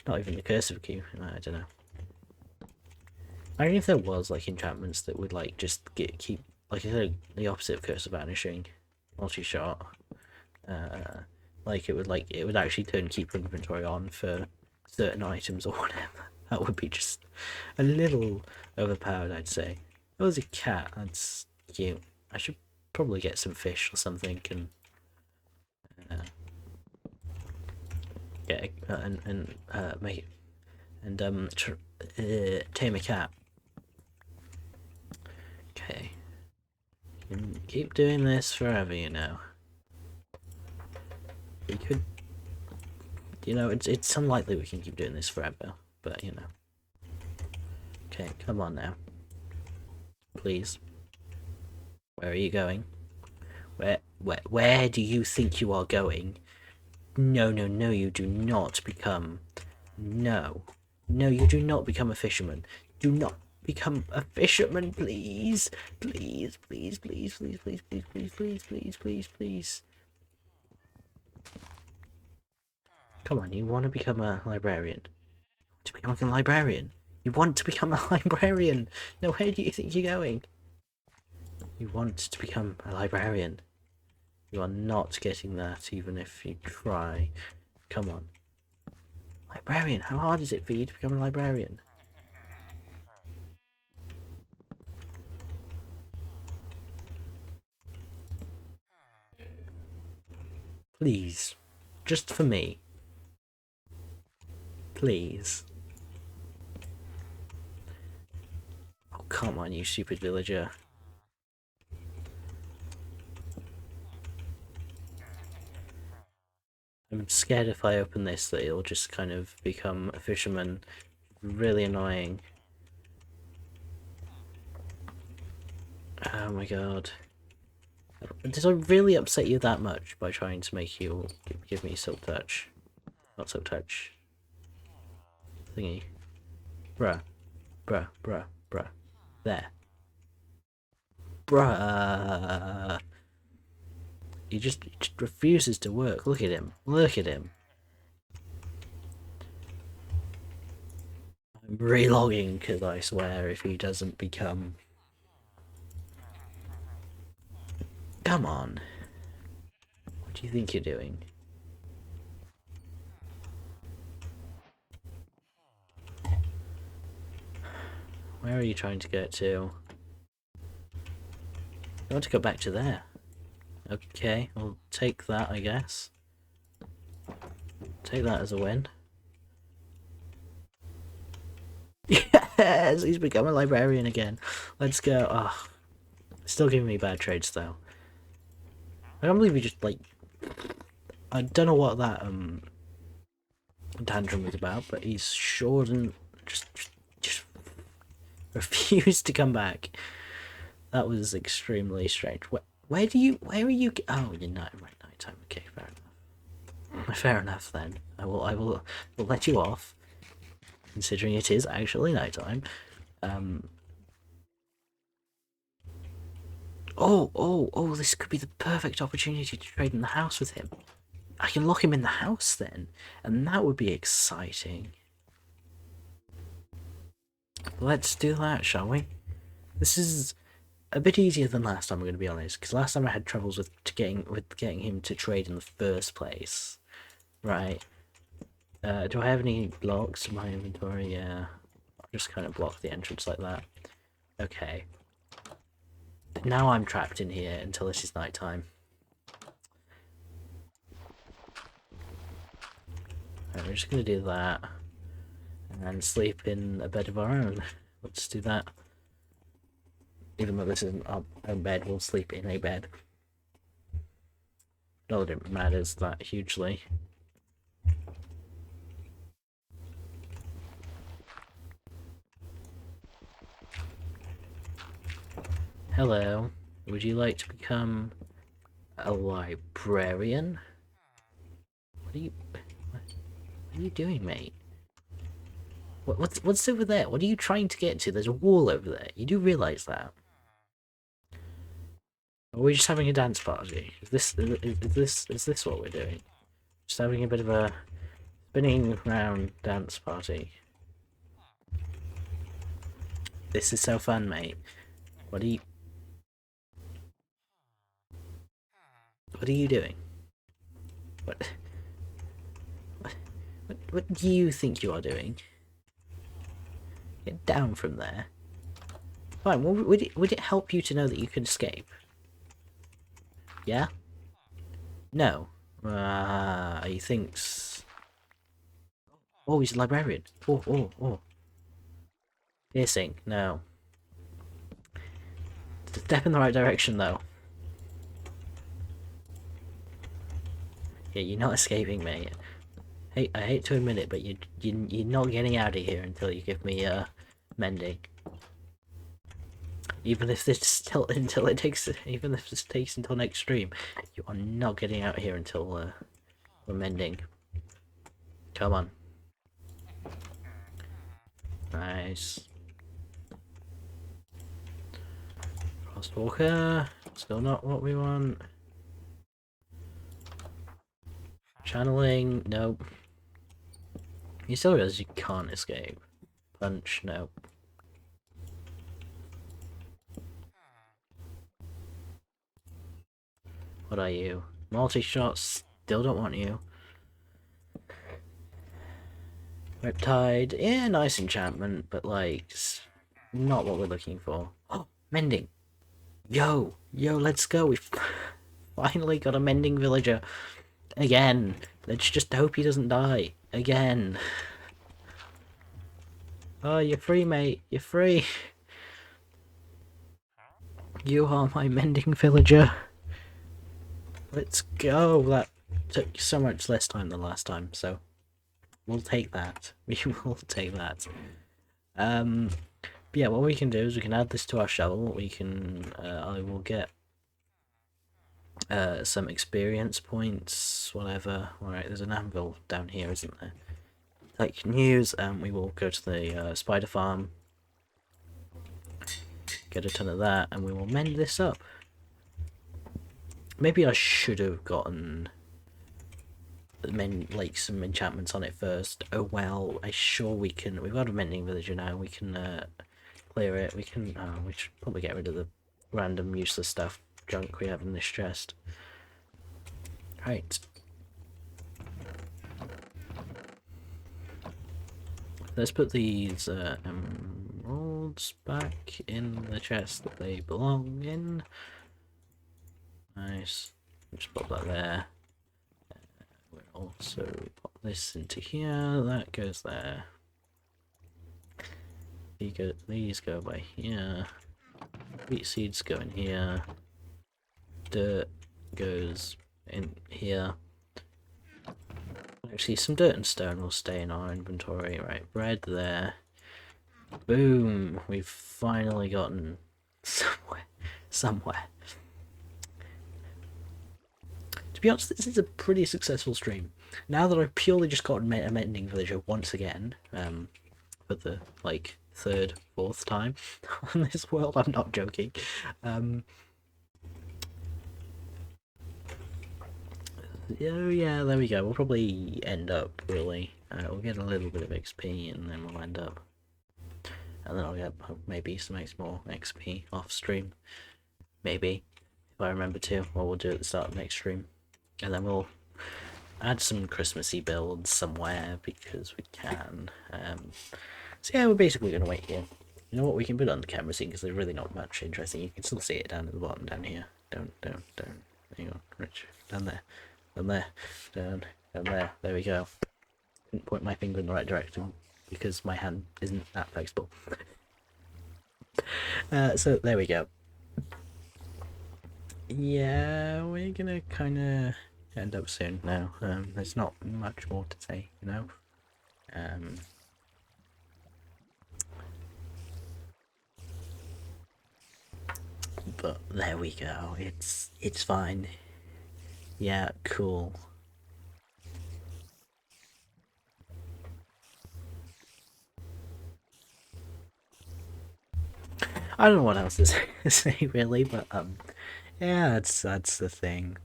Not even the Curse of Q. I don't know. I don't know if there was like enchantments that would like just keep like I said, the opposite of Curse of Vanishing, multi-shot. Like it would actually turn keep inventory on for certain items or whatever. That would be just a little overpowered, I'd say. Oh, there's a cat. That's cute. I should probably get some fish or something and get and make it and tame a cat. Okay. You can keep doing this forever, you know. We could, you know, it's unlikely we can keep doing this forever, but you know. Okay, come on now. Please. Where are you going? Where do you think you are going? No, you do not become... No, you do not become a fisherman. Do not become a fisherman, please. Please. Come on, you want to become a librarian? To become a librarian? You want to become a librarian? No, where do you think you're going? You want to become a librarian. You are not getting that, even if you try. Come on. Librarian, how hard is it for you to become a librarian? Please. Just for me. Please. Oh, come on, you stupid villager. I'm scared if I open this that it'll just kind of become a fisherman. Really annoying. Oh my god. Did I really upset you that much by trying to make you give me Silk Touch? Not Silk Touch. Thingy. Bruh. There. Bruh. He just refuses to work. Look at him. I'm relogging because I swear if he doesn't become... Come on. What do you think you're doing? Where are you trying to get to? I want to go back to there. Okay, I'll take that, I guess. Take that as a win. Yes, he's become a librarian again. Let's go. Oh, still giving me bad trades though. I can't believe he just like. I don't know what that tantrum was about, but he's sure and just refused to come back. That was extremely strange. Where are you? Oh, you're not right nighttime. Okay, fair enough. Fair enough then. Will let you off, considering it is actually nighttime. Oh, this could be the perfect opportunity to trade in the house with him. I can lock him in the house then, and that would be exciting. Let's do that, shall we? This is a bit easier than last time, I'm going to be honest, because last time I had troubles with getting him to trade in the first place. Right. Do I have any blocks in my inventory? Yeah. I'll just kind of block the entrance like that. Okay. Now I'm trapped in here until it is nighttime. Right, we're just going to do that. And sleep in a bed of our own. Let's do that. Even though this isn't our own bed, we'll sleep in a bed. Not that it matters that hugely. Hello. Would you like to become a librarian? What are you doing, mate? What's over there? What are you trying to get to? There's a wall over there. You do realise that? Or are we just having a dance party? Is this what we're doing? Just having a bit of a spinning round dance party. This is so fun, mate. What are you doing? What do you think you are doing? Get down from there. Fine, well, would it help you to know that you can escape? Yeah? No. He thinks... Oh, he's a librarian. Oh. Piercing. No. Step in the right direction, though. Yeah, you're not escaping, mate. Hey, I hate to admit it, but you're not getting out of here until you give me mending. Even if this even if this takes until next stream, you are not getting out here until we're mending. Come on. Nice. Frostwalker, still not what we want. Channeling, nope. You still realize you can't escape. Punch, nope. What are you? Multi-shot, still don't want you. Riptide, yeah, nice enchantment, but like, not what we're looking for. Oh, mending! Yo, let's go, we've finally got a mending villager. Again, let's just hope he doesn't die. Again. Oh, you're free, mate, you're free. You are my mending villager. Let's go. That took so much less time than last time, so we'll take that. We will take that. But yeah, what we can do is we can add this to our shovel. We can, I will get some experience points, whatever. Alright, there's an anvil down here, isn't there? Like news, we will go to the spider farm, get a ton of that, and we will mend this up. Maybe I should have gotten like some enchantments on it first. Oh well, I sure we can. We've got a mending villager now. We can clear it. We can. We should probably get rid of the random useless stuff, junk we have in this chest. Right. Let's put these emeralds back in the chest that they belong in. Nice. Just pop that there. We'll also pop this into here, that goes there. These go by here. Wheat seeds go in here. Dirt goes in here. Actually, some dirt and stone will stay in our inventory. Right, bread there. Boom! We've finally gotten somewhere. To be honest, this is a pretty successful stream. Now that I've purely just gotten a mending villager once again, for the like third, fourth time on this world. I'm not joking. Oh yeah, there we go. We'll probably end up really. We'll get a little bit of XP, and then we'll end up, and then I'll get maybe some more XP off stream. Maybe if I remember to, or we'll do it at the start of next stream, and then we'll add some Christmassy builds somewhere because we can. So yeah, we're basically gonna wait here. You know what, we can put it on the camera scene because there's really not much interesting. You can still see it down at the bottom, down here. Down. Hang on, Rich. Down there. Down there. There we go. Didn't point my finger in the right direction because my hand isn't that flexible. So there we go. Yeah, we're gonna kind of end up soon now. There's not much more to say, you know. But there we go. It's fine. Yeah, cool. I don't know what else to say really, but yeah, that's the thing.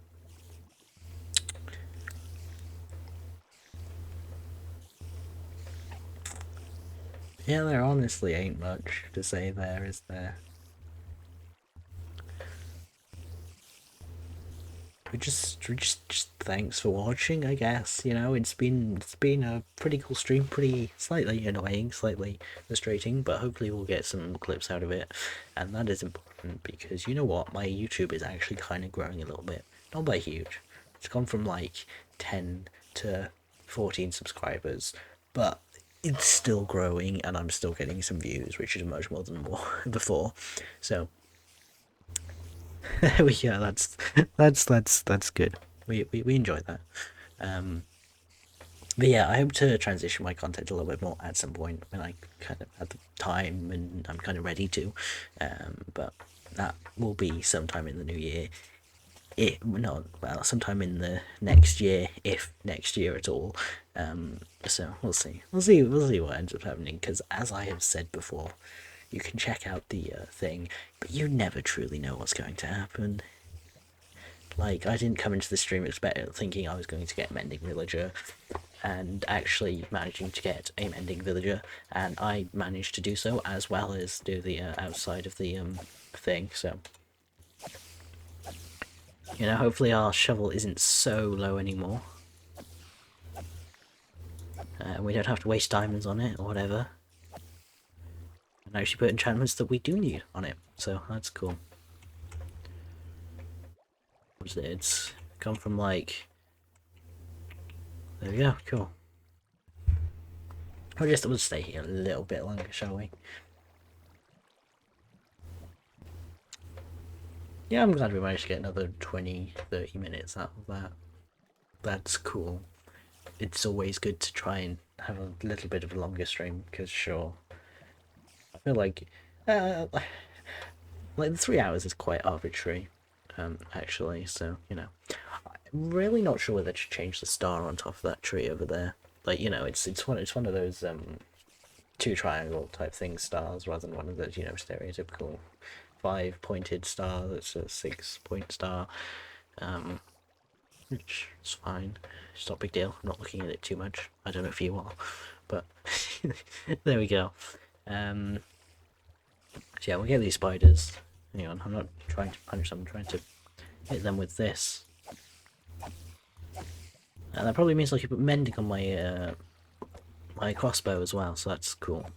Yeah, there honestly ain't much to say there, is there? Just thanks for watching, I guess. You know, it's been a pretty cool stream, pretty slightly annoying, slightly frustrating, but hopefully we'll get some clips out of it, and that is important because you know what, my YouTube is actually kind of growing a little bit, not by huge. It's gone from like 10 to 14 subscribers, but it's still growing, and I'm still getting some views, which is much more than before. So there we go. That's good. We enjoy that. But yeah, I hope to transition my content a little bit more at some point when I kind of have the time and I'm kind of ready to. But that will be sometime in the new year. Sometime in the next year, if next year at all. So we'll see. We'll see what ends up happening. Because as I have said before, you can check out the thing, but you never truly know what's going to happen. Like, I didn't come into the stream thinking I was going to get Mending Villager, and actually managing to get a Mending Villager, and I managed to do so, as well as do the outside of the thing, so... You know, hopefully our shovel isn't so low anymore. We don't have to waste diamonds on it, or whatever. And actually put enchantments that we do need on it, so that's cool. It's come from like... There we go, cool. I guess we'll stay here a little bit longer, shall we? Yeah, I'm glad we managed to get another 20-30 minutes out of that. That's cool. It's always good to try and have a little bit of a longer stream, because sure, I feel like the 3 hours is quite arbitrary, actually, so, you know. I'm really not sure whether to change the star on top of that tree over there. Like, you know, it's one of those two triangle type thing stars rather than one of those, you know, stereotypical 5-pointed star that's a 6-point star, which is fine. It's not a big deal. I'm not looking at it too much. I don't know if you are, but there we go. So yeah, we'll get these spiders. Hang on, I'm not trying to punch them, I'm trying to hit them with this. And that probably means I can put mending on my my crossbow as well, so that's cool.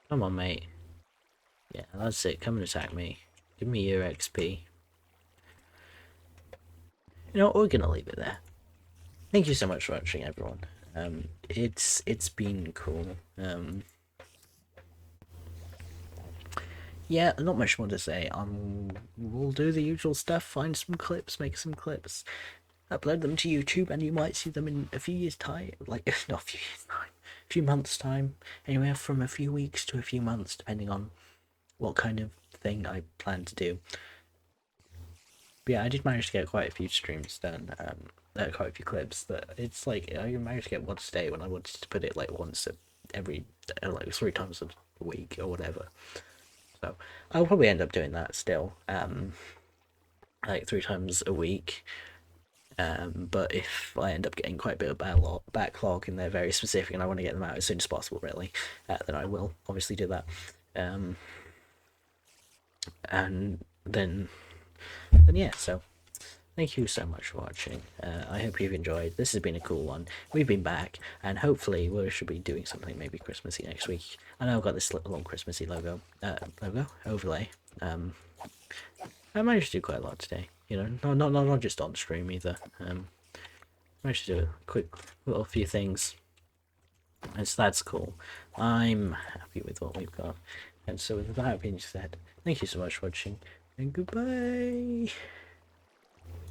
Come on, mate. Yeah, that's it. Come and attack me. Give me your XP. you know, we're gonna leave it there. Thank you so much for watching, everyone. It's been cool. Yeah, not much more to say. We'll do the usual stuff, find some clips, make some clips, upload them to YouTube, and you might see them in a few years' time. Like, not a few years' time, a few months' time. Anywhere from a few weeks to a few months, depending on what kind of thing I plan to do. But yeah, I did manage to get quite a few streams done, quite a few clips. That it's like I managed to get one today when I wanted to put it like once every like 3 times a week or whatever. So I'll probably end up doing that still, like 3 times a week. But if I end up getting quite a bit of backlog and they're very specific and I want to get them out as soon as possible, really, then I will obviously do that. And then yeah, so thank you so much for watching. I hope you've enjoyed. This has been a cool one. We've been back, and hopefully we should be doing something maybe Christmassy next week. I know I've got this little Christmassy logo overlay. I managed to do quite a lot today. You know, not just on stream either. Managed to do a quick little few things. And so that's cool. I'm happy with what we've got. And so with that being said, thank you so much for watching, and goodbye.